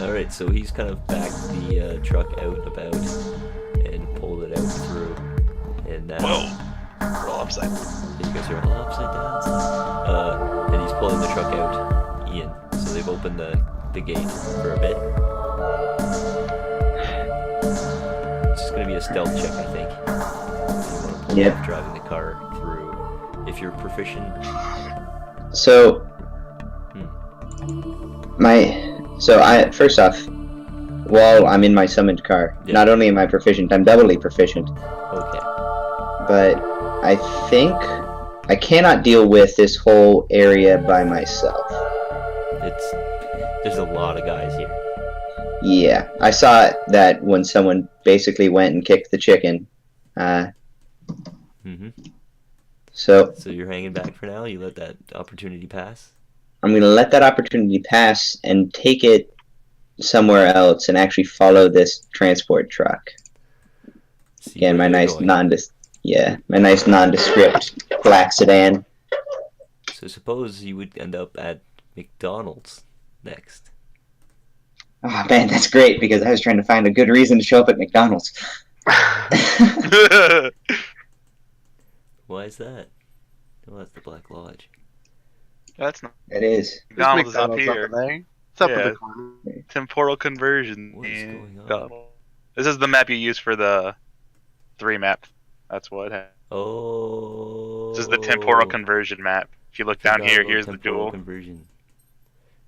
Speaker 3: Alright, so he's kind of backed the truck out about and pulled it out through. And now
Speaker 1: Whoa. We're all upside.
Speaker 3: you guys are all upside down. And he's pulling the truck out, Ian. So they've opened the gate for a bit. It's just gonna be a a stealth check, I think.
Speaker 4: Yep.
Speaker 3: Driving the car through. If you're proficient.
Speaker 4: So, first off, while I'm in my summoned car,
Speaker 3: Yeah.
Speaker 4: not only am I proficient, I'm doubly proficient.
Speaker 3: Okay.
Speaker 4: But I think I cannot deal with this whole area by myself.
Speaker 3: There's a lot of guys here.
Speaker 4: Yeah, I saw that when someone basically went and kicked the chicken. So
Speaker 3: So you're hanging back for now? You let that opportunity pass?
Speaker 4: I'm going to let that opportunity pass and take it somewhere else and actually follow this transport truck.
Speaker 3: See
Speaker 4: Again,
Speaker 3: where
Speaker 4: my
Speaker 3: they're
Speaker 4: nice
Speaker 3: going.
Speaker 4: nondescript black sedan.
Speaker 3: So suppose you would end up at McDonald's next.
Speaker 4: Oh man, that's great because I was trying to find a good reason to show up at McDonald's.
Speaker 3: Why is that? Well, that's the Black Lodge.
Speaker 1: That's not.
Speaker 4: It is.
Speaker 1: McDonald's is up
Speaker 5: McDonald's
Speaker 1: here.
Speaker 5: over there. It's up in
Speaker 1: Yeah.
Speaker 5: the corner.
Speaker 1: Temporal conversion.
Speaker 3: What is going on?
Speaker 1: McDonald's. This is the map you use for the 3 map. That's what.
Speaker 3: Oh.
Speaker 1: This is the temporal conversion map. If you look down
Speaker 3: Forgot
Speaker 1: here,
Speaker 3: about
Speaker 1: here's the
Speaker 3: temporal
Speaker 1: duel.
Speaker 3: conversion.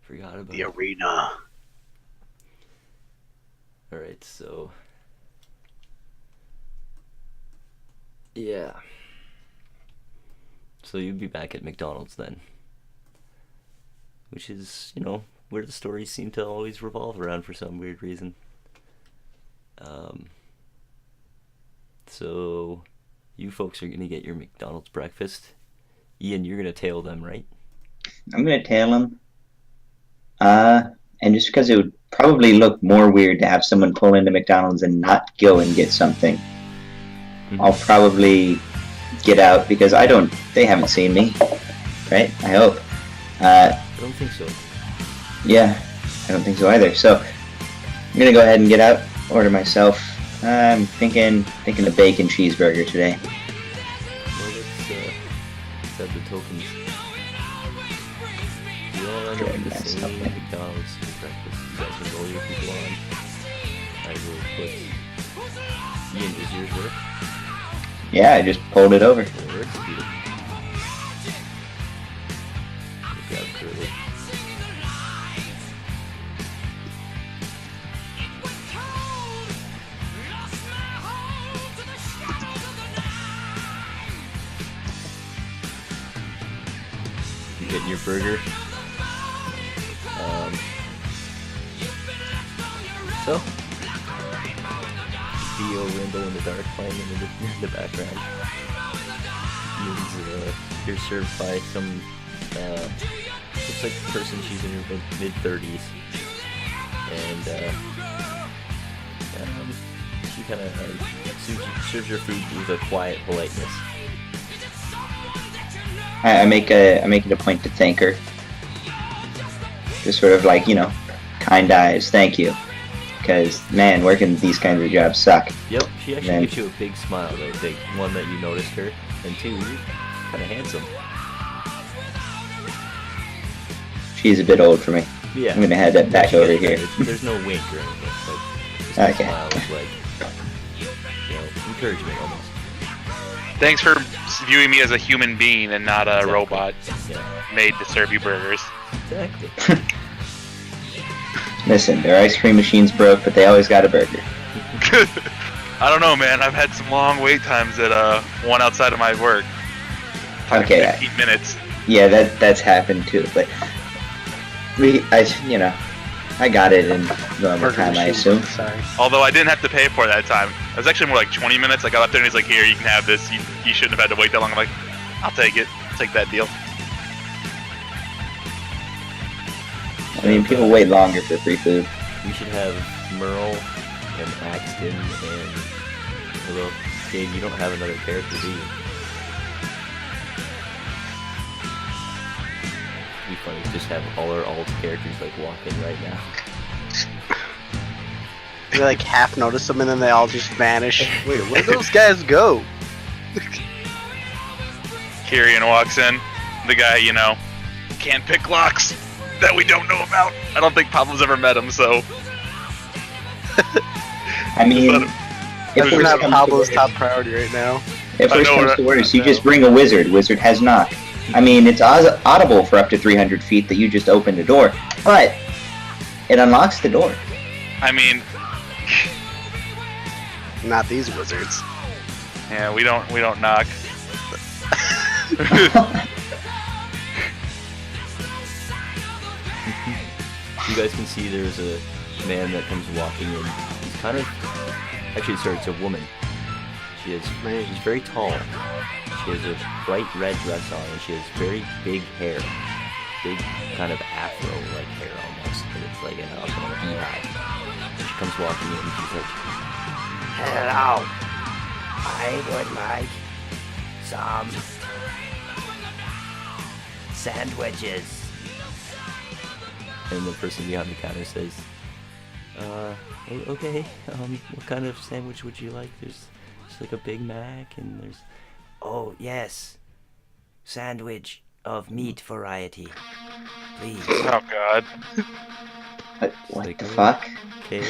Speaker 3: Forgot about
Speaker 5: The
Speaker 3: it.
Speaker 5: arena.
Speaker 3: Alright, so. Yeah. So you'd be back at McDonald's then. Which is, where the stories seem to always revolve around for some weird reason. So you folks are gonna get your McDonald's breakfast. Ian, you're gonna tail them, right?
Speaker 4: I'm gonna tail him. And just because it would probably look more weird to have someone pull into McDonald's and not go and get something, I'll probably get out because they haven't seen me, right? I hope.
Speaker 3: I don't think so.
Speaker 4: Yeah, I don't think so either. So I'm gonna go ahead and get out, order myself. I'm thinking a bacon cheeseburger today.
Speaker 3: Well, let's have the tokens. You all end up
Speaker 4: Good,
Speaker 3: with the
Speaker 4: that's
Speaker 3: same
Speaker 4: something.
Speaker 3: McDonald's for breakfast. You guys can roll your people on. I will put. Ian, does yours work?
Speaker 4: Yeah, I just pulled it over.
Speaker 3: It works. Beautiful. Grab Curly. You getting your burger? So, Dio Rainbow in the Dark playing in the background. Means you're served by some looks like a person. She's in her mid-30s, and she kind of serves your food with a quiet politeness.
Speaker 4: I make it a point to thank her. Just sort of like, kind eyes, thank you. Because, man, working these kinds of jobs suck.
Speaker 3: Yep, she actually
Speaker 4: Man.
Speaker 3: gives you a big smile, though. Big one that you noticed her, and two, you're kind of handsome.
Speaker 4: She's a bit old for me.
Speaker 3: Yeah.
Speaker 4: I'm gonna head that back
Speaker 3: She
Speaker 4: over
Speaker 3: gets
Speaker 4: here.
Speaker 3: better. There's no wink or anything. Just a
Speaker 4: Okay.
Speaker 3: smile is like, encouragement almost.
Speaker 1: Thanks for viewing me as a human being and not a
Speaker 3: Exactly.
Speaker 1: robot
Speaker 3: Yeah,
Speaker 1: made to serve you burgers.
Speaker 3: exactly.
Speaker 4: Listen, their ice cream machine's broke, but they always got a burger.
Speaker 1: I don't know, man. I've had some long wait times at one outside of my work.
Speaker 4: Okay,
Speaker 1: 15 minutes.
Speaker 4: yeah, that's happened too, but I got it in normal
Speaker 5: Burger
Speaker 4: time, I
Speaker 5: machine.
Speaker 4: assume.
Speaker 5: Sorry.
Speaker 1: Although I didn't have to pay for it that time. It was actually more like 20 minutes. I got up there and he's like, here, you can have this. You shouldn't have had to wait that long. I'm like, I'll take it. I'll take that deal.
Speaker 4: I mean, people wait longer for free food.
Speaker 3: We should have Merle and Axton and hello, Dave. You don't have another character, do you? It'd be funny to just have all our alt characters like walk in right now.
Speaker 5: You like half notice them and then they all just vanish. Wait, where'd those guys go?
Speaker 1: Kyrian walks in. The guy, can't pick locks that we don't know about. I don't think Pablo's ever met him, so
Speaker 4: I mean,
Speaker 1: Let
Speaker 5: That's
Speaker 4: worse
Speaker 5: not
Speaker 4: comes to
Speaker 5: Pablo's
Speaker 4: worse-
Speaker 5: top priority right now.
Speaker 4: If
Speaker 1: I
Speaker 4: worse
Speaker 1: know
Speaker 4: comes
Speaker 1: what-
Speaker 4: to worse,
Speaker 1: I
Speaker 4: you just
Speaker 1: know.
Speaker 4: bring a wizard. Wizard has knock. I mean, it's audible for up to 300 feet that you just opened the door, but it unlocks the door.
Speaker 1: I mean,
Speaker 5: Not these wizards.
Speaker 1: yeah, we don't knock.
Speaker 3: You guys can see there's a man that comes walking in. He's kind of, actually, sorry, it's a woman. She's very tall. She has a bright red dress on, and she has very big hair, big kind of afro-like hair almost, and it's like a beehive. She comes walking in, and she's like, "Hello, I would like some sandwiches." And the person behind the counter says, okay, what kind of sandwich would you like? There's like a Big Mac, and there's, oh yes, sandwich of meat variety, please.
Speaker 1: Oh God.
Speaker 4: What
Speaker 3: Like,
Speaker 4: the fuck?
Speaker 3: Okay,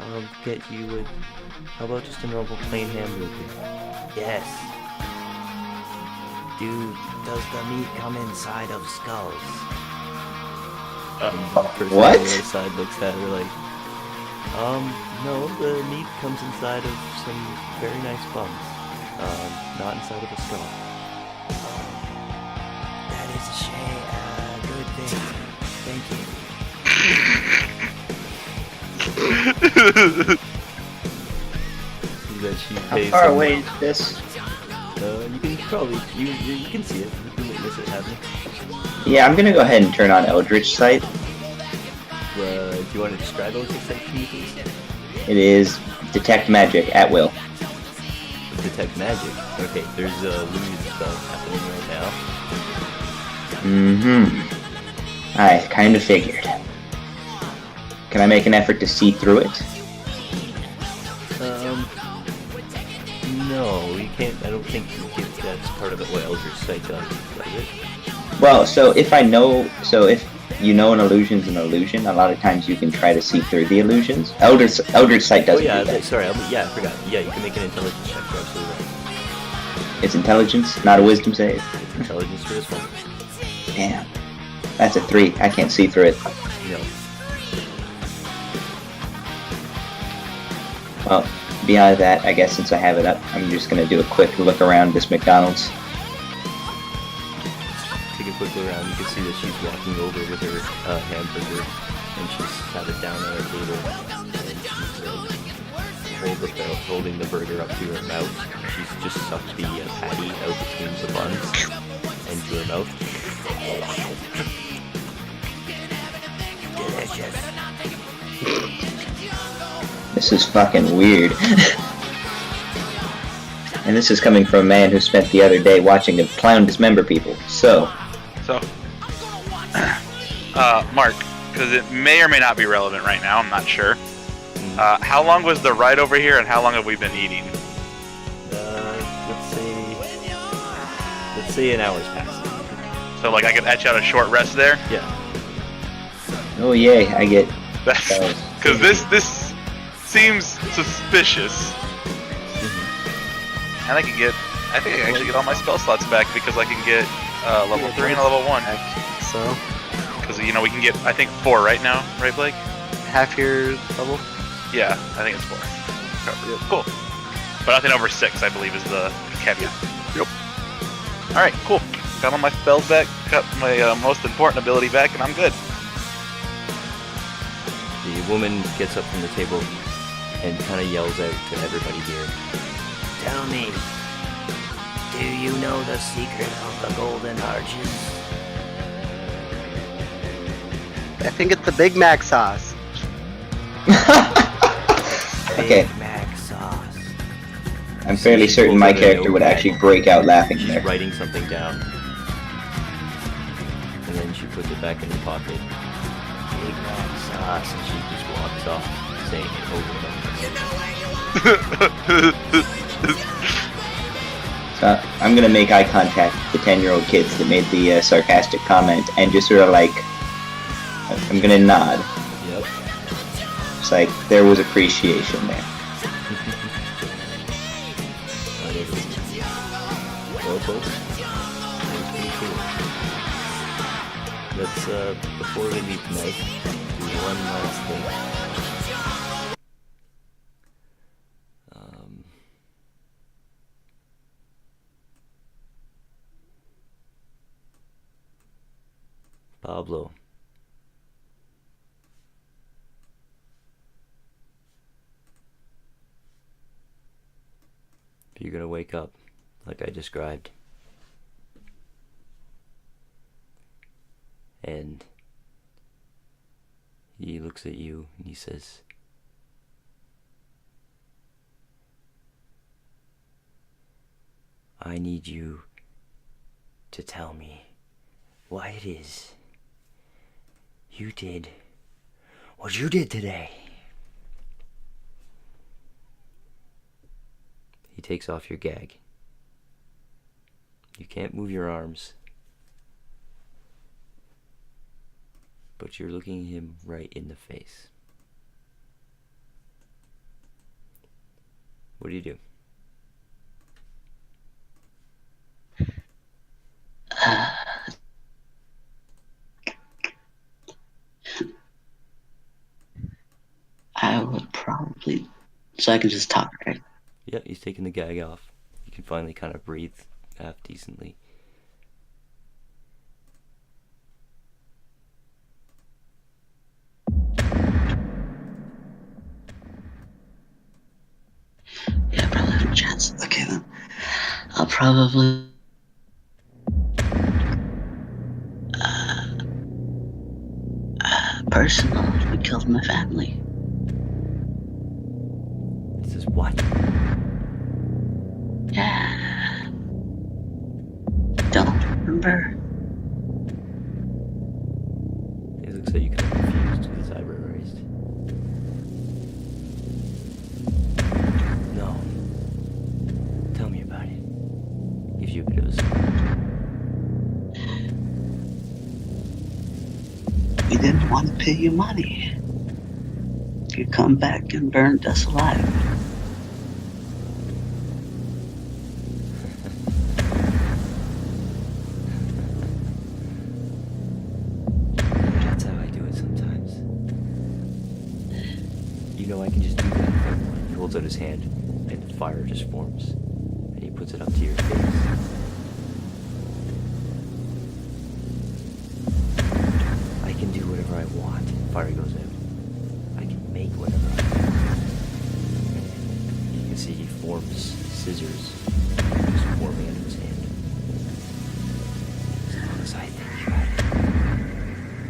Speaker 3: I'll get you a, how about just a normal plain hamburger? Yes. Does the meat come inside of skulls? And the person
Speaker 4: What?
Speaker 3: on the other side looks at her like, no, the meat comes inside of some very nice buns. Not inside of a skull. That is a shame. Good thing. Thank you. That she
Speaker 4: How
Speaker 3: pays
Speaker 4: far
Speaker 3: some-
Speaker 4: away is this?
Speaker 3: you can probably, you can see it. You can witness it happening.
Speaker 4: Yeah, I'm gonna go ahead and turn on Eldritch Sight.
Speaker 3: Do you want to describe Eldritch Sight to me, please?
Speaker 4: It is detect magic at will.
Speaker 3: Detect magic. Okay, there's a illusion spell happening right now.
Speaker 4: Mm-hmm. I kind of figured. Can I make an effort to see through it?
Speaker 3: No, you can't. I don't think that's part of it. What Eldritch Sight does, does it?
Speaker 4: Well, so if you know an illusion's an illusion, a lot of times you can try to see through the illusions. Eldritch Sight
Speaker 3: Oh
Speaker 4: doesn't
Speaker 3: yeah,
Speaker 4: do that.
Speaker 3: sorry. I forgot. Yeah, you can make an intelligence check. You're absolutely right.
Speaker 4: It's intelligence, not a wisdom save.
Speaker 3: It's intelligence for this one.
Speaker 4: Damn. That's a 3. I can't see through it.
Speaker 3: No.
Speaker 4: Well, beyond that, I guess since I have it up, I'm just gonna do a quick look around this McDonald's.
Speaker 3: Take a quick look around. You can see that she's walking over with her hamburger, and she's had it down on her table, and she's holding the burger up to her mouth. She's just sucked the patty out between the buns into her mouth. Delicious.
Speaker 4: This is fucking weird. And this is coming from a man who spent the other day watching a clown dismember people. So,
Speaker 1: Mark, because it may or may not be relevant right now. I'm not sure. How long was the ride over here, and how long have we been eating?
Speaker 3: Let's say an hour's passed.
Speaker 1: So, like, I could etch out a short rest there.
Speaker 3: Yeah.
Speaker 4: oh yay, I get.
Speaker 1: Because this seems suspicious. And I think I can actually get all my spell slots back because I can get level 3 and a level 1.
Speaker 5: So,
Speaker 1: Because, we can get, I think, 4 right now, right, Blake?
Speaker 5: half your level?
Speaker 1: Yeah, I think it's 4. Cool. But nothing over 6, I believe, is the caveat. Yep. Alright, cool. Got all my spells back, got my most important ability back, and I'm good.
Speaker 3: The woman gets up from the table and kind of yells out to everybody here. Tell me, do you know the secret of the golden arches?
Speaker 5: I think it's the Big Mac sauce.
Speaker 4: Okay.
Speaker 3: Big Mac sauce.
Speaker 4: I'm fairly certain my character would actually break out laughing
Speaker 3: She's
Speaker 4: there.
Speaker 3: writing something down. And then she puts it back in her pocket. Big Mac sauce. And she just walks off saying it over and over.
Speaker 4: So I'm gonna make eye contact with the 10-year-old kids that made the sarcastic comment and just sort of like, I'm gonna nod.
Speaker 3: Yep.
Speaker 4: It's like there was appreciation there.
Speaker 3: let's before we leave tonight, do one last thing. Pablo. If you're gonna wake up, like I described, and he looks at you and he says, I need you to tell me why it is you did what you did today. He takes off your gag. You can't move your arms, but you're looking him right in the face. What do you do?
Speaker 2: I would probably, so I can just talk, right?
Speaker 3: Yeah, he's taking the gag off. You can finally kind of breathe half decently.
Speaker 2: Yeah, I probably have a chance. Okay, then. I'll probably. Personal, who killed my family.
Speaker 3: This is what?
Speaker 2: Yeah. Don't remember.
Speaker 3: He looks like you kind of confused with his eyebrow raised. No. Tell me about it. Gives you a bit of a smile.
Speaker 2: We didn't want to pay you money. You come back and burned us alive.
Speaker 3: That's how I do it sometimes. You know I can just do that if I want. He holds out his hand and fire just forms. And he puts it up to your face. I can do whatever I want. Fire goes out. I can make whatever I want. You can see he forms scissors just forming out of his hand. As long as I think about it.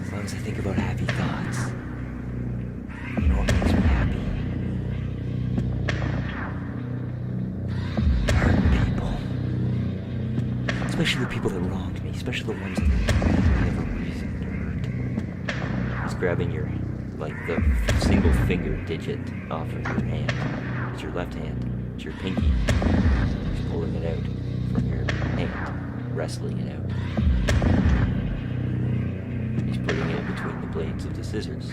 Speaker 3: As long as I think about happy thoughts. You know what makes me happy? Hurting people. Especially the people that wronged me. Especially the ones that never reason to hurt. He's grabbing your, like, the single finger digit off of your hand. It's your left hand. It's your pinky. He's pulling it out from your hand. Wrestling it out. He's putting it between the blades of the scissors.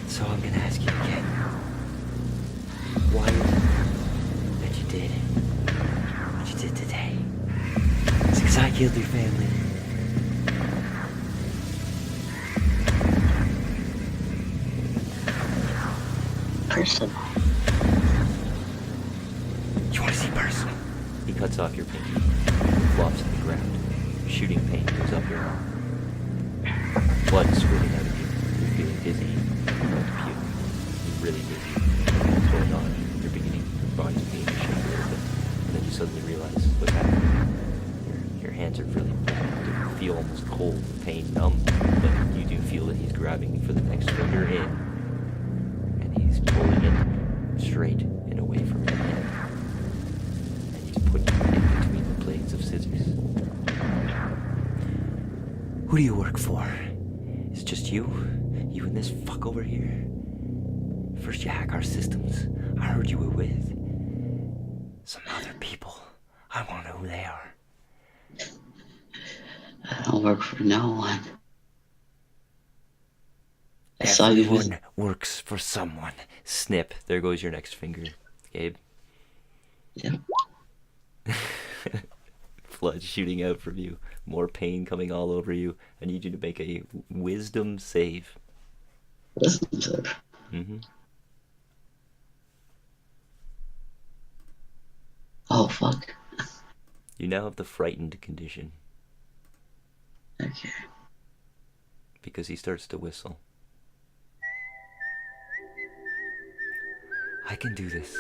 Speaker 3: So I'm gonna ask you again. Why is it that you did what you did today? It's because I killed your family.
Speaker 2: Personal.
Speaker 3: You want to see personal? He cuts off your pinky. Flops to the ground. Shooting pain goes up your arm. Blood squirting out of you. You're feeling dizzy. You're about to puke. You're really dizzy. What's going on? You're beginning, your body's beginning to shake a little bit. And then you suddenly realize what's happening. Your hands are really you feel almost cold, pain, numb. But you do feel that he's grabbing for the next finger in. And he's pulling it straight and away from your hand. And he's putting it in between the blades of scissors. Who do you work for? Is it just you? You and this fuck over here? First you hack our systems. I heard you were with some other people. I want to know who they are.
Speaker 2: I don't work for no one. I saw you with...
Speaker 3: Everyone works for someone. Snip. There goes your next finger, Gabe.
Speaker 2: Yeah.
Speaker 3: Blood shooting out from you. More pain coming all over you. I need you to make a wisdom save.
Speaker 2: Wisdom save.
Speaker 3: Mm-hmm.
Speaker 2: Oh, fuck.
Speaker 3: You now have the frightened condition
Speaker 2: Okay.
Speaker 3: because he starts to whistle. I can do this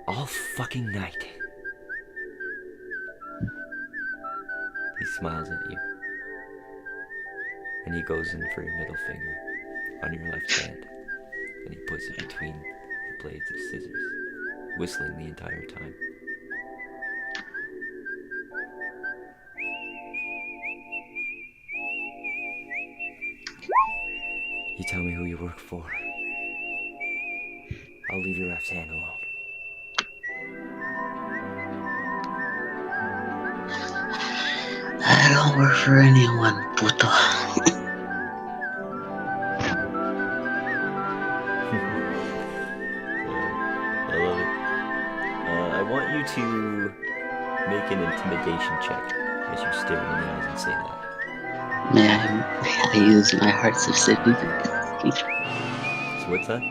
Speaker 3: all fucking night. He smiles at you. And he goes in for your middle finger on your left hand. And he puts it between the blades of scissors, whistling the entire time. You tell me who you work for. I'll leave your left hand alone.
Speaker 2: I don't work for anyone, puto.
Speaker 3: I love it. I want you to make an intimidation check as you stare him in the eyes and say that.
Speaker 2: May I use my hearts of city?
Speaker 3: So what's that?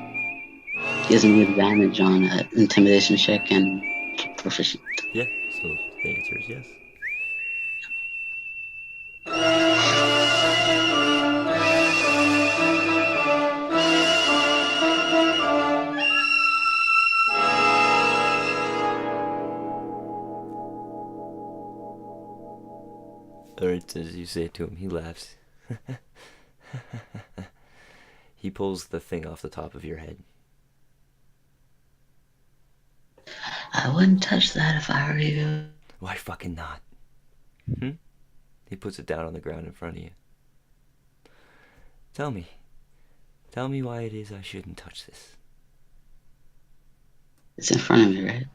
Speaker 2: Gives me advantage on intimidation check and proficient.
Speaker 3: Yeah, so the answer is yes. Alright, as you say it to him, he laughs. He pulls the thing off the top of your head.
Speaker 2: I wouldn't touch that if I were you.
Speaker 3: Why fucking not? He puts it down on the ground in front of you. Tell me why it is I shouldn't touch this.
Speaker 2: It's in front of me, right?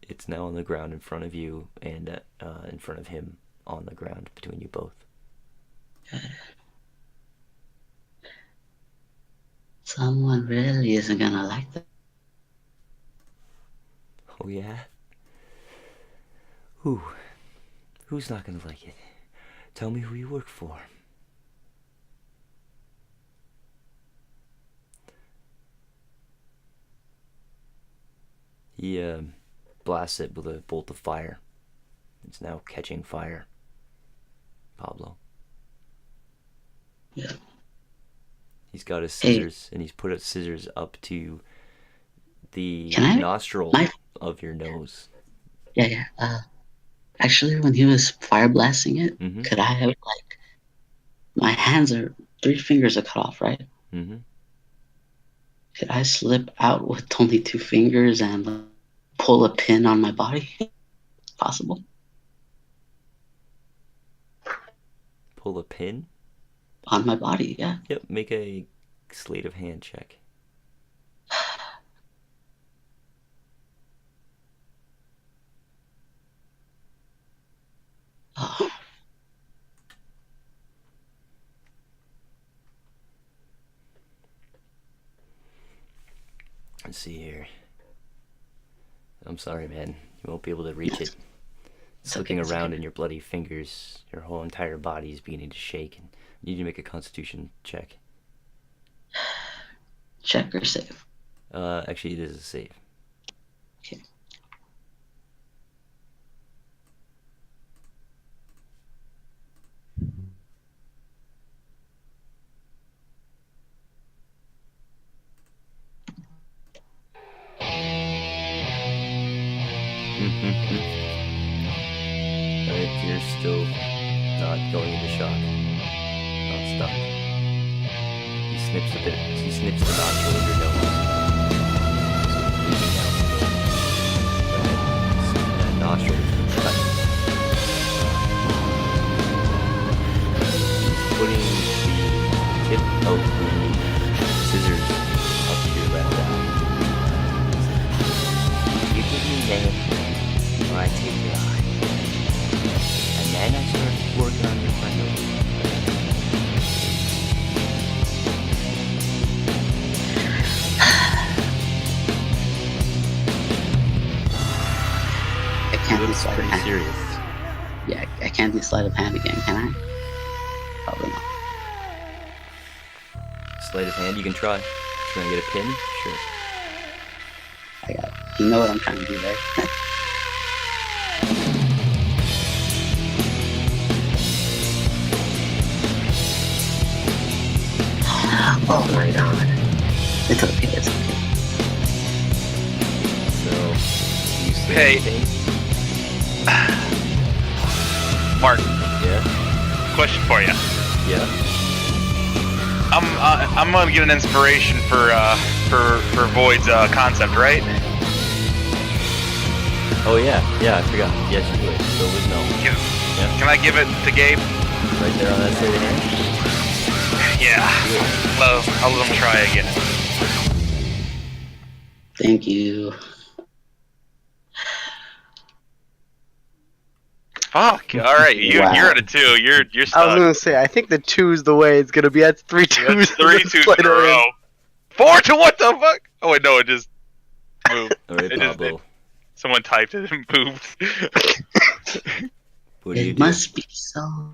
Speaker 3: It's now on the ground in front of you and in front of him on the ground between you both.
Speaker 2: Someone really isn't gonna like that.
Speaker 3: Oh yeah? Who's not gonna like it? Tell me who you work for. He blasts it with a bolt of fire. It's now catching fire. Pablo.
Speaker 2: Yeah.
Speaker 3: He's got his scissors, and he's put his scissors up to the nostril of your nose.
Speaker 2: Yeah. Actually, when he was fire blasting it, could I have, like, my hands are 3 fingers are cut off, right?
Speaker 3: Mm-hmm.
Speaker 2: Could I slip out with only 2 fingers and pull a pin on my body? Possible.
Speaker 3: Pull a pin?
Speaker 2: On my body, yeah.
Speaker 3: Yep, make a sleight of hand check.
Speaker 2: Oh.
Speaker 3: Let's see here. I'm sorry, man. You won't be able to reach it. It's looking around in your bloody fingers. Your whole entire body is beginning to shake. And you need to make a constitution check.
Speaker 2: Check or save?
Speaker 3: Actually, it is a save.
Speaker 2: Okay.
Speaker 3: Alright, you're still not going into shock. Not stuck. He snips a bit. He snips the nostril of your nose. So breathing out. That nostril is cut. He's putting the tip of the scissors up to your left eye. You give me that, or I take your eye. And then I started working on your front nose. was
Speaker 2: sleight of
Speaker 3: pretty
Speaker 2: hand.
Speaker 3: serious.
Speaker 2: Yeah, I can't do sleight of hand again, can I? Probably not.
Speaker 3: Sleight of hand, you can try. Trying to get a pin? Sure.
Speaker 2: I got it. You know what I'm trying to do, right? Oh my god. It's okay, it's okay.
Speaker 3: So, you say
Speaker 1: Hey.
Speaker 3: anything?
Speaker 1: Mark,
Speaker 3: Yeah?
Speaker 1: question for you.
Speaker 3: Yeah?
Speaker 1: I'm gonna get an inspiration for Void's concept, right?
Speaker 3: Oh yeah, I forgot. Yes, you would. So would no.
Speaker 1: Can I give it to Gabe?
Speaker 3: Right there on that side of the hand?
Speaker 1: Yeah. Well, I'll let him try again.
Speaker 2: Thank you.
Speaker 1: Fuck. All right, you're at a 2. You're
Speaker 5: I was
Speaker 1: stuck.
Speaker 5: gonna say, I think the 2's the way it's gonna be. That's 3 2s.
Speaker 1: That's 3 2s in a row. 4 to what the fuck? Oh wait, no, it just moved.
Speaker 3: Alright,
Speaker 1: It just
Speaker 3: Pablo.
Speaker 1: Someone typed it and moved.
Speaker 3: What do you
Speaker 2: It
Speaker 3: do?
Speaker 2: must be so.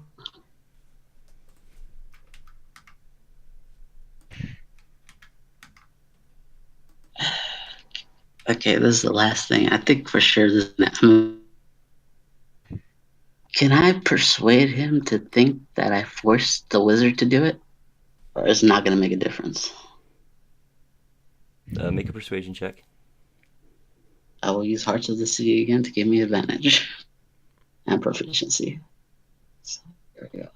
Speaker 2: Okay, this is the last thing. I think for sure this. Can I persuade him to think that I forced the wizard to do it? Or is it not going to make a difference?
Speaker 3: Make a persuasion check.
Speaker 2: I will use Hearts of the Sea again to give me advantage and proficiency. So, here we go.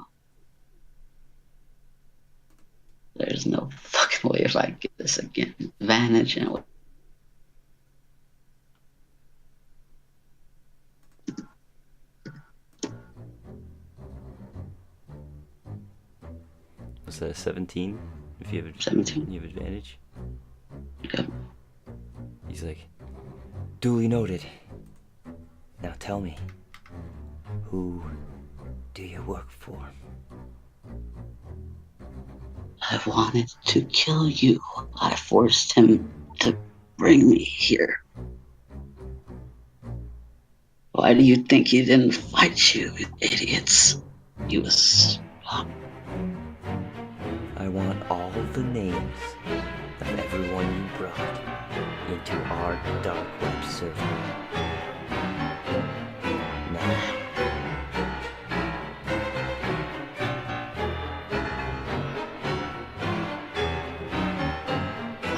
Speaker 2: There's no fucking way if I get this again. Advantage and
Speaker 3: Was that a 17? If you have
Speaker 2: 17.
Speaker 3: you have advantage.
Speaker 2: Yep.
Speaker 3: He's like, duly noted. Now tell me, who do you work for?
Speaker 2: I wanted to kill you. I forced him to bring me here. Why do you think he didn't fight you, idiots? He was.
Speaker 3: I want all the names of everyone you brought into our dark web server. Now.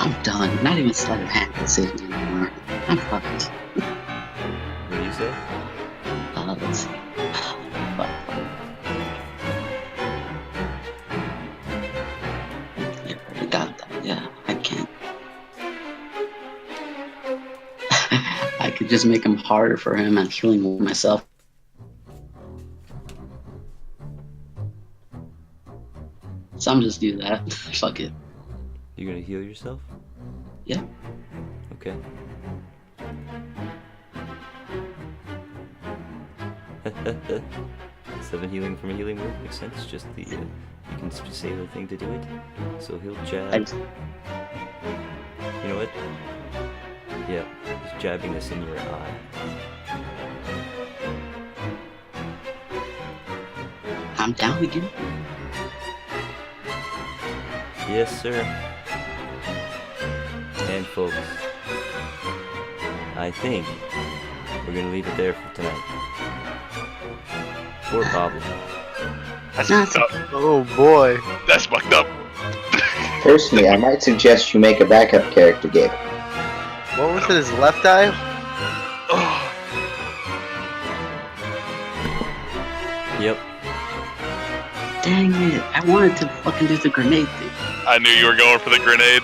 Speaker 2: I'm done. Not even sleight of hand can save me anymore. I'm fucked.
Speaker 3: What do you say?
Speaker 2: Let's see. Fuck. You already got that. Yeah, I can't. I could just make him harder for him and kill him myself. Some just do that. Fuck it.
Speaker 3: You're gonna heal yourself?
Speaker 2: Yeah.
Speaker 3: Okay. Seven healing from a healing word makes sense. Just the you can say the thing to do it. So he'll jab.
Speaker 2: I-
Speaker 3: You know what? Yeah, he's jabbing this in your eye.
Speaker 2: I'm down again.
Speaker 3: Yes, sir. And folks, I think we're gonna leave it there for tonight. Poor Pablo.
Speaker 1: That's
Speaker 2: Nah,
Speaker 1: fucked up.
Speaker 5: Oh boy.
Speaker 1: That's fucked up.
Speaker 4: Personally, I might suggest you make a backup character, Gabe.
Speaker 5: What was it? His left eye?
Speaker 1: Oh,
Speaker 3: Yep.
Speaker 2: Dang it. I wanted to fucking do the grenade thing.
Speaker 1: I knew you were going for the grenade.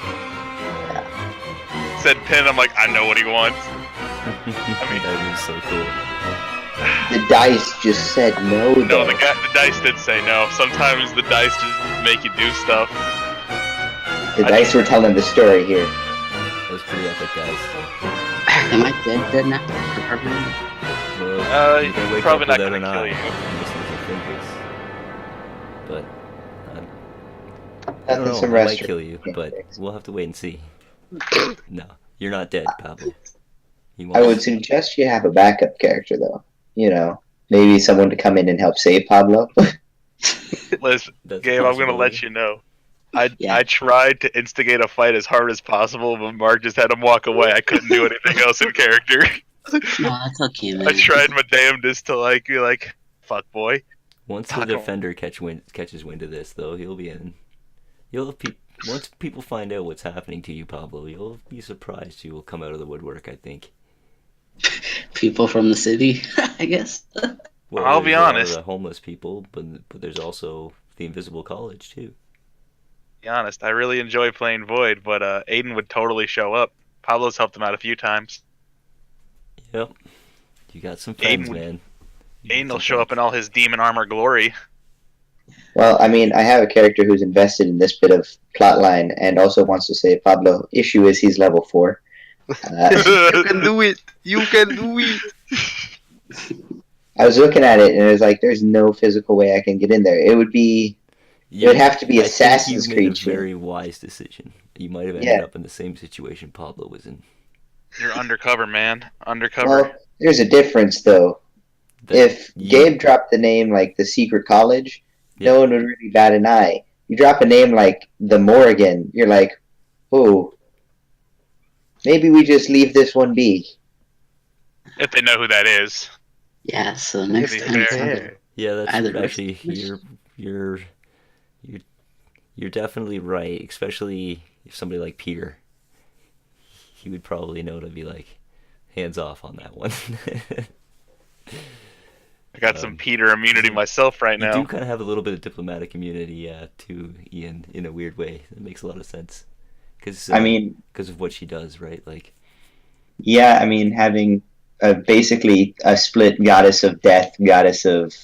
Speaker 1: Said pin. I'm like, I know what he wants. mean-
Speaker 3: That was so cool.
Speaker 4: The dice just said no,
Speaker 1: No,
Speaker 4: though.
Speaker 1: the dice did say no. Sometimes the dice just make you do stuff.
Speaker 4: The dice were telling the story here.
Speaker 3: That was pretty epic, guys.
Speaker 2: Am I dead now? Permanently?
Speaker 3: Well, you can wake
Speaker 1: probably
Speaker 3: up
Speaker 1: not
Speaker 3: without
Speaker 1: gonna
Speaker 3: an
Speaker 1: kill
Speaker 3: eye.
Speaker 1: you.
Speaker 3: Just with your fingers. But I don't
Speaker 4: Nothing
Speaker 3: know.
Speaker 4: some
Speaker 3: I might
Speaker 4: restaurant
Speaker 3: kill you,
Speaker 4: can't
Speaker 3: but
Speaker 4: fix.
Speaker 3: we'll have to wait and see. No, you're not dead, Pablo. He
Speaker 4: I
Speaker 3: won't.
Speaker 4: would suggest you have a backup character, though. maybe someone to come in and help save Pablo.
Speaker 1: Listen,
Speaker 3: That's a
Speaker 1: Gabe, I'm gonna
Speaker 3: possibility.
Speaker 1: let you know.
Speaker 2: Yeah.
Speaker 1: I tried to instigate a fight as hard as possible, but Mark just had him walk away. I couldn't do anything else in character.
Speaker 2: No, that's okay, man.
Speaker 1: I tried my damnedest to be like, fuck boy.
Speaker 3: Once the
Speaker 1: Talk
Speaker 3: defender catches wind of this, though, he'll be in. Once people find out what's happening to you, Pablo, you'll be surprised. You will come out of the woodwork, I think.
Speaker 2: People from the city, I guess.
Speaker 3: Well,
Speaker 1: I'll be
Speaker 3: there's a lot of
Speaker 1: honest.
Speaker 3: the homeless people, but there's also the Invisible College too.
Speaker 1: Be honest, I really enjoy playing Void, but Aiden would totally show up. Pablo's helped him out a few times.
Speaker 3: Yep. You got some friends,
Speaker 1: Aiden would-
Speaker 3: man.
Speaker 1: Aiden will show up in all his demon armor glory.
Speaker 4: Well, I mean, I have a character who's invested in this bit of plotline and also wants to say, Pablo, issue is he's level 4.
Speaker 8: You can do it. You can do it.
Speaker 4: I was looking at it and it was like, there's no physical way I can get in there. It would have to be
Speaker 3: I think
Speaker 4: Assassin's
Speaker 3: you
Speaker 4: Creed
Speaker 3: made a
Speaker 4: shit.
Speaker 3: very wise decision. You might have ended
Speaker 4: Yeah.
Speaker 3: up in the same situation Pablo was in.
Speaker 1: You're undercover, man. Undercover.
Speaker 4: Well, there's a difference though. If Gabe dropped the name like the Secret College, no one would really bat an eye. You drop a name like the Morrigan, you're like, oh, maybe we just leave this one be.
Speaker 1: If they know who that is.
Speaker 2: Yeah, so next
Speaker 1: be
Speaker 2: time.
Speaker 1: fair.
Speaker 3: Yeah, that's
Speaker 2: Either
Speaker 3: actually
Speaker 2: way.
Speaker 3: you're definitely right. Especially if somebody like Peter, he would probably know to be like, hands off on that one.
Speaker 1: I got some Peter immunity myself right
Speaker 3: You
Speaker 1: now.
Speaker 3: do kind of have a little bit of diplomatic immunity to Ian in a weird way. It makes a lot of sense. Because
Speaker 4: I mean,
Speaker 3: because of what she does, right? Like,
Speaker 4: yeah, I mean, having basically a split goddess of death, goddess of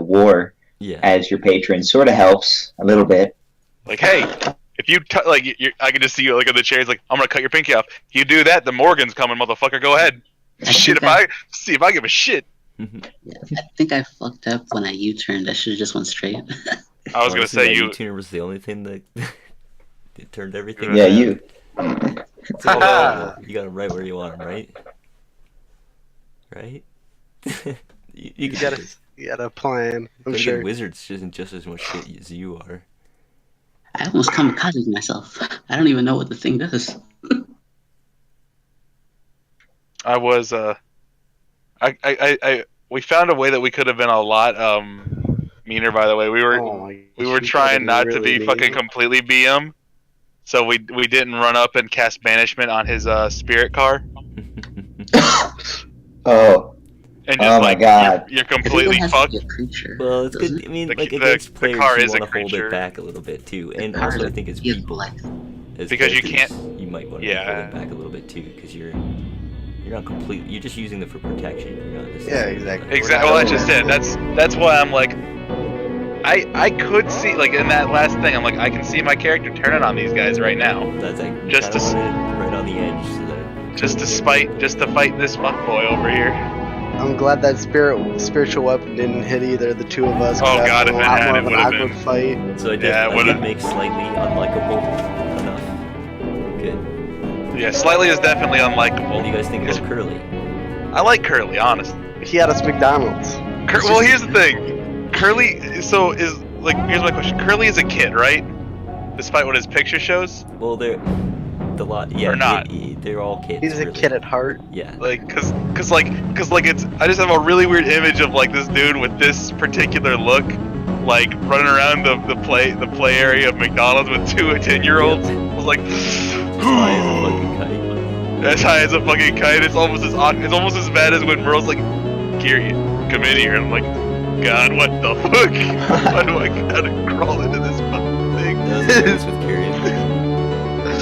Speaker 4: war
Speaker 3: yeah,
Speaker 4: as your patron sort of helps a little bit.
Speaker 1: Like, hey, if you I can just see you like on the chairs. Like, I'm gonna cut your pinky off. You do that, the Morgan's coming, motherfucker. Go ahead. Shit, if I give a shit.
Speaker 2: Yeah, I think I fucked up when I U-turned. I should have just went straight.
Speaker 1: I was gonna
Speaker 3: Honestly,
Speaker 1: say
Speaker 3: that
Speaker 1: you.
Speaker 3: U-turn was the only thing that it turned everything.
Speaker 4: Yeah,
Speaker 3: around.
Speaker 4: you.
Speaker 3: It's all about you got him right where you want him, right? Right? you
Speaker 8: You
Speaker 3: can
Speaker 8: gotta,
Speaker 3: do this.
Speaker 8: you got a plan. I'm
Speaker 3: Friggin'
Speaker 8: sure.
Speaker 3: Wizards isn't just as much shit as you are.
Speaker 2: I almost kamikazed myself. I don't even know what the thing does.
Speaker 1: I was we found a way that we could have been a lot meaner. By the way, we were
Speaker 8: Oh my
Speaker 1: we were
Speaker 8: gosh,
Speaker 1: trying not to
Speaker 8: really
Speaker 1: be fucking
Speaker 8: mean.
Speaker 1: completely BM, so we didn't run up and cast banishment on his spirit car
Speaker 4: Oh,
Speaker 1: and just
Speaker 4: Oh my God.
Speaker 1: you're
Speaker 2: I think it
Speaker 1: completely
Speaker 2: has
Speaker 1: fucked.
Speaker 2: to be a creature.
Speaker 3: Well, it's
Speaker 2: doesn't
Speaker 3: good. I mean,
Speaker 1: The-
Speaker 3: like
Speaker 1: the-
Speaker 3: against
Speaker 1: the
Speaker 3: players,
Speaker 1: car
Speaker 3: you
Speaker 1: is a
Speaker 3: want to hold
Speaker 1: creature.
Speaker 3: it back a little bit too, and
Speaker 2: The car
Speaker 3: also
Speaker 2: is
Speaker 3: I think as
Speaker 2: beautiful,
Speaker 3: people,
Speaker 2: like,
Speaker 3: as
Speaker 1: Because you
Speaker 3: characters,
Speaker 1: can't-
Speaker 3: you might want to
Speaker 1: Yeah.
Speaker 3: hold it back a little bit too, because you're not completely. You're just using them for protection. You're not
Speaker 8: Yeah,
Speaker 3: necessarily-
Speaker 8: exactly.
Speaker 1: Exactly. Well, that's just it. That's why I'm like, I could see like in that last thing. I'm like, I can see my character turning on these guys right now,
Speaker 3: That's like you
Speaker 1: Just
Speaker 3: kinda
Speaker 1: to
Speaker 3: want it right on the edge, so that
Speaker 1: just to fight this fuckboy over here.
Speaker 8: I'm glad that spiritual weapon didn't hit either of the two of us. 'cause
Speaker 1: Oh,
Speaker 8: that
Speaker 1: God,
Speaker 8: was
Speaker 1: if
Speaker 8: a
Speaker 1: it
Speaker 8: lot
Speaker 1: had,
Speaker 8: more
Speaker 1: it
Speaker 8: of an
Speaker 1: would've
Speaker 8: awkward
Speaker 1: been-
Speaker 8: fight.
Speaker 3: So I did,
Speaker 1: Yeah, it
Speaker 3: I
Speaker 1: would've-
Speaker 3: did make slightly unlikable enough. Good.
Speaker 1: Yeah, Slightly is definitely
Speaker 3: What do
Speaker 1: unlikable.
Speaker 3: you guys think about Curly?
Speaker 1: I like Curly, honestly.
Speaker 8: He had us McDonald's.
Speaker 1: Well, here's the thing. Curly, so is like here's my question. Curly is a kid, right? Despite what his picture shows.
Speaker 3: Well, they're the lot. Yeah,
Speaker 1: Or not.
Speaker 3: they're all kids.
Speaker 8: He's a
Speaker 3: really.
Speaker 8: kid at heart.
Speaker 3: Yeah.
Speaker 1: Like, cause it's. I just have a really weird image of like this dude with this particular look, like running around the play area of McDonald's with two 10-year-olds. I was like,
Speaker 3: High as a fucking kite.
Speaker 1: as high as a fucking kite. It's almost as bad as when Merle's like, "Here, come in here." And I'm like, God, what the fuck? Why do I gotta crawl into this fucking thing?
Speaker 3: That was the case with Kyrian.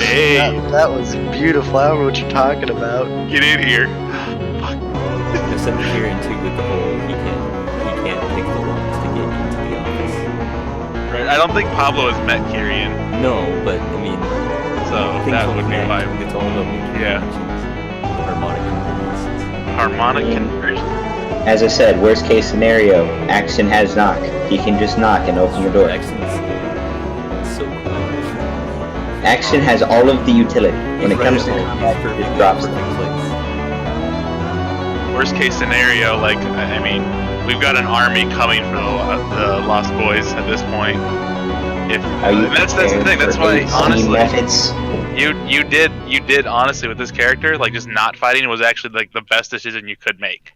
Speaker 1: Hey,
Speaker 8: That was beautiful. I don't know what you're talking about.
Speaker 1: get in here.
Speaker 3: Except Kyrian too with the whole he can't pick the locks to get into the office.
Speaker 1: Right. I don't think Pablo has met Kyrian,
Speaker 3: No, but I mean,
Speaker 1: so
Speaker 3: things
Speaker 1: that
Speaker 3: will
Speaker 1: would be
Speaker 3: connect.
Speaker 1: fine.
Speaker 3: It's all about
Speaker 1: Yeah.
Speaker 3: harmonic conversions.
Speaker 1: Harmonic conversion.
Speaker 4: as I said, worst case scenario, Axton has knock. He can just knock and open the door.
Speaker 3: Excellence. So cool.
Speaker 4: Axton has all of the utility. When it
Speaker 3: He's
Speaker 4: comes to
Speaker 3: right at home.
Speaker 4: combat,
Speaker 3: He's
Speaker 4: it
Speaker 3: perfectly
Speaker 4: drops
Speaker 3: in the
Speaker 4: them.
Speaker 3: perfect place.
Speaker 1: worst case scenario, like I mean, we've got an army coming for the Lost Boys at this point. If
Speaker 4: Are you
Speaker 1: that's the thing.
Speaker 4: prepared
Speaker 1: That's
Speaker 4: for
Speaker 1: why
Speaker 4: HC
Speaker 1: honestly,
Speaker 4: methods?
Speaker 1: you did honestly with this character, like just not fighting was actually like the best decision you could make,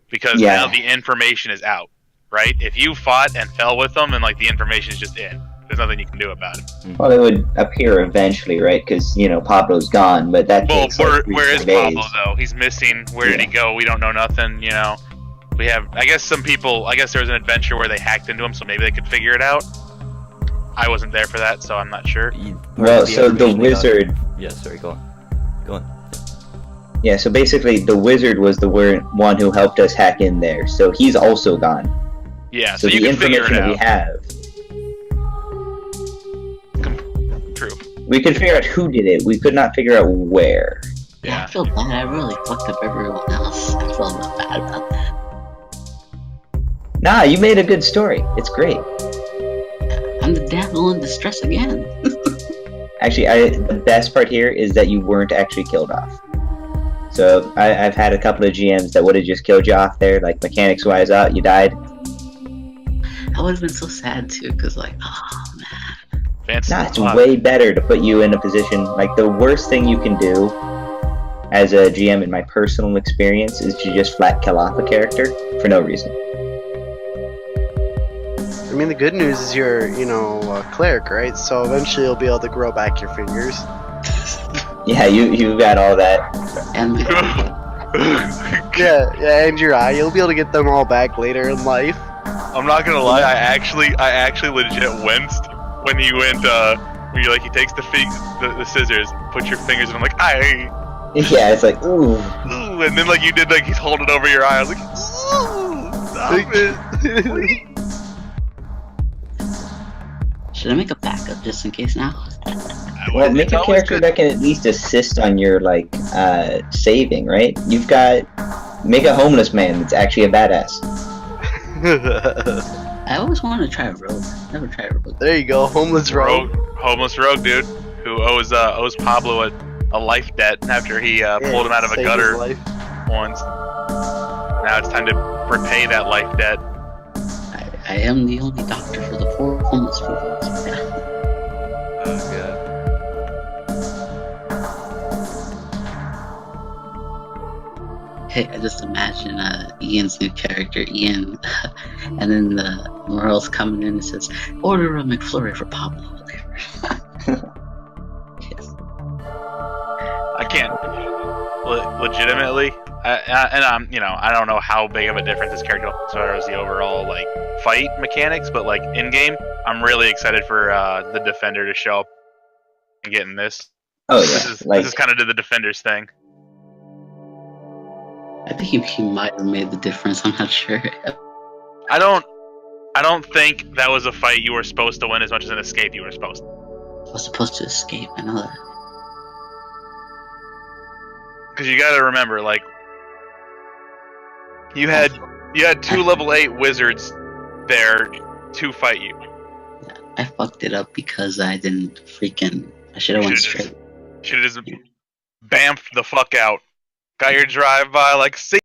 Speaker 1: because
Speaker 4: Yeah.
Speaker 1: now the information is out, right? If you fought and fell with them, then like the information is just in. There's nothing you can do about it.
Speaker 4: Well, it would appear eventually, right? Because Pablo's gone, but that
Speaker 1: Well,
Speaker 4: takes like 3
Speaker 1: where is
Speaker 4: days.
Speaker 1: Pablo though? He's missing. Where did he go? We don't know nothing. You know, we have. I guess some people. I guess there was an adventure where they hacked into him, so maybe they could figure it out. I wasn't there for that, so I'm not sure.
Speaker 4: Well, so the
Speaker 3: information they got-
Speaker 4: wizard.
Speaker 3: Yeah, sorry, go on. Go on.
Speaker 4: Yeah, so basically, the wizard was the one who helped us hack in there, so he's also gone.
Speaker 1: Yeah,
Speaker 4: So
Speaker 1: so you
Speaker 4: the
Speaker 1: can figure
Speaker 4: information
Speaker 1: it
Speaker 4: that we
Speaker 1: out.
Speaker 4: have,
Speaker 1: True.
Speaker 4: we could figure out who did it. We could not figure out where.
Speaker 2: Yeah, I
Speaker 1: Yeah.
Speaker 2: feel bad. I really fucked up everyone else. I feel not bad about that.
Speaker 4: Nah, you made a good story. It's great.
Speaker 2: I'm the damsel in distress again.
Speaker 4: Actually, the best part here is that you weren't actually killed off. So I've had a couple of GMs that would have just killed you off there, like mechanics-wise. Out, you died.
Speaker 2: I would have been so sad too, cause like, oh man.
Speaker 1: Fancy
Speaker 4: Nah, it's
Speaker 1: plot.
Speaker 4: way better to put you in a position. Like the worst thing you can do as a GM, in my personal experience, is to just flat kill off a character for no reason.
Speaker 5: I mean, the good news is you're, a cleric, right? So eventually you'll be able to grow back your fingers.
Speaker 4: Yeah, you got all that.
Speaker 2: And
Speaker 5: Yeah, and your eye. You'll be able to get them all back later in life.
Speaker 1: I'm not gonna lie. I actually legit winced when he went. When he takes the scissors, put your fingers, and I'm like, aye.
Speaker 4: Yeah, it's like ooh.
Speaker 1: Ooh, and then like you did, like he's holding over your eye. I was like, ooh, stop it.
Speaker 2: should I make a backup just in case now?
Speaker 4: Well, make
Speaker 1: It's
Speaker 4: a
Speaker 1: always
Speaker 4: character
Speaker 1: good.
Speaker 4: that can at least assist on your saving, right? You've got make a homeless man that's actually a badass.
Speaker 2: I always wanted to try a rogue. Never tried a rogue.
Speaker 5: There you go, homeless rogue.
Speaker 1: Homeless rogue dude who owes Pablo a life debt after he pulled him out of a
Speaker 5: Saved his
Speaker 1: gutter
Speaker 5: life.
Speaker 1: once. Now it's time to repay that life debt.
Speaker 2: I am the only doctor for the poor homeless people.
Speaker 1: Oh god.
Speaker 2: Hey, I just imagine Ian's new character, Ian, and then the Morel's coming in and says, "Order a McFlurry for Pablo." Yes.
Speaker 1: I can't legitimately. I don't know how big of a difference this character looks as far as the overall fight mechanics, but in game, I'm really excited for the defender to show up and get in this.
Speaker 4: Oh yeah,
Speaker 1: This is kind of did the defender's thing.
Speaker 2: I think he might have made the difference. I'm not sure.
Speaker 1: I don't think that was a fight you were supposed to win as much as an escape you were supposed to.
Speaker 2: I was supposed to escape. I know that.
Speaker 1: Because you got to remember, you had 2 level 8 wizards there to fight you.
Speaker 2: I fucked it up because I didn't freaking. I should have went straight.
Speaker 1: Should have just bamfed the fuck out. Got your drive by see